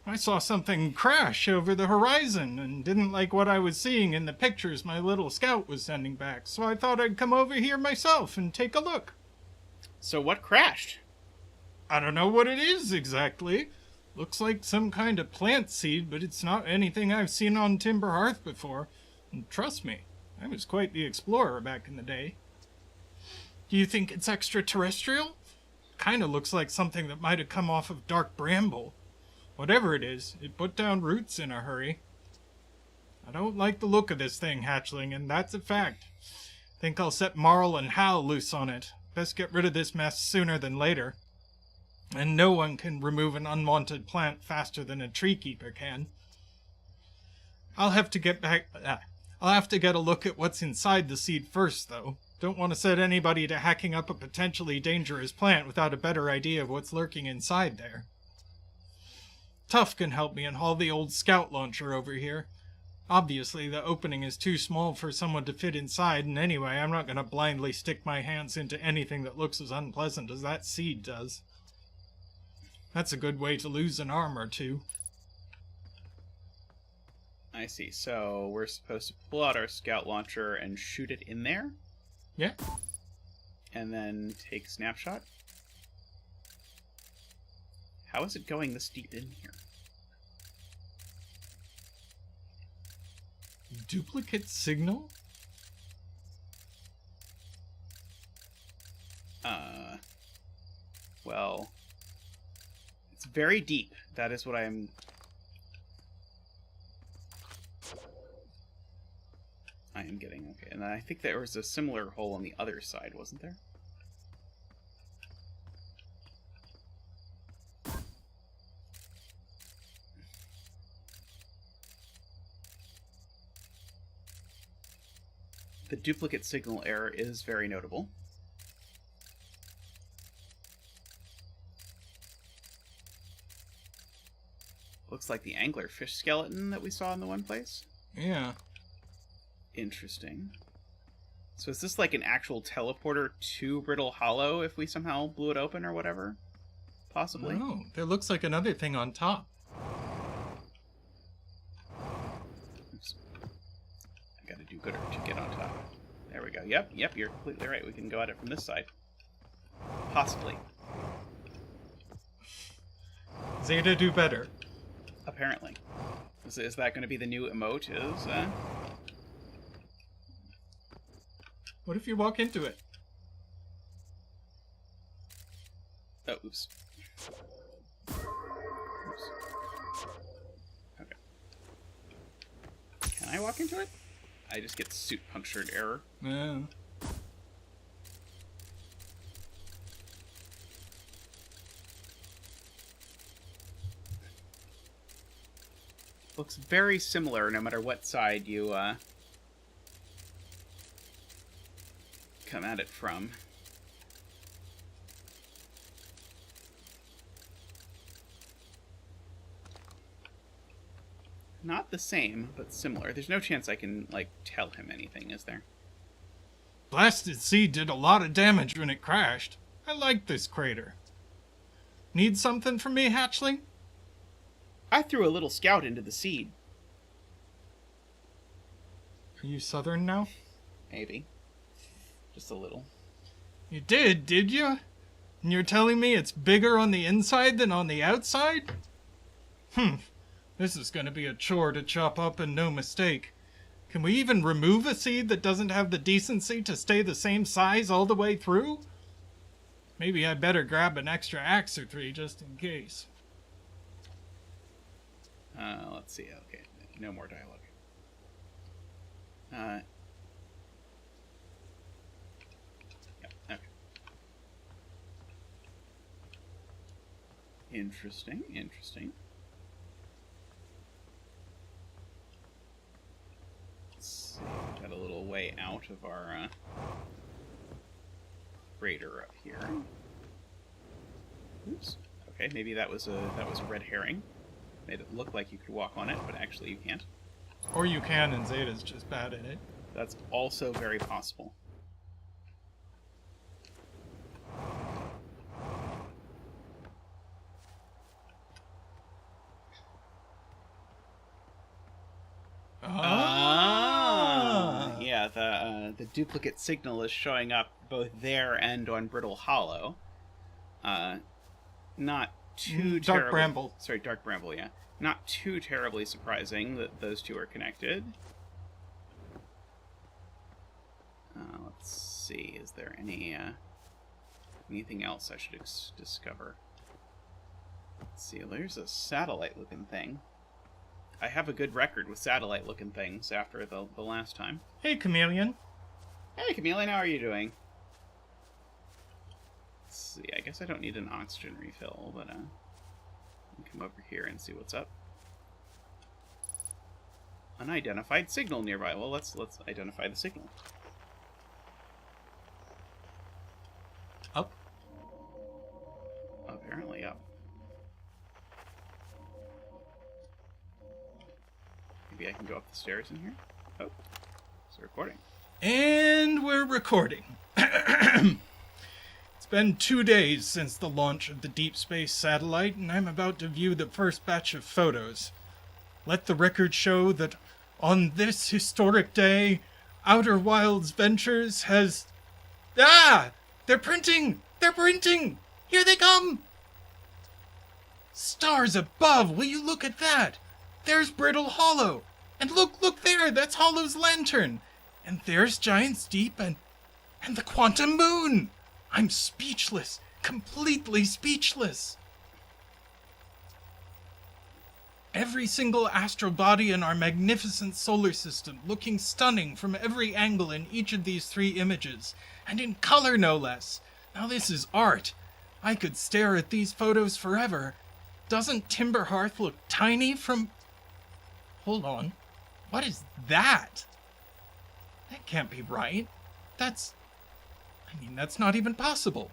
I saw something crash over the horizon and didn't like what I was seeing in the pictures my little scout was sending back, so I thought I'd come over here myself and take a look. So what crashed? I don't know what it is exactly. Looks like some kind of plant seed, but it's not anything I've seen on Timber Hearth before. And trust me, I was quite the explorer back in the day. Do you think it's extraterrestrial? Kinda looks like something that might have come off of Dark Bramble. Whatever it is, it put down roots in a hurry. I don't like the look of this thing, hatchling, and that's a fact. Think I'll set Marl and Hal loose on it. Best get rid of this mess sooner than later. And no one can remove an unwanted plant faster than a tree keeper can. I'll have to get a look at what's inside the seed first, though. Don't want to set anybody to hacking up a potentially dangerous plant without a better idea of what's lurking inside there. Tuff can help me and haul the old scout launcher over here. Obviously, the opening is too small for someone to fit inside, and anyway, I'm not going to blindly stick my hands into anything that looks as unpleasant as that seed does. That's a good way to lose an arm or two. I see. So we're supposed to pull out our scout launcher and shoot it in there? Yeah. And then take snapshot? How is it going this deep in here? Duplicate signal? Well, it's very deep. That is what I am getting. Okay, and I think there was a similar hole on the other side, wasn't there? The duplicate signal error is very notable. Looks like the anglerfish skeleton that we saw in the one place. Yeah. Interesting. So is this like an actual teleporter to Brittle Hollow if we somehow blew it open or whatever? Possibly. Oh, there looks like another thing on top. Oops. I gotta do gooder to get on top. There we go. Yep, you're completely right. We can go at it from this side. Possibly. Zeta, do better. Apparently. Is that going to be the new emote? What if you walk into it? Oh, oops. Okay. Can I walk into it? I just get suit punctured error. Yeah. Looks very similar no matter what side you come at it from. Not the same, but similar. There's no chance I can, like, tell him anything, is there? Blasted seed did a lot of damage when it crashed. I like this crater. Need something from me, hatchling? I threw a little scout into the seed. Are you southern now? Maybe. Just a little. You did you? And you're telling me it's bigger on the inside than on the outside? This is going to be a chore to chop up and no mistake. Can we even remove a seed that doesn't have the decency to stay the same size all the way through? Maybe I better grab an extra axe or three just in case. Let's see. Okay, no more dialogue. Yep, okay. Interesting. Let's see. Got a little way out of our crater up here. Oops. Okay, maybe that was a red herring. Made it look like you could walk on it, but actually you can't. Or you can, and Zeta's just bad at it. That's also very possible. Yeah, the duplicate signal is showing up both there and on Brittle Hollow. Not too Dark Bramble. Sorry, Dark Bramble, yeah. Not too terribly surprising that those two are connected. Let's see, is there anything else I should discover? Let's see, there's a satellite-looking thing. I have a good record with satellite-looking things after the last time. Hey, Chameleon. Hey, Chameleon, how are you doing? Let's see, I guess I don't need an oxygen refill, but I'll come over here and see what's up. Unidentified signal nearby. Well, let's identify the signal. Up? Apparently up. Maybe I can go up the stairs in here? Oh, it's recording. And we're recording. It's been 2 days since the launch of the Deep Space Satellite, and I'm about to view the first batch of photos. Let the record show that on this historic day, Outer Wilds Ventures has... Ah! They're printing! They're printing! Here they come! Stars above! Will you look at that? There's Brittle Hollow! And look there! That's Hollow's lantern! And there's Giant's Deep and the Quantum Moon! I'm speechless! Completely speechless! Every single astral body in our magnificent solar system, looking stunning from every angle in each of these 3 images, and in color no less. Now this is art. I could stare at these photos forever. Doesn't Timber Hearth look tiny from... Hold on. What is that? That can't be right. That's not even possible.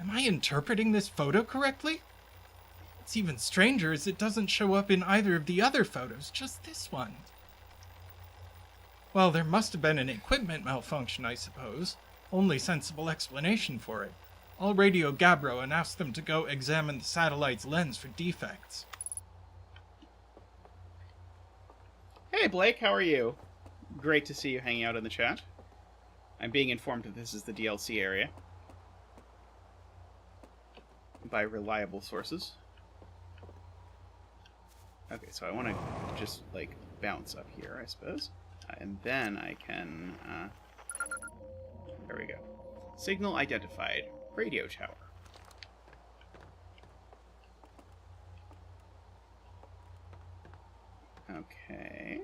Am I interpreting this photo correctly? What's even stranger is it doesn't show up in either of the other photos, just this one. Well, there must have been an equipment malfunction, I suppose. Only sensible explanation for it. I'll radio Gabbro and ask them to go examine the satellite's lens for defects. Hey Blake, how are you? Great to see you hanging out in the chat. I'm being informed that this is the DLC area by reliable sources. Okay, so I want to just, like, bounce up here, I suppose. And then I can... there we go. Signal identified. Radio tower. Okay.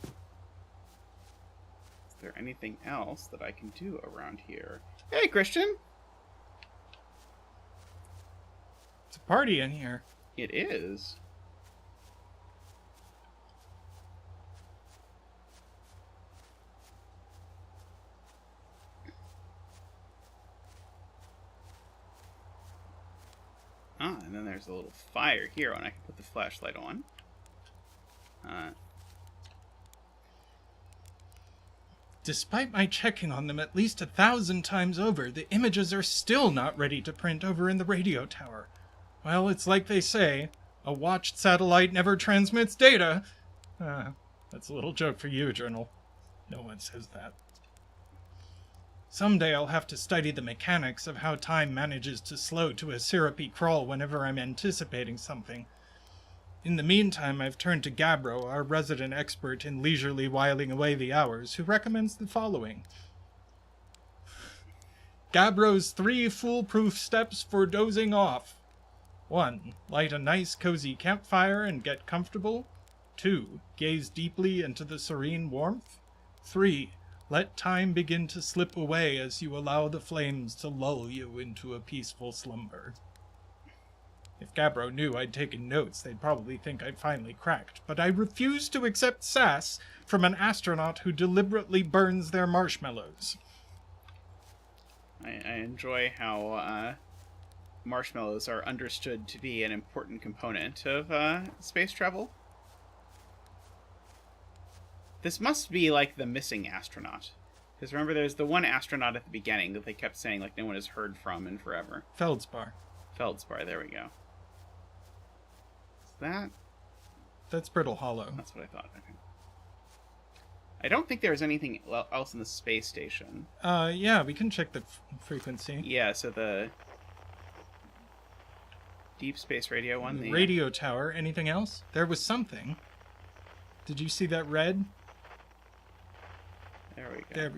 Is there anything else that I can do around here? Hey, Christian! It's a party in here. It is. And then there's a little fire here, and I can put the flashlight on. Despite my checking on them at least 1,000 times over, the images are still not ready to print over in the radio tower. Well, it's like they say, a watched satellite never transmits data. That's a little joke for you, Journal. No one says that. Someday I'll have to study the mechanics of how time manages to slow to a syrupy crawl whenever I'm anticipating something. In the meantime, I've turned to Gabbro, our resident expert in leisurely whiling away the hours, who recommends the following. Gabbro's 3 foolproof steps for dozing off. 1. Light a nice cozy campfire and get comfortable. 2. Gaze deeply into the serene warmth. 3. Let time begin to slip away as you allow the flames to lull you into a peaceful slumber. If Gabbro knew I'd taken notes, they'd probably think I'd finally cracked, but I refuse to accept sass from an astronaut who deliberately burns their marshmallows. I enjoy how marshmallows are understood to be an important component of space travel. This must be like the missing astronaut. Because remember, there's the one astronaut at the beginning that they kept saying like no one has heard from in forever. Feldspar. Feldspar, there we go. Is that... That's Brittle Hollow. That's what I thought. Okay. I don't think there's anything else in the space station. Yeah, we can check the frequency. Yeah, so the deep space radio one. The radio tower. Anything else? There was something. Did you see that red? There we go.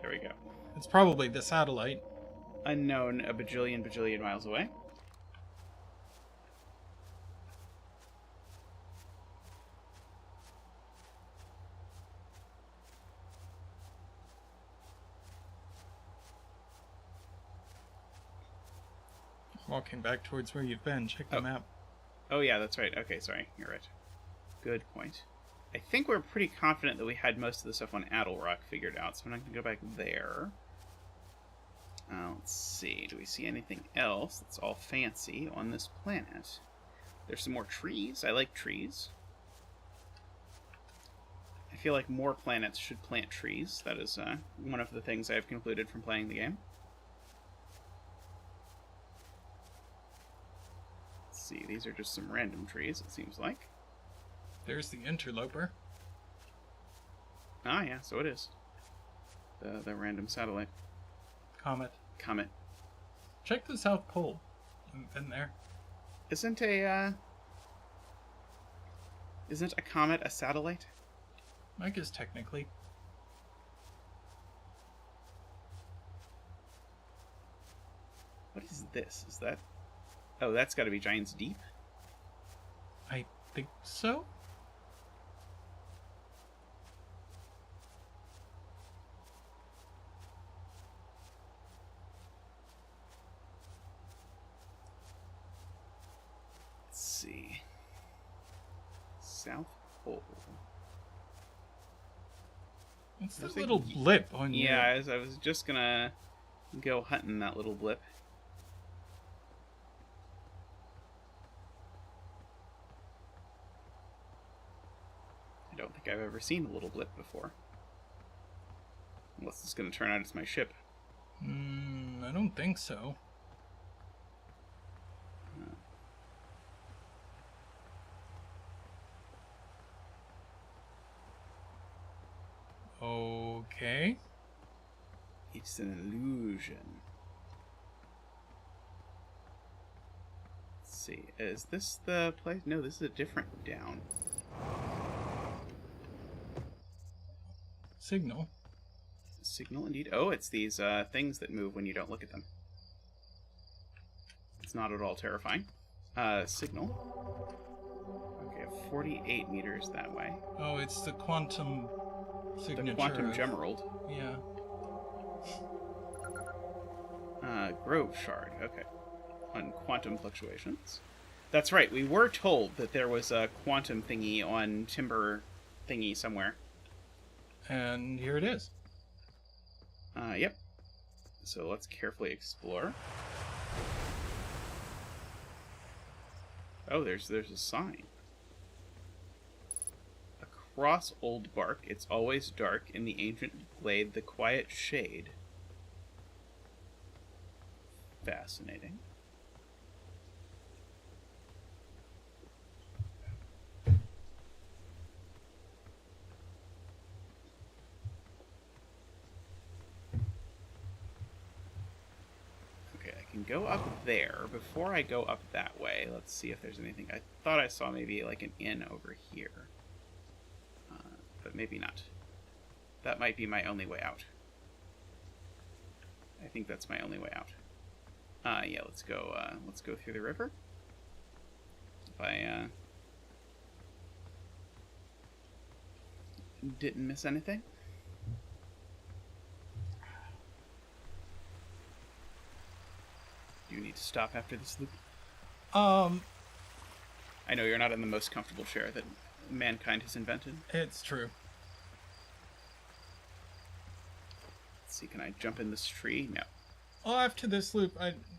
There we go. It's probably the satellite. Unknown a bajillion miles away. Walking back towards where you've been. Check the map. Oh, yeah, that's right. Okay, sorry. You're right. Good point. I think we're pretty confident that we had most of the stuff on Addle Rock figured out, so I'm not going to go back there. Let's see. Do we see anything else that's all fancy on this planet? There's some more trees. I like trees. I feel like more planets should plant trees. That is one of the things I've concluded from playing the game. Let's see. These are just some random trees, it seems like. There's the interloper. Ah, yeah, so it is. The random satellite. Comet. Check the South Pole. I've been there. Isn't a comet a satellite? I guess technically. What is this? Is that... Oh, that's got to be Giant's Deep? I think so. Let's see. South Pole. It's the little blip on you. Yeah, I was just gonna go hunting that little blip. I don't think I've ever seen a little blip before. Unless it's gonna turn out it's my ship. I don't think so. Okay. It's an illusion. Let's see. Is this the place? No, this is a different down. Signal. Signal, indeed. Oh, it's these things that move when you don't look at them. It's not at all terrifying. Signal. Okay, 48 meters that way. Oh, it's the quantum signature. The quantum gemerald. Yeah. Grove shard. Okay. On quantum fluctuations. That's right. We were told that there was a quantum thingy on timber thingy somewhere. And here it is. Yep. So let's carefully explore. Oh, there's a sign. Across old bark, it's always dark in the ancient glade, the quiet shade. Fascinating. Okay, I can go up there. Before I go up that way, let's see if there's anything. I thought I saw maybe like an inn over here. But maybe not. That might be my only way out. I think that's my only way out. Yeah, let's go through the river. If I didn't miss anything. Do you need to stop after this loop? I know you're not in the most comfortable chair that mankind has invented. It's true. Let's see, can I jump in this tree? No. Well, after this loop,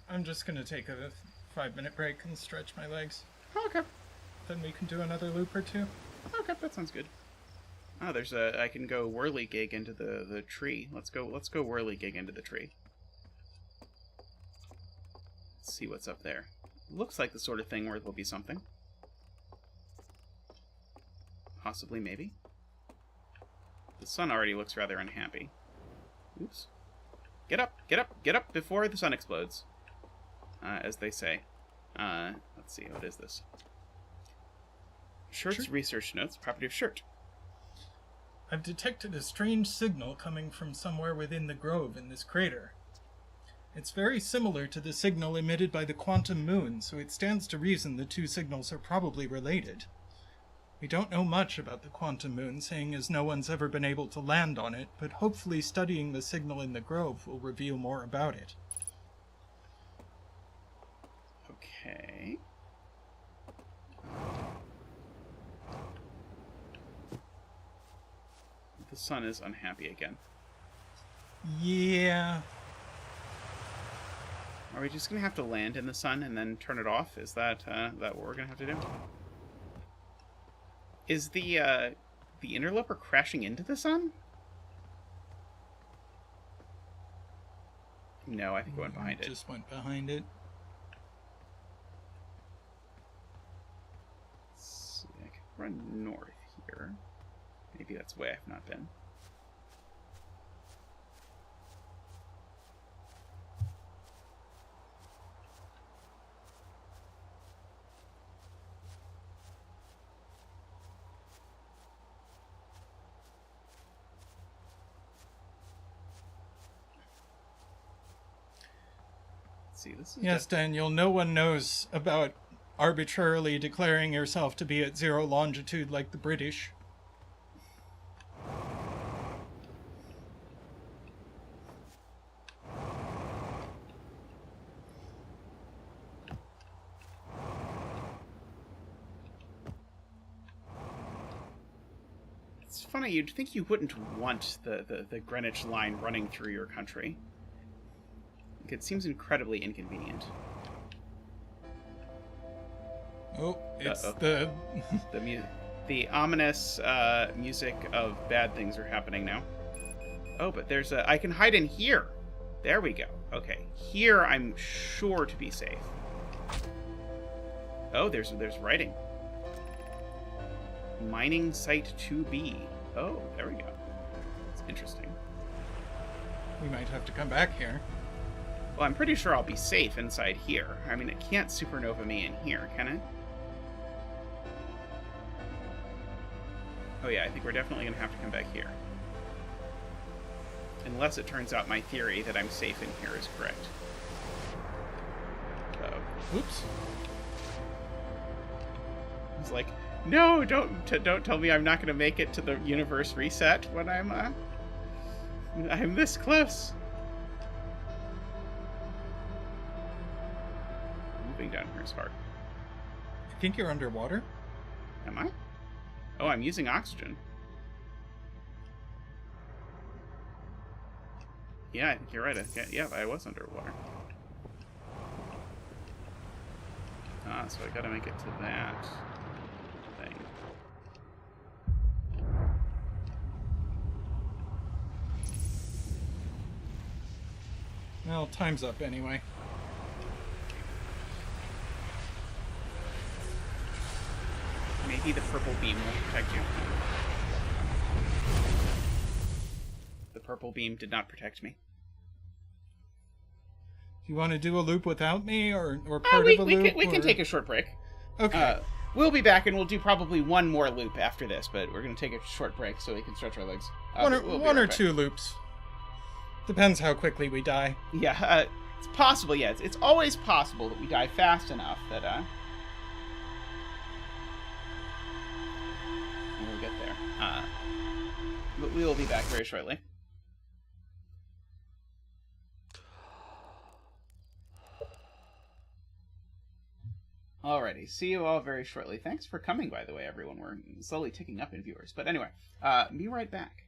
I'm just gonna take a 5-minute break and stretch my legs. Okay. Then we can do another loop or two. Okay, that sounds good. Oh, there's I can go whirligig into the tree. Let's go whirligig into the tree. Let's see what's up there. looks like the sort of thing where there'll be something. Possibly, maybe. The sun already looks rather unhappy. Oops. Get up, get up, get up before the sun explodes. As they say. Let's see, what is this? Shirt's research notes, property of shirt. I've detected a strange signal coming from somewhere within the grove in this crater. It's very similar to the signal emitted by the quantum moon, so it stands to reason the two signals are probably related. We don't know much about the quantum moon, seeing as no one's ever been able to land on it, but hopefully studying the signal in the grove will reveal more about it. Okay. The sun is unhappy again. Yeah. Are we just gonna have to land in the sun and then turn it off? Is that what we're gonna have to do? Is the interloper crashing into the sun? No, I think it went behind it. Just went behind it. Let's see, I can run north here. Maybe that's the way I've not been. See, this is yes, Daniel, no one knows about arbitrarily declaring yourself to be at zero longitude like the British. It's funny, you'd think you wouldn't want the Greenwich line running through your country. It seems incredibly inconvenient. Oh, it's the ominous music of bad things are happening now. Oh, but there's I can hide in here. There we go. Okay, here I'm sure to be safe. Oh, there's writing. Mining site 2B. Oh, there we go. That's interesting. We might have to come back here. Well, I'm pretty sure I'll be safe inside here. I mean, it can't supernova me in here, can it? Oh yeah, I think we're definitely going to have to come back here. Unless it turns out my theory that I'm safe in here is correct. Uh-oh. Oops. It's like, no, don't tell me I'm not going to make it to the universe reset when I'm this close. Moving down here is hard. I think you're underwater. Am I? Oh, I'm using oxygen. Yeah, I think you're right. Yeah, I was underwater. Ah, so I gotta make it to that thing. Well, time's up anyway. Maybe the purple beam will protect you. The purple beam did not protect me. Do you want to do a loop without me, or part of a loop? We can take a short break. Okay. We'll be back, and we'll do probably one more loop after this, but we're going to take a short break so we can stretch our legs. One or two loops. Depends how quickly we die. Yeah, it's possible, yeah. It's always possible that we die fast enough that, we'll get there. But we will be back very shortly. Alrighty, see you all very shortly. Thanks for coming, by the way, everyone. We're slowly ticking up in viewers. But anyway, be right back.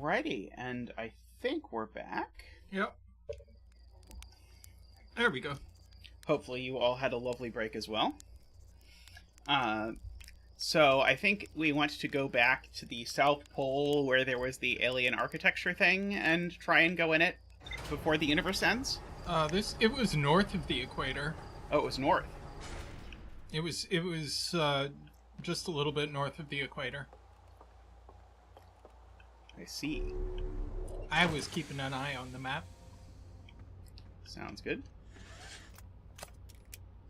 Alrighty, and I think we're back. Yep. There we go. Hopefully you all had a lovely break as well. So I think we want to go back to the South Pole where there was the alien architecture thing and try and go in it before the universe ends. It was north of the equator. Oh, it was north. It was just a little bit north of the equator. I see. I was keeping an eye on the map. Sounds good.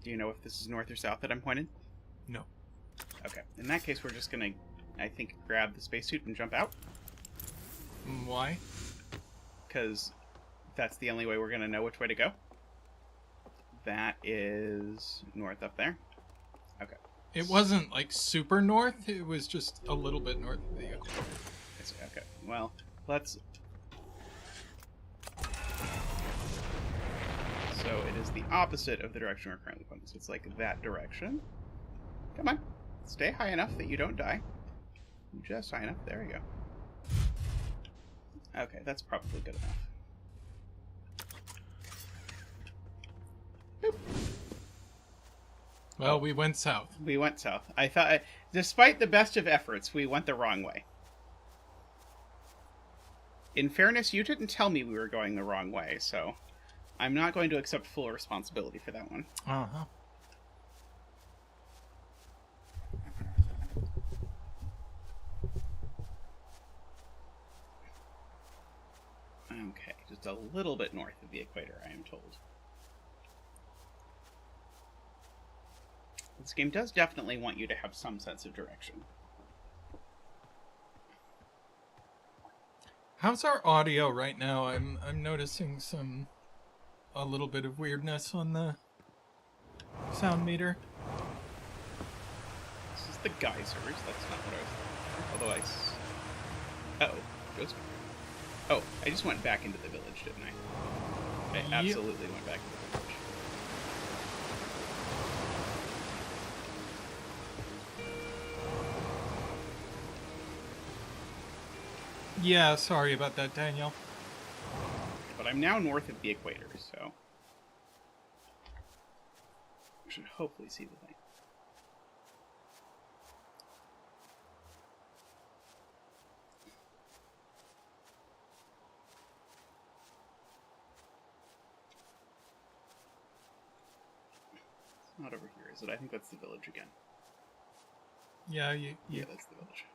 Do you know if this is north or south that I'm pointed? No. Okay. In that case, we're just gonna, I think, grab the spacesuit and jump out. Why? Because that's the only way we're gonna know which way to go. That is north up there. Okay. It wasn't like super north. It was just a little bit north of the equator. I see. Okay. Well, let's. So it is the opposite of the direction we're currently pointing. So it's like that direction. Come on. Stay high enough that you don't die. Just high enough. There we go. Okay, that's probably good enough. Boop. Well, we went south. We went south. I thought, despite the best of efforts, we went the wrong way. In fairness, you didn't tell me we were going the wrong way, so I'm not going to accept full responsibility for that one. Uh-huh. Okay, just a little bit north of the equator, I am told. This game does definitely want you to have some sense of direction. How's our audio right now? I'm noticing a little bit of weirdness on the sound meter. This is the geysers. That's not what I was. Although uh-oh, ghost. Oh, I just went back into the village, didn't I? I absolutely went back into the village. Yeah, sorry about that, Daniel. But I'm now north of the equator, so I should hopefully see the thing. It's not over here, is it? I think that's the village again. Yeah, Yeah, that's the village.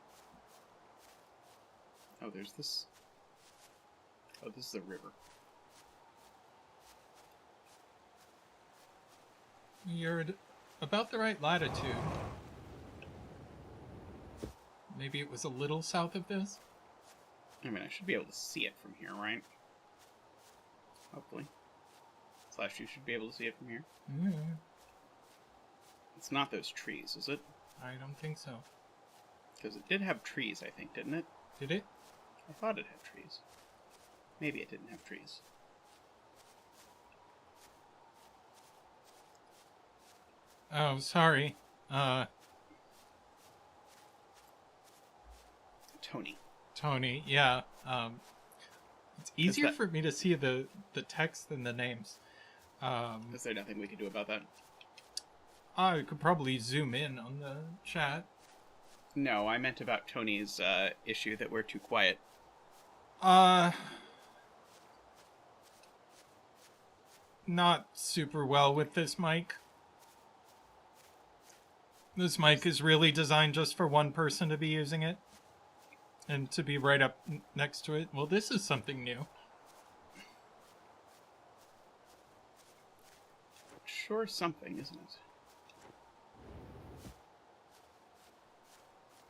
Oh, there's this. Oh, this is a river. You're at about the right latitude. Maybe it was a little south of this? I mean, I should be able to see it from here, right? Hopefully. Slash, you should be able to see it from here. Mm. It's not those trees, is it? I don't think so. Because it did have trees, I think, didn't it? Did it? I thought it had trees. Maybe it didn't have trees. Oh, sorry. Tony, yeah. It's easier for me to see the text than the names. Is there nothing we could do about that? I could probably zoom in on the chat. No, I meant about Tony's issue that we're too quiet. Not super well with this mic. This mic is really designed just for one person to be using it. And to be right up next to it. Well, this is something new. Sure something, isn't it?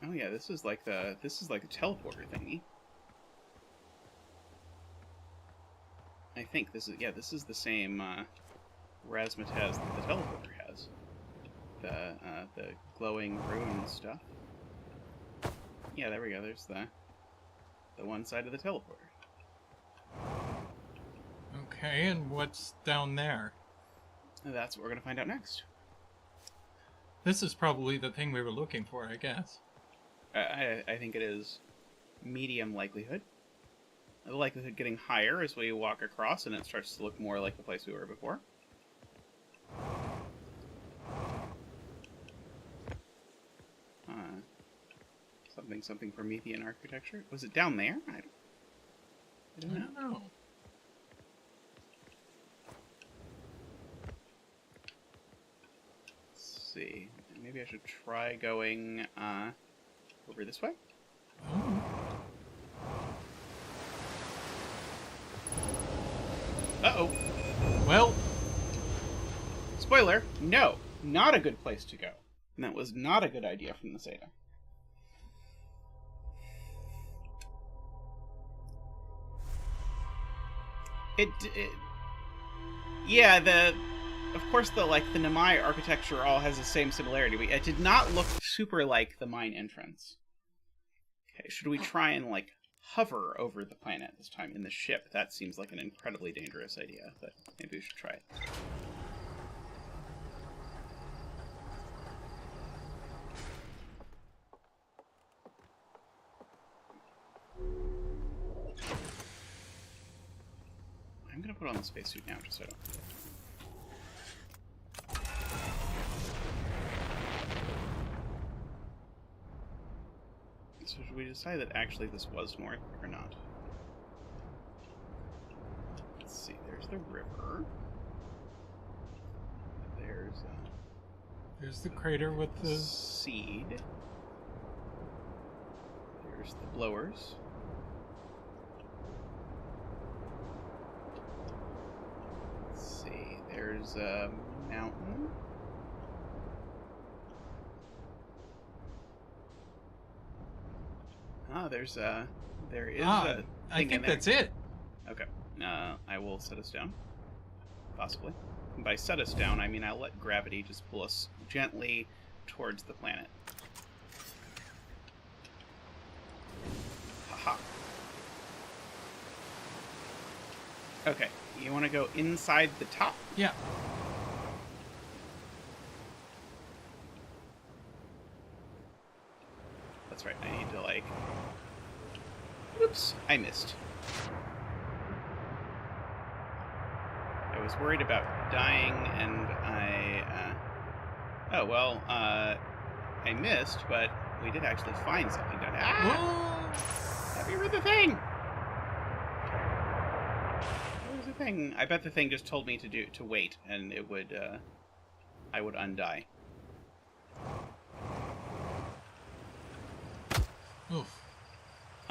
Oh yeah, this is like the teleporter thingy. I think this is the same razzmatazz that the teleporter has. The glowing rune stuff. Yeah, there we go. There's the one side of the teleporter. Okay, and what's down there? And that's what we're gonna find out next. This is probably the thing we were looking for, I guess. I think it is medium likelihood. The likelihood getting higher as we walk across, and it starts to look more like the place we were before. doing something Promethean architecture. Was it down there? I don't know. Let's see. Maybe I should try going over this way. Oh. Uh-oh. Well. Spoiler, no. Not a good place to go. And that was not a good idea from the Zeta. Yeah, of course the Namai architecture all has the same similarity. It did not look super like the mine entrance. Okay, should we try and hover over the planet this time in the ship? That seems like an incredibly dangerous idea, but maybe we should try it. I'm gonna put on the spacesuit now, just so I don't forget. So should we decide that actually this was north or not? Let's see. There's the river. There's the crater with the seed. There's the blowers. There's a mountain. Ah, there is a thing I think in there. That's it. Okay. I will set us down. Possibly. And by set us down, I mean I'll let gravity just pull us gently towards the planet. Haha. Okay. You want to go inside the top? Yeah. That's right. I need to Oops. I missed. I was worried about dying, and oh, well, I missed, but we did actually find something down there. Ah! Happy with the thing! Thing. I bet the thing just told me to wait, and it would I would undie. Oof.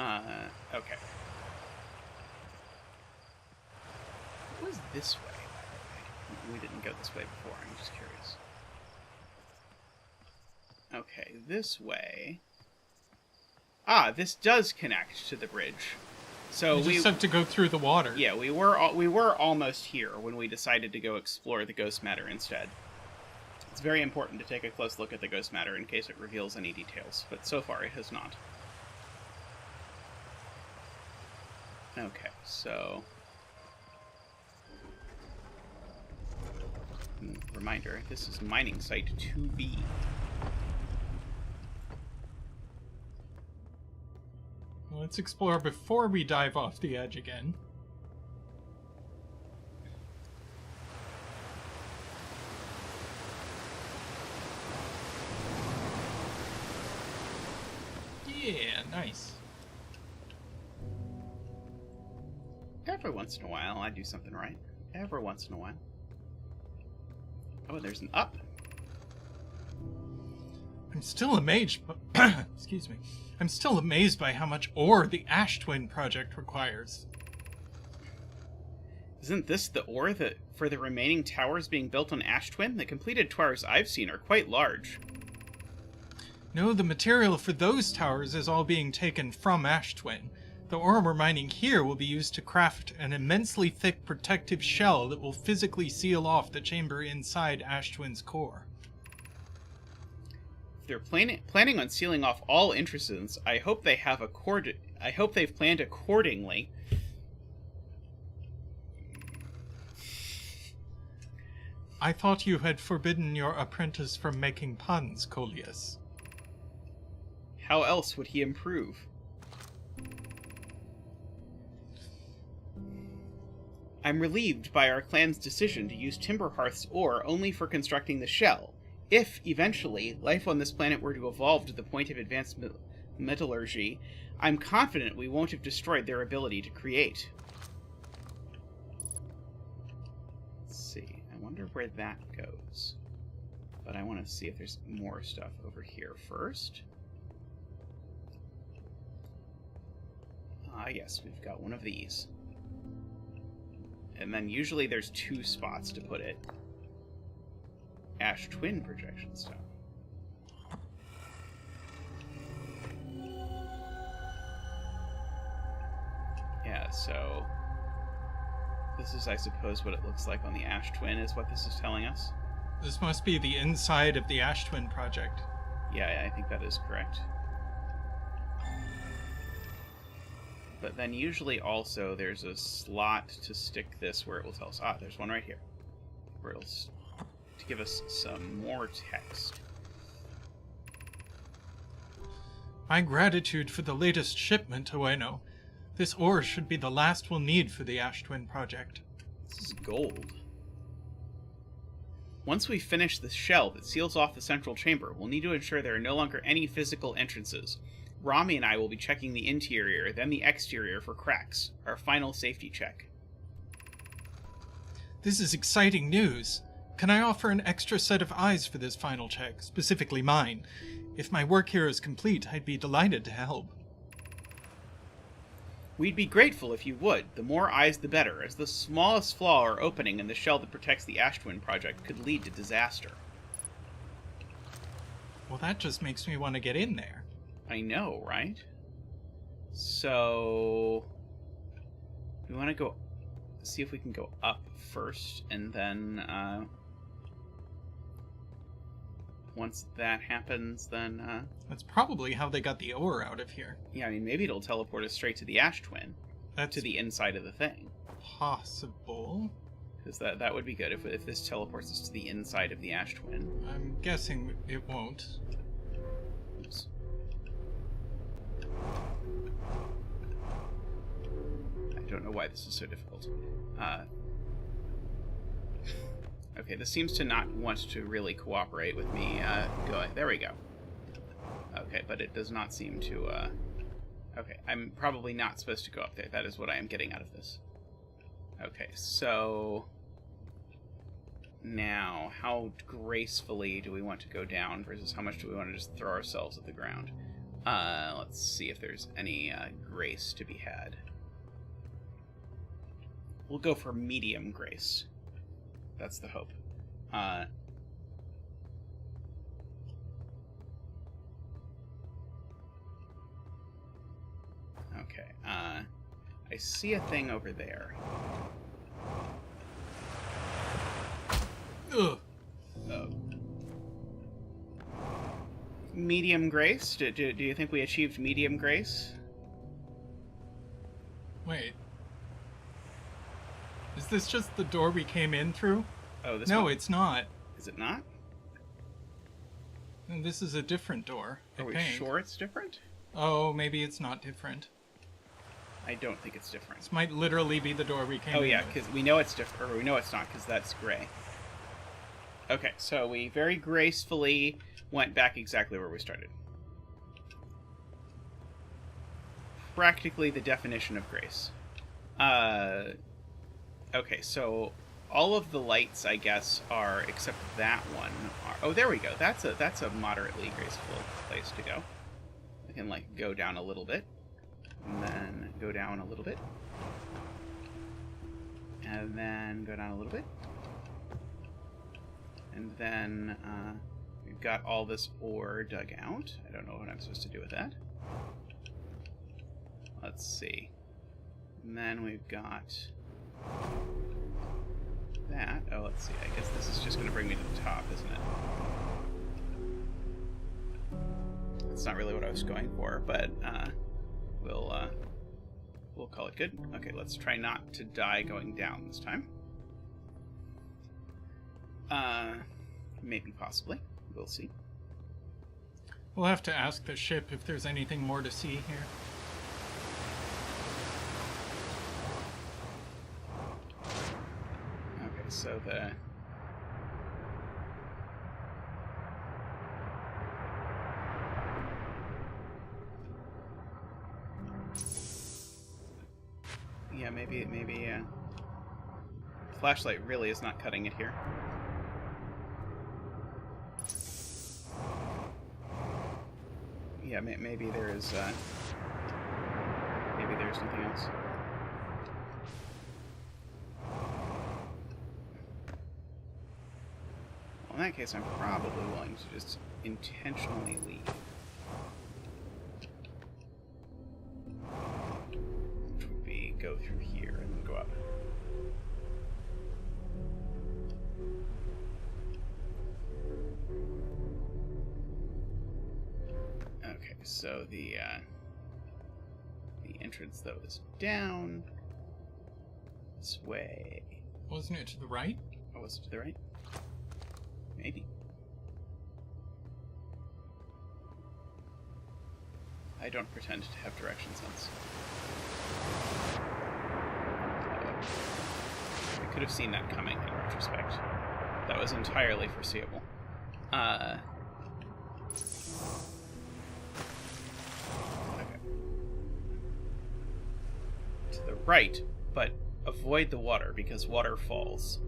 Okay. What was this way? We didn't go this way before. I'm just curious. Okay, this way. Ah, this does connect to the bridge. So we just have to go through the water. Yeah, we were almost here when we decided to go explore the ghost matter instead. It's very important to take a close look at the ghost matter in case it reveals any details, but so far it has not. Okay, so reminder, this is mining site 2B. Let's explore before we dive off the edge again. Yeah, nice. Every once in a while, I do something right. Every once in a while. Oh, there's an up. I'm still amazed, excuse me. I'm still amazed by how much ore the Ash Twin project requires. Isn't this the ore for the remaining towers being built on Ash Twin? The completed towers I've seen are quite large. No, the material for those towers is all being taken from Ash Twin. The ore we're mining here will be used to craft an immensely thick protective shell that will physically seal off the chamber inside Ash Twin's core. They're planning on sealing off all entrances. I hope they've planned accordingly. I thought you had forbidden your apprentice from making puns, Coleus. How else would he improve? I'm relieved by our clan's decision to use Timberhearth's ore only for constructing the shell. If, eventually, life on this planet were to evolve to the point of advanced metallurgy, I'm confident we won't have destroyed their ability to create. Let's see. I wonder where that goes. But I want to see if there's more stuff over here first. Yes, we've got one of these. And then usually there's 2 spots to put it. Ash Twin projection stone. Yeah, so this is, I suppose, what it looks like on the Ash Twin is what this is telling us. This must be the inside of the Ash Twin project. Yeah, I think that is correct. But then usually also there's a slot to stick this where it will tell us, there's one right here, where it'll to give us some more text. My gratitude for the latest shipment, Ueno. This ore should be the last we'll need for the Ash Twin project. This is gold. Once we finish the shell that seals off the central chamber, we'll need to ensure there are no longer any physical entrances. Rami and I will be checking the interior, then the exterior for cracks. Our final safety check. This is exciting news. Can I offer an extra set of eyes for this final check, specifically mine? If my work here is complete, I'd be delighted to help. We'd be grateful if you would. The more eyes, the better, as the smallest flaw or opening in the shell that protects the Ash Twin project could lead to disaster. Well, that just makes me want to get in there. I know, right? So we want to go see if we can go up first, and then once that happens, then that's probably how they got the ore out of here. Yeah, I mean, maybe it'll teleport us straight to the Ash Twin. That's to the inside of the thing. Possible. Because that would be good if this teleports us to the inside of the Ash Twin. I'm guessing it won't. Oops. I don't know why this is so difficult. Okay, this seems to not want to really cooperate with me going. There we go. Okay, but it does not seem to... Okay, I'm probably not supposed to go up there. That is what I am getting out of this. Okay, so... Now, how gracefully do we want to go down versus how much do we want to just throw ourselves at the ground? Let's see if there's any grace to be had. We'll go for medium grace. That's the hope. Okay. I see a thing over there. Ugh. Oh. Medium grace? Do you think we achieved medium grace? Wait. Is this just the door we came in through? Oh, this No, one? it's not. Is it not? And this is a different door. Are we sure it's different? Oh, maybe it's not different. I don't think it's different. This might literally be the door we came in. Oh yeah, because we know it's different, or we know it's not, because that's gray. Okay, so we very gracefully went back exactly where we started. Practically the definition of grace. Okay, so all of the lights, I guess, are, except that one, are... Oh, there we go. That's a moderately graceful place to go. I can, like, go down a little bit, and then go down a little bit, and then go down a little bit, and then we've got all this ore dug out. I don't know what I'm supposed to do with that. Let's see. And then we've got that. Oh, let's see. I guess this is just going to bring me to the top, isn't it? That's not really what I was going for, but we'll call it good. Okay, let's try not to die going down this time. Maybe, possibly. We'll see. We'll have to ask the ship if there's anything more to see here. Okay, so the... Yeah, maybe, flashlight really is not cutting it here. Yeah, maybe there's something else. Well, in that case, I'm probably willing to just intentionally leave. Which would be go through here and then go up. Okay, so the entrance, though, is down. This way. Wasn't it to the right? Oh, was it to the right? Maybe. I don't pretend to have direction sense. I could have seen that coming in retrospect. That was entirely foreseeable. Okay. To the right, but avoid the water because water falls.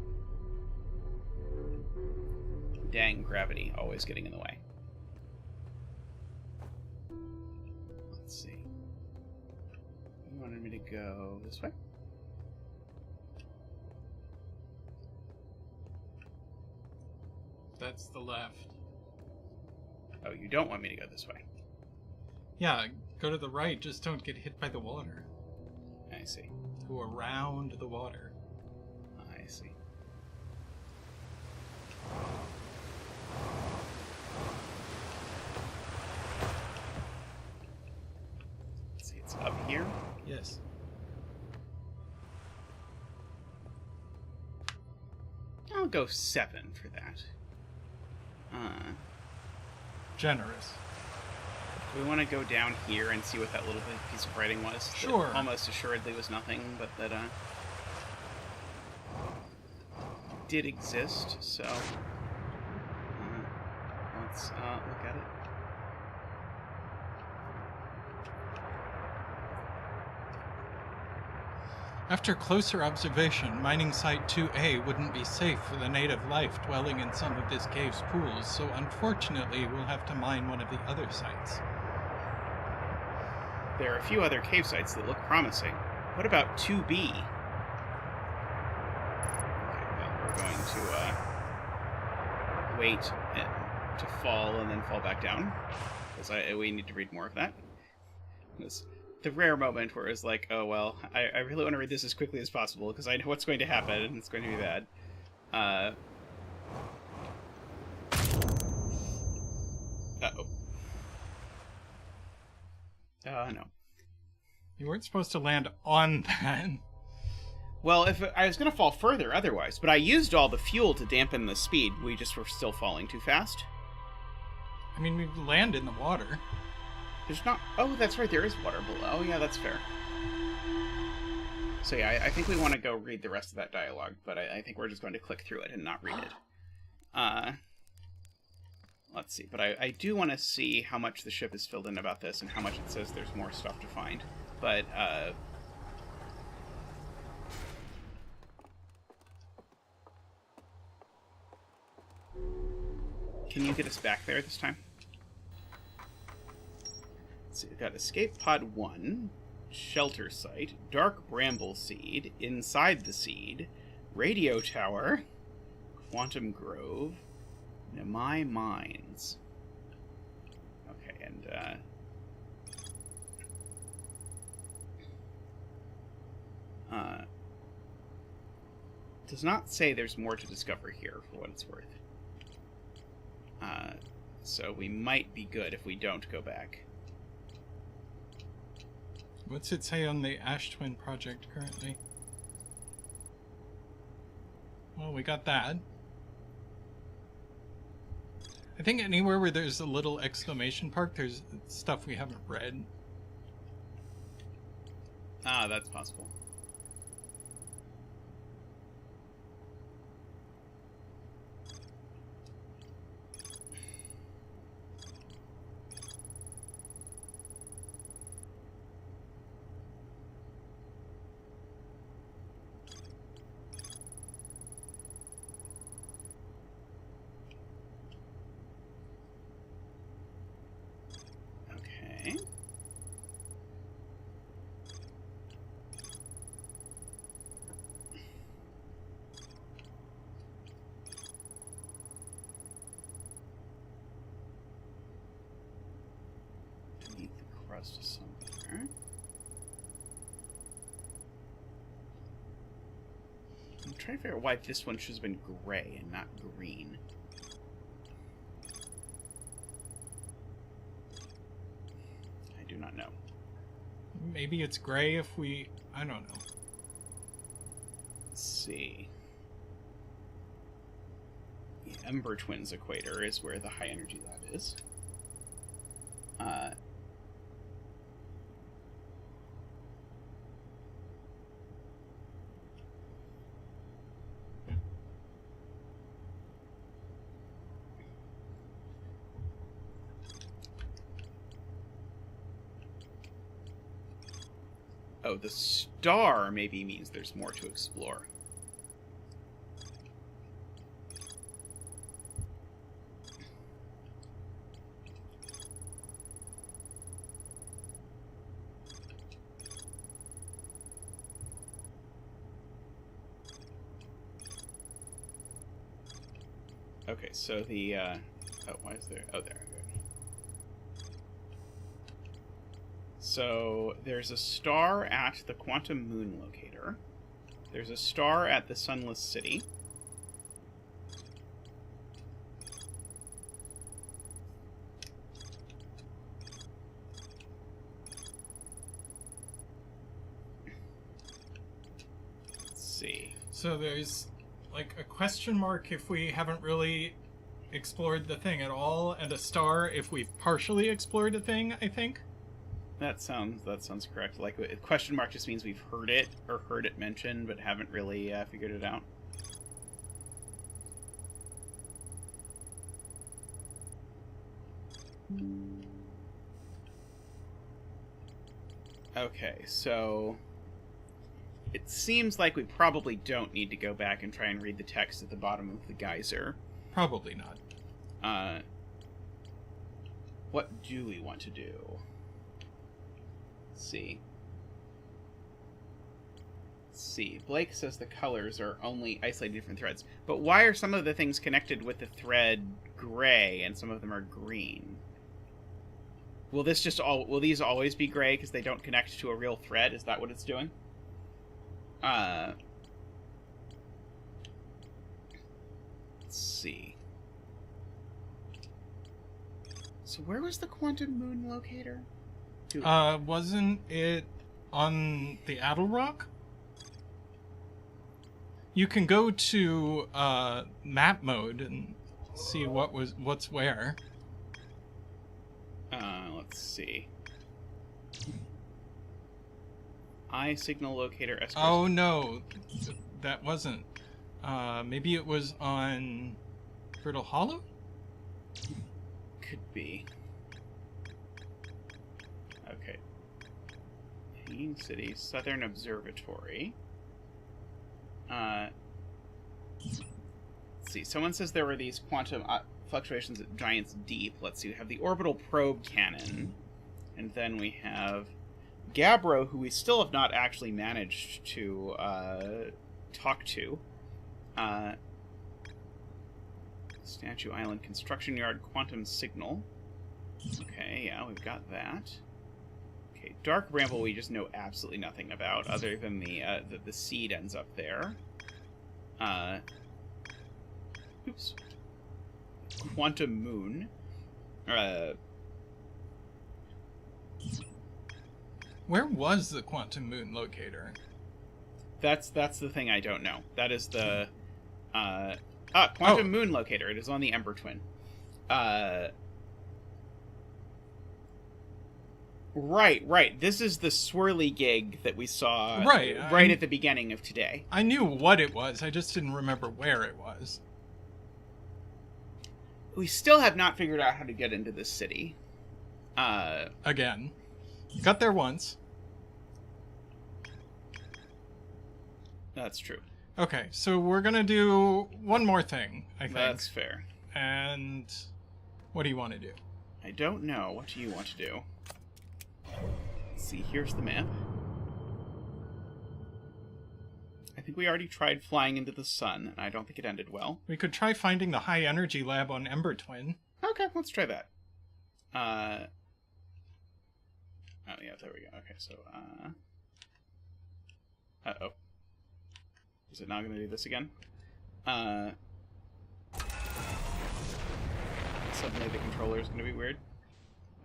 Dang, gravity, always getting in the way. Let's see. You wanted me to go this way? That's the left. Oh, you don't want me to go this way? Yeah, go to the right, just don't get hit by the water. I see. Go around the water. I see. Let's see, it's up here? Yes. I'll go 7 for that. Generous. Do we want to go down here and see what that little piece of writing was? Sure. That almost assuredly was nothing, but that did exist, so let's look at it. After closer observation, mining site 2A wouldn't be safe for the native life dwelling in some of this cave's pools, so unfortunately we'll have to mine one of the other sites. There are a few other cave sites that look promising. What about 2B? Okay, well, we're going to wait to fall and then fall back down, because we need to read more of that. This the rare moment where it's like, oh well, I really want to read this as quickly as possible because I know what's going to happen and it's going to be bad. Uh-oh. No. You weren't supposed to land on that. Well, if I was going to fall further otherwise, but I used all the fuel to dampen the speed. We just were still falling too fast. I mean, we land in the water. There's not... Oh, that's right, there is water below. Oh, yeah, that's fair. So yeah, I think we want to go read the rest of that dialogue, but I think we're just going to click through it and not read it. Let's see, but I do want to see how much the ship is filled in about this and how much it says there's more stuff to find. But, can you get us back there this time? Let's see, we've got Escape Pod 1, Shelter Site, Dark Bramble Seed, Inside the Seed, Radio Tower, Quantum Grove, Namai Mines. Okay, and, does not say there's more to discover here, for what it's worth. So we might be good if we don't go back. What's it say on the Ash Twin project currently? Well, we got that. I think anywhere where there's a little exclamation mark, there's stuff we haven't read. Ah, that's possible. rust somewhere. I'm trying to figure out why this one should have been gray and not green. I do not know. Maybe it's gray if we... I don't know. Let's see. The Ember Twins equator is where the high energy lab is. Oh, the star maybe means there's more to explore. Okay, so the, oh, why is there, oh, there, okay. So, there's a star at the Quantum Moon Locator. There's a star at the Sunless City. Let's see. So there's, like, a question mark if we haven't really explored the thing at all, and a star if we've partially explored a thing, I think. That sounds correct. Like, a question mark just means we've heard it, or heard it mentioned, but haven't really figured it out. Okay, so... It seems like we probably don't need to go back and try and read the text at the bottom of the geyser. Probably not. What do we want to do? Let's see. Blake says the colors are only isolated different threads. But why are some of the things connected with the thread gray and some of them are green? Will these always be gray because they don't connect to a real thread? Is that what it's doing? Let's see. So where was the Quantum Moon Locator? Wasn't it on the Addle Rock? You can go to map mode and see what's where. Let's see. I signal locator S. Oh no, that wasn't. Maybe it was on Brittle Hollow? Could be. Okay. Hanging City, Southern Observatory. Let's see. Someone says there were these quantum fluctuations at Giant's Deep. Let's see. We have the orbital probe cannon. And then we have Gabbro, who we still have not actually managed to talk to. Statue Island Construction Yard Quantum Signal. Okay, yeah, we've got that. Okay, Dark Bramble we just know absolutely nothing about, other than the seed ends up there. Oops. Quantum Moon. Where was the Quantum Moon Locator? That's the thing I don't know. That is the Quantum Moon Locator. It is on the Ember Twin. Right. This is the swirly gig that we saw right at the beginning of today. I knew what it was. I just didn't remember where it was. We still have not figured out how to get into this city. Again. Got there once. That's true. Okay, so we're gonna do one more thing, I think. That's fair. And what do you want to do? I don't know. What do you want to do? Let's see, here's the map. I think we already tried flying into the sun, and I don't think it ended well. We could try finding the high energy lab on Ember Twin. Okay, let's try that. Oh, yeah, there we go. Okay, so, uh-oh. Is it not going to do this again? Suddenly the controller is going to be weird.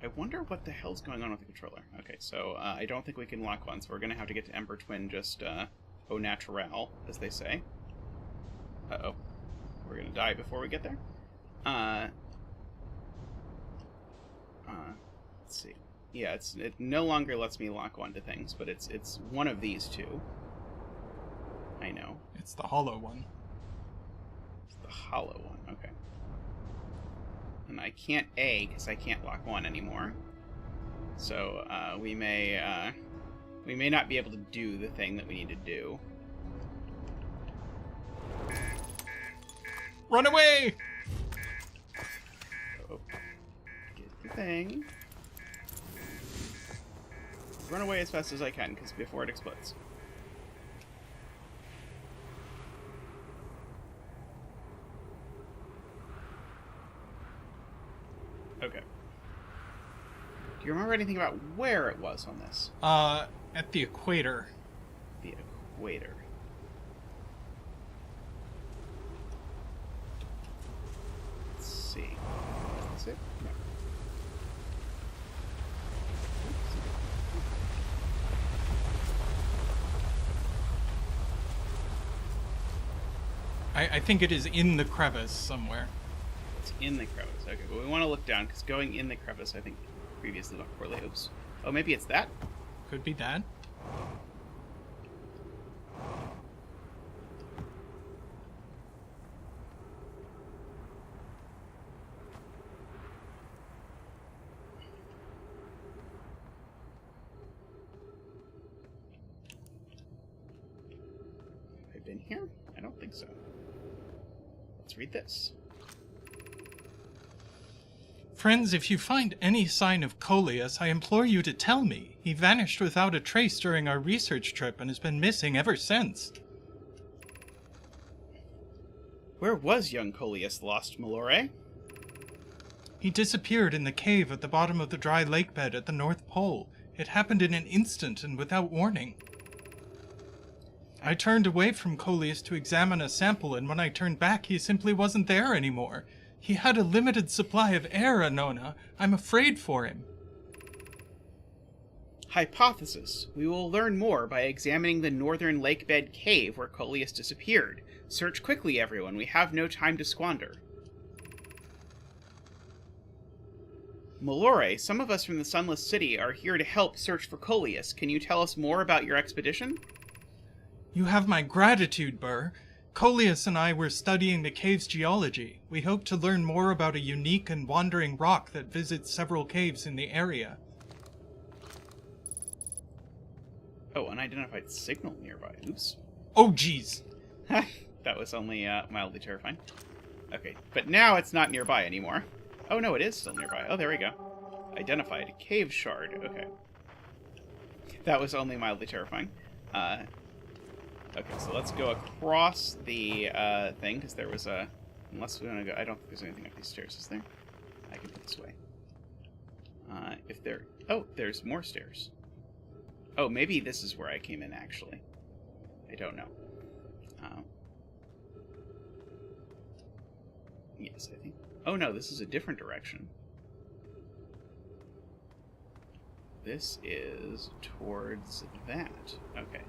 I wonder what the hell's going on with the controller. Okay, so, I don't think we can lock one, so we're going to have to get to Ember Twin just, au naturel, as they say. Uh-oh. We're going to die before we get there. Let's see. Yeah, it no longer lets me lock onto things, but it's one of these two. I know. It's the hollow one. It's the hollow one, okay. And I can't A, because I can't lock one anymore. So, we may not be able to do the thing that we need to do. Run away! Oh. Get the thing. Run away as fast as I can, because before it explodes. Okay. Do you remember anything about where it was on this? At the equator. The equator. Let's see. Is it? No. I think it is in the crevice somewhere. It's in the crevice. Okay, but we want to look down, because going in the crevice, I think, previously went poorly. Oops. Oh, maybe it's that? Could be that. Have I been here? I don't think so. Let's read this. Friends, if you find any sign of Coleus, I implore you to tell me. He vanished without a trace during our research trip and has been missing ever since. Where was young Coleus lost, Malore? He disappeared in the cave at the bottom of the dry lake bed at the North Pole. It happened in an instant and without warning. I turned away from Coleus to examine a sample, and when I turned back, he simply wasn't there anymore. He had a limited supply of air, Anona. I'm afraid for him. Hypothesis. We will learn more by examining the northern lake bed cave where Coleus disappeared. Search quickly, everyone. We have no time to squander. Malore, some of us from the Sunless City are here to help search for Coleus. Can you tell us more about your expedition? You have my gratitude, Burr. Coleus and I were studying the cave's geology. We hope to learn more about a unique and wandering rock that visits several caves in the area. Oh, unidentified signal nearby. Oops. Oh, jeez. That was only mildly terrifying. Okay, but now it's not nearby anymore. Oh, no, it is still nearby. Oh, there we go. Identified. Cave shard. Okay. That was only mildly terrifying. Okay, so let's go across the thing, because there was a... Unless we want to go... I don't think there's anything up these stairs, is there? I can put this way. If there... Oh, there's more stairs. Oh, maybe this is where I came in, actually. I don't know. Yes, I think... Oh, no, this is a different direction. This is towards that. Okay.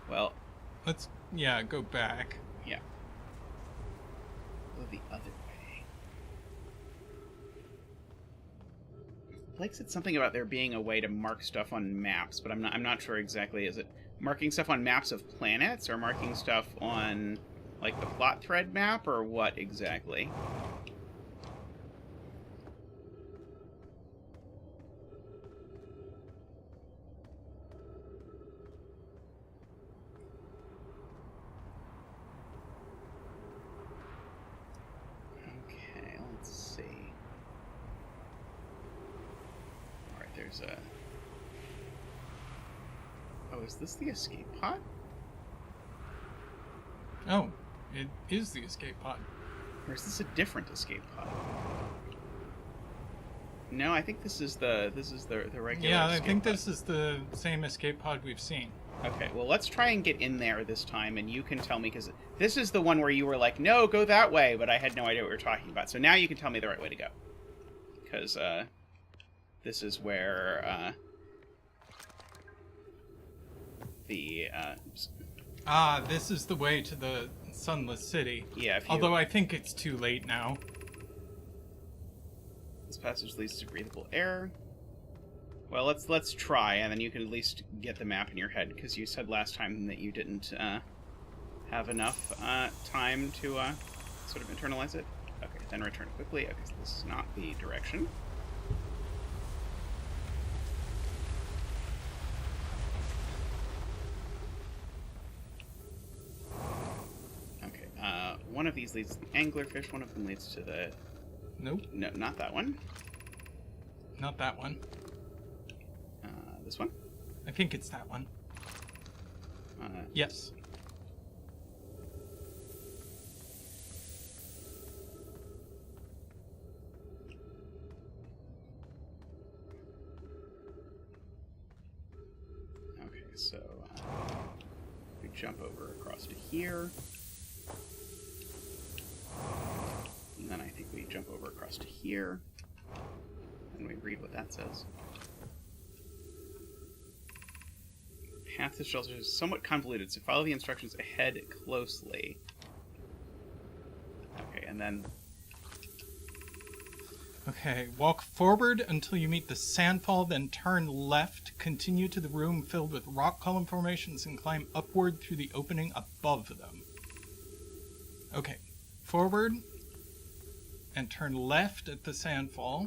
Well... Let's, yeah, go back. Yeah. Go the other way. Blake said something about there being a way to mark stuff on maps, but I'm not sure exactly. Is it marking stuff on maps of planets, or marking stuff on, like, the plot thread map, or what exactly? Oh, is this the escape pod? Oh, it is the escape pod. Or is this a different escape pod? No, I think this is the regular. Yeah, I think pod. this is the same escape pod we've seen. Okay, well, let's try and get in there this time, and you can tell me, because this is the one where you were like, no, go that way, but I had no idea what we were talking about. So now you can tell me the right way to go. Because this is where oops. This is the way to the Sunless City. Yeah, although I think it's too late now. This passage leads to breathable air. Well, let's try, and then you can at least get the map in your head, because you said last time that you didn't have enough time to sort of internalize it. Okay, then return quickly. Okay, so this is not the direction. Okay, one of these leads to the anglerfish, one of them leads to the... Nope. No, not that one. Not that one. This one? I think it's that one. Yes. Okay, so we jump over across to here. And then I think we jump over across to here. And we read what that says. Path to the shelter is somewhat convoluted, so follow the instructions ahead closely. Okay, and then... Okay, walk forward until you meet the sandfall, then turn left, continue to the room filled with rock column formations, and climb upward through the opening above them. Okay, forward, and turn left at the sandfall.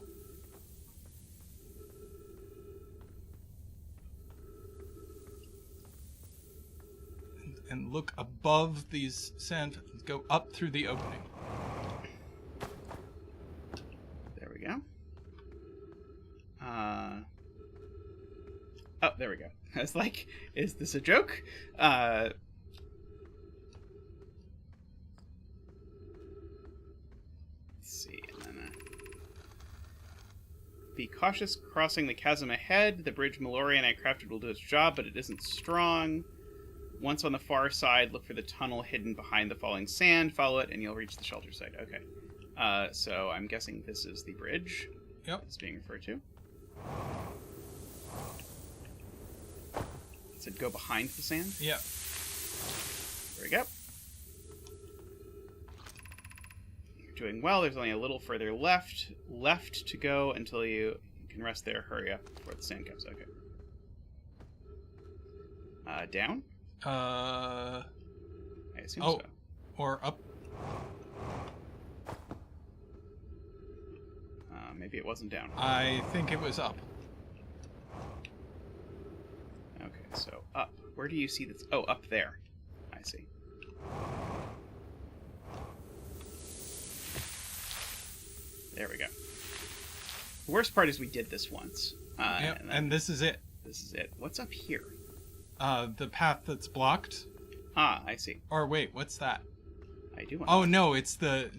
And look above these sand, go up through the opening. There we go. Oh, there we go. I was like, is this a joke? Let's see. And then, be cautious crossing the chasm ahead. The bridge Mallory and I crafted will do its job, but it isn't strong. Once on the far side, look for the tunnel hidden behind the falling sand. Follow it, and you'll reach the shelter site. Okay. So I'm guessing this is the bridge. Yep. It's being referred to. It said go behind the sand? Yep. There we go. You're doing well. There's only a little further left to go until you can rest there. Hurry up before the sand comes. Okay. Down? I assume so. Or up. Maybe it wasn't down. I think it was up. Okay, so up. Where do you see this? Oh, up there. I see. There we go. The worst part is we did this once. Yep, and this is it. This is it. What's up here? The path that's blocked. Ah, I see. Or wait, what's that? I do want Oh no, it's the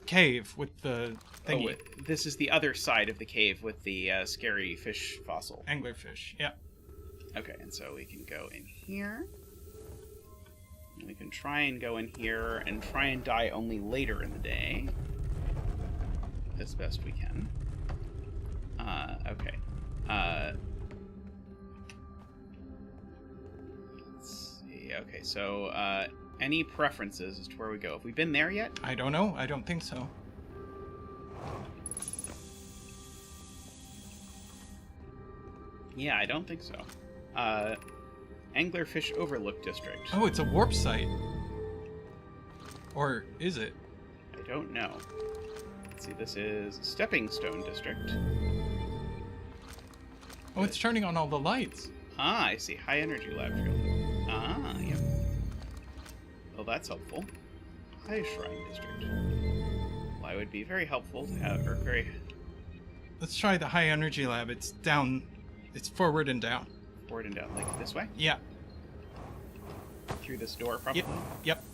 cave with the thingy. Oh, this is the other side of the cave with the scary fish fossil. Anglerfish, yeah. Okay, and so we can go in here. And we can try and go in here and try and die only later in the day. As best we can. Okay. Let's see. Okay, so any preferences as to where we go? Have we been there yet? I don't know. I don't think so. Yeah, I don't think so. Anglerfish Overlook District. Oh, it's a warp site. Or is it? I don't know. Let's see, this is Stepping Stone District. Oh, it's turning on all the lights. Ah, I see. High Energy Lab Field. Ah, yep. Well, that's helpful. High Shrine District. Well, it would be very helpful to have, or very... Let's try the high energy lab. It's down. It's forward and down. Forward and down, like this way? Yeah. Through this door, probably? Yep.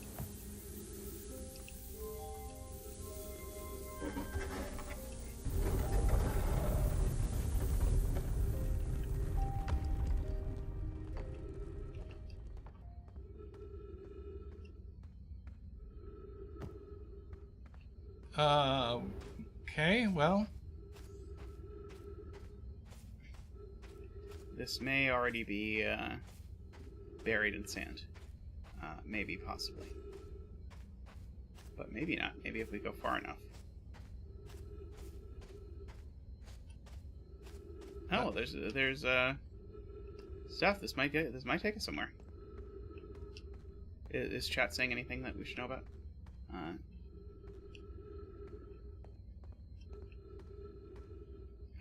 Okay, well... This may already be, buried in sand. Maybe, possibly. But maybe not. Maybe if we go far enough. Oh, there's stuff. This might take us somewhere. Is chat saying anything that we should know about?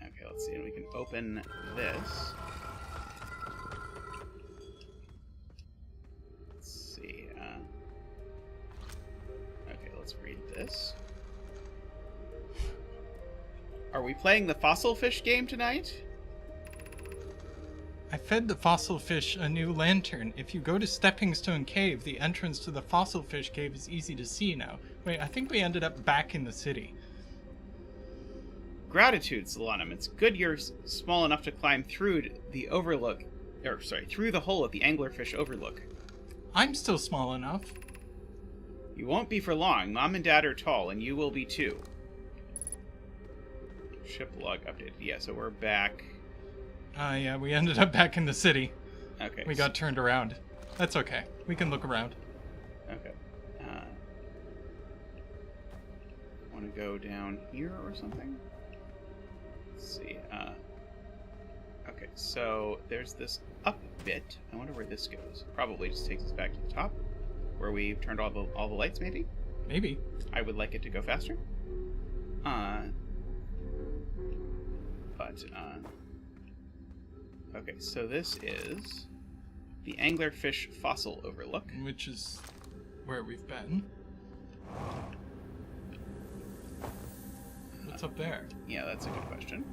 Okay, let's see. And we can open this. Let's see. Okay, let's read this. Are we playing the fossil fish game tonight? I fed the fossil fish a new lantern. If you go to Stepping Stone Cave, the entrance to the fossil fish cave is easy to see now. Wait, I think we ended up back in the city. Gratitude, Solanum. It's good you're small enough to climb through the through the hole at the anglerfish overlook. I'm still small enough. You won't be for long. Mom and Dad are tall, and you will be too. Ship log updated. Yeah, so we're back. Yeah, we ended up back in the city. Okay. We got turned around. That's okay. We can look around. Okay. Want to go down here or something? Let's see. Okay, so there's this up bit. I wonder where this goes. Probably just takes us back to the top, where we've turned all the lights. Maybe. Maybe. I would like it to go faster. Okay, so this is the anglerfish fossil overlook, which is where we've been. What's up there? Yeah, that's a good question.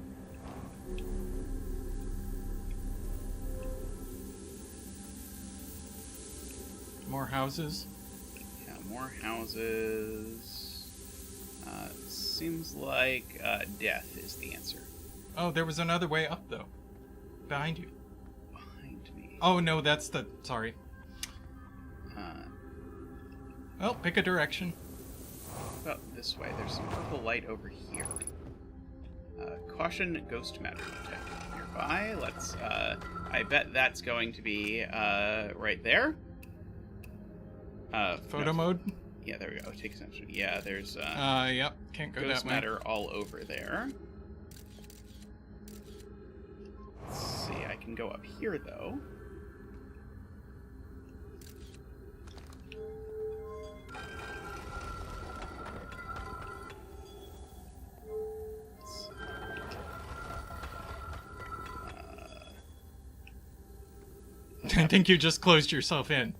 More houses? Yeah, more houses. Seems like death is the answer. Oh, there was another way up, though. Behind you. Behind me. Oh, no, that's the... Sorry. Well, pick a direction. About this way. There's some purple light over here. Caution, ghost matter detected nearby. Let's, I bet that's going to be, right there. Photo mode? Yeah, there we go. Take attention. Yeah, there's, yep. Can't go ghost that way. matter all over there. Let's see. I can go up here, though. I think you just closed yourself in.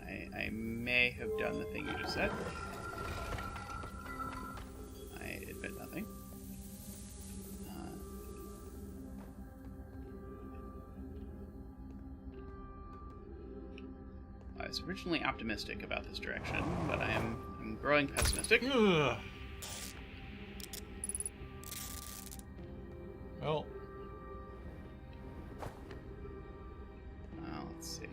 I may have done the thing you just said. I admit nothing. I was originally optimistic about this direction, but I'm growing pessimistic. Ugh. Well... let's see.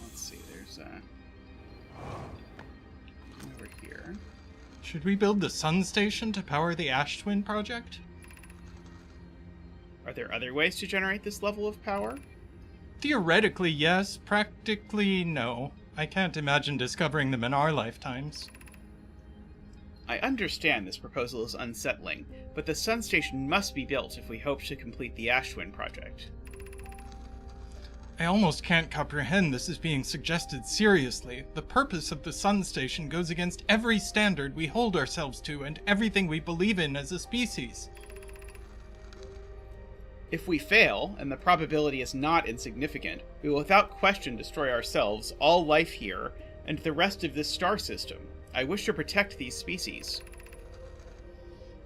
Let's see, there's over here. Should we build the sun station to power the Ash Twin project? Are there other ways to generate this level of power? Theoretically, yes. Practically, no. I can't imagine discovering them in our lifetimes. I understand this proposal is unsettling, but the sun station must be built if we hope to complete the Ash Twin project. I almost can't comprehend this is being suggested seriously. The purpose of the sun station goes against every standard we hold ourselves to and everything we believe in as a species. If we fail, and the probability is not insignificant, we will without question destroy ourselves, all life here, and the rest of this star system. I wish to protect these species.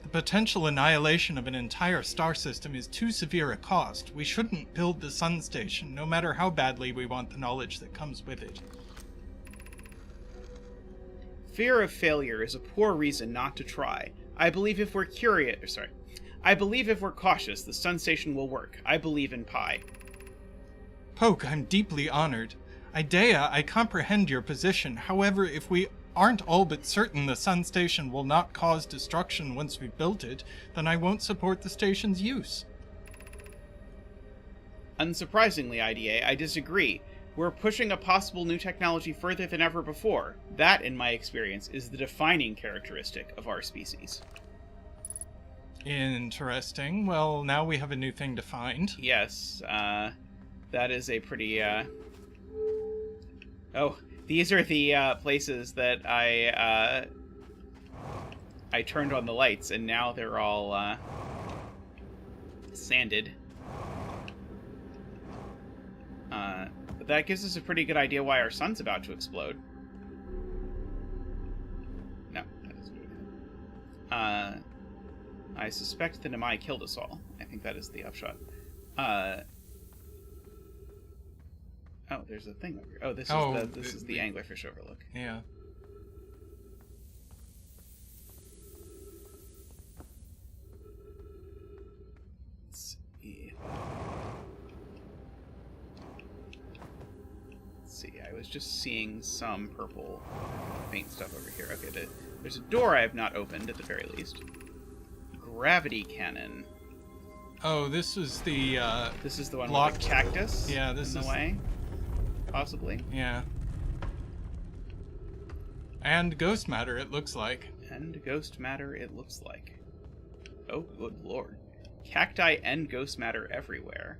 The potential annihilation of an entire star system is too severe a cost. We shouldn't build the sun station, no matter how badly we want the knowledge that comes with it. Fear of failure is a poor reason not to try. I believe if we're cautious, the sun station will work. I believe in Pi. Poke, I'm deeply honored. Idea, I comprehend your position. However, if we aren't all but certain the Sun Station will not cause destruction once we've built it, then I won't support the station's use. Unsurprisingly, IDA, I disagree. We're pushing a possible new technology further than ever before. That, in my experience, is the defining characteristic of our species. Interesting. Well, now we have a new thing to find. Yes, that is a pretty, Oh, these are the, places that I turned on the lights, and now they're all, sanded. But that gives us a pretty good idea why our sun's about to explode. No, that doesn't do anything. I suspect the Namai killed us all. I think that is the upshot. Oh, there's a thing over here. Oh, this is the anglerfish overlook. Yeah. Let's see. I was just seeing some purple faint stuff over here. Okay, there's a door I have not opened at the very least. Gravity cannon. Oh, this is the This is the one blocked with the cactus. Yeah, this in the way. Possibly. Yeah. And ghost matter, it looks like. And ghost matter, it looks like. Oh, good lord. Cacti and ghost matter everywhere.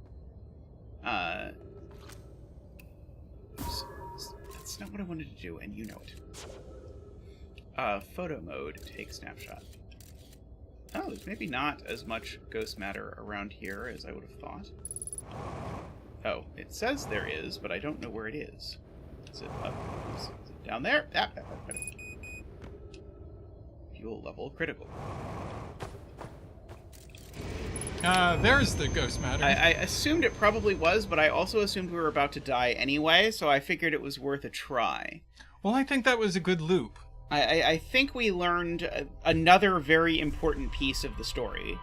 That's not what I wanted to do, and you know it. Photo mode, take snapshot. Oh, there's maybe not as much ghost matter around here as I would have thought. Oh, it says there is, but I don't know where it is. Is it up? Is it down there? Fuel level critical. There's the ghost matter. I assumed it probably was, but I also assumed we were about to die anyway, so I figured it was worth a try. Well, I think that was a good loop. I think we learned another very important piece of the story.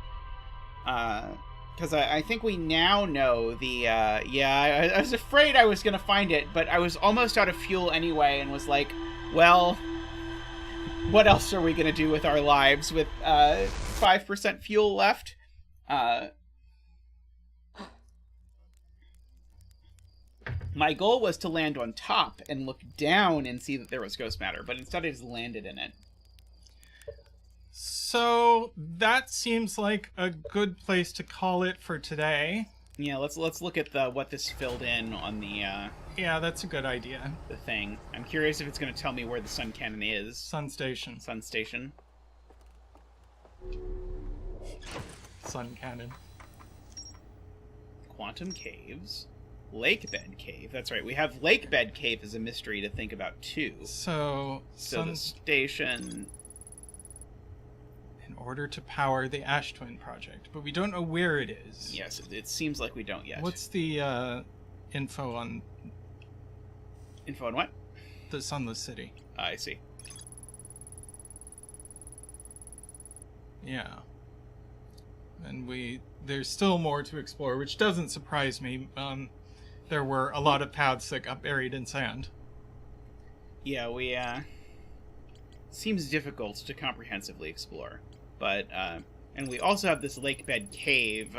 Because I think we now know the, I was afraid I was going to find it, but I was almost out of fuel anyway and was like, well, what else are we going to do with our lives with 5% fuel left? My goal was to land on top and look down and see that there was ghost matter, but instead I just landed in it. So that seems like a good place to call it for today. Yeah, let's look at what this filled in on the Yeah, that's a good idea. the thing. I'm curious if it's going to tell me where the sun cannon is. Sun station. Sun station. Sun cannon. Quantum caves. Lake bed cave. That's right. We have lake bed cave as a mystery to think about too. So the station. In order to power the Ash Twin project, but we don't know where it is. Yes, it seems like we don't yet. What's the info on what? The Sunless City. I see. Yeah. And there's still more to explore, which doesn't surprise me. There were a lot of paths that got buried in sand. Yeah, we seems difficult to comprehensively explore. But and we also have this lake bed cave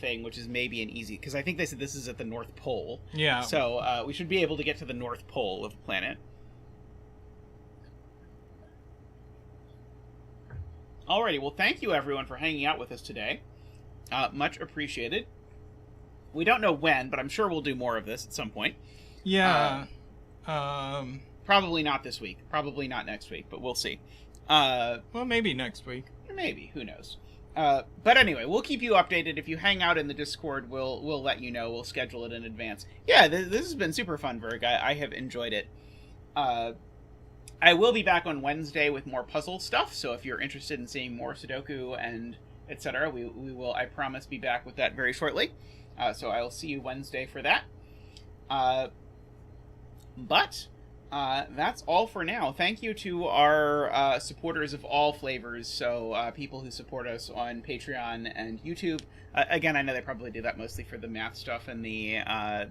thing, which is maybe an easy, because I think they said this is at the North Pole. Yeah. So we should be able to get to the North Pole of the planet. Alrighty, well, thank you everyone for hanging out with us today. Much appreciated. We don't know when, but I'm sure we'll do more of this at some point. Yeah. Probably not this week. Probably not next week, but we'll see. Well, maybe next week. Maybe. Who knows? But anyway, we'll keep you updated. If you hang out in the Discord, we'll let you know. We'll schedule it in advance. Yeah, this has been super fun, Virg. I have enjoyed it. I will be back on Wednesday with more puzzle stuff, so if you're interested in seeing more Sudoku and etc., we will, I promise, be back with that very shortly. So I'll see you Wednesday for that. But That's all for now. Thank you to our supporters of all flavors. So people who support us on Patreon and YouTube. Again, I know they probably do that mostly for the math stuff and the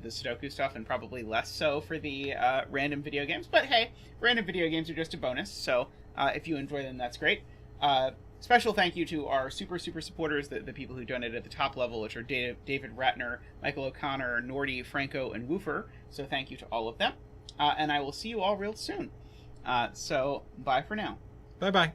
Sudoku stuff, and probably less so for the random video games. But hey, random video games are just a bonus. So if you enjoy them, that's great. Special thank you to our super supporters, the people who donated at the top level, which are David Ratner, Michael O'Connor, Nordy, Franco, and Woofer. So thank you to all of them. And I will see you all real soon. So, bye for now. Bye-bye.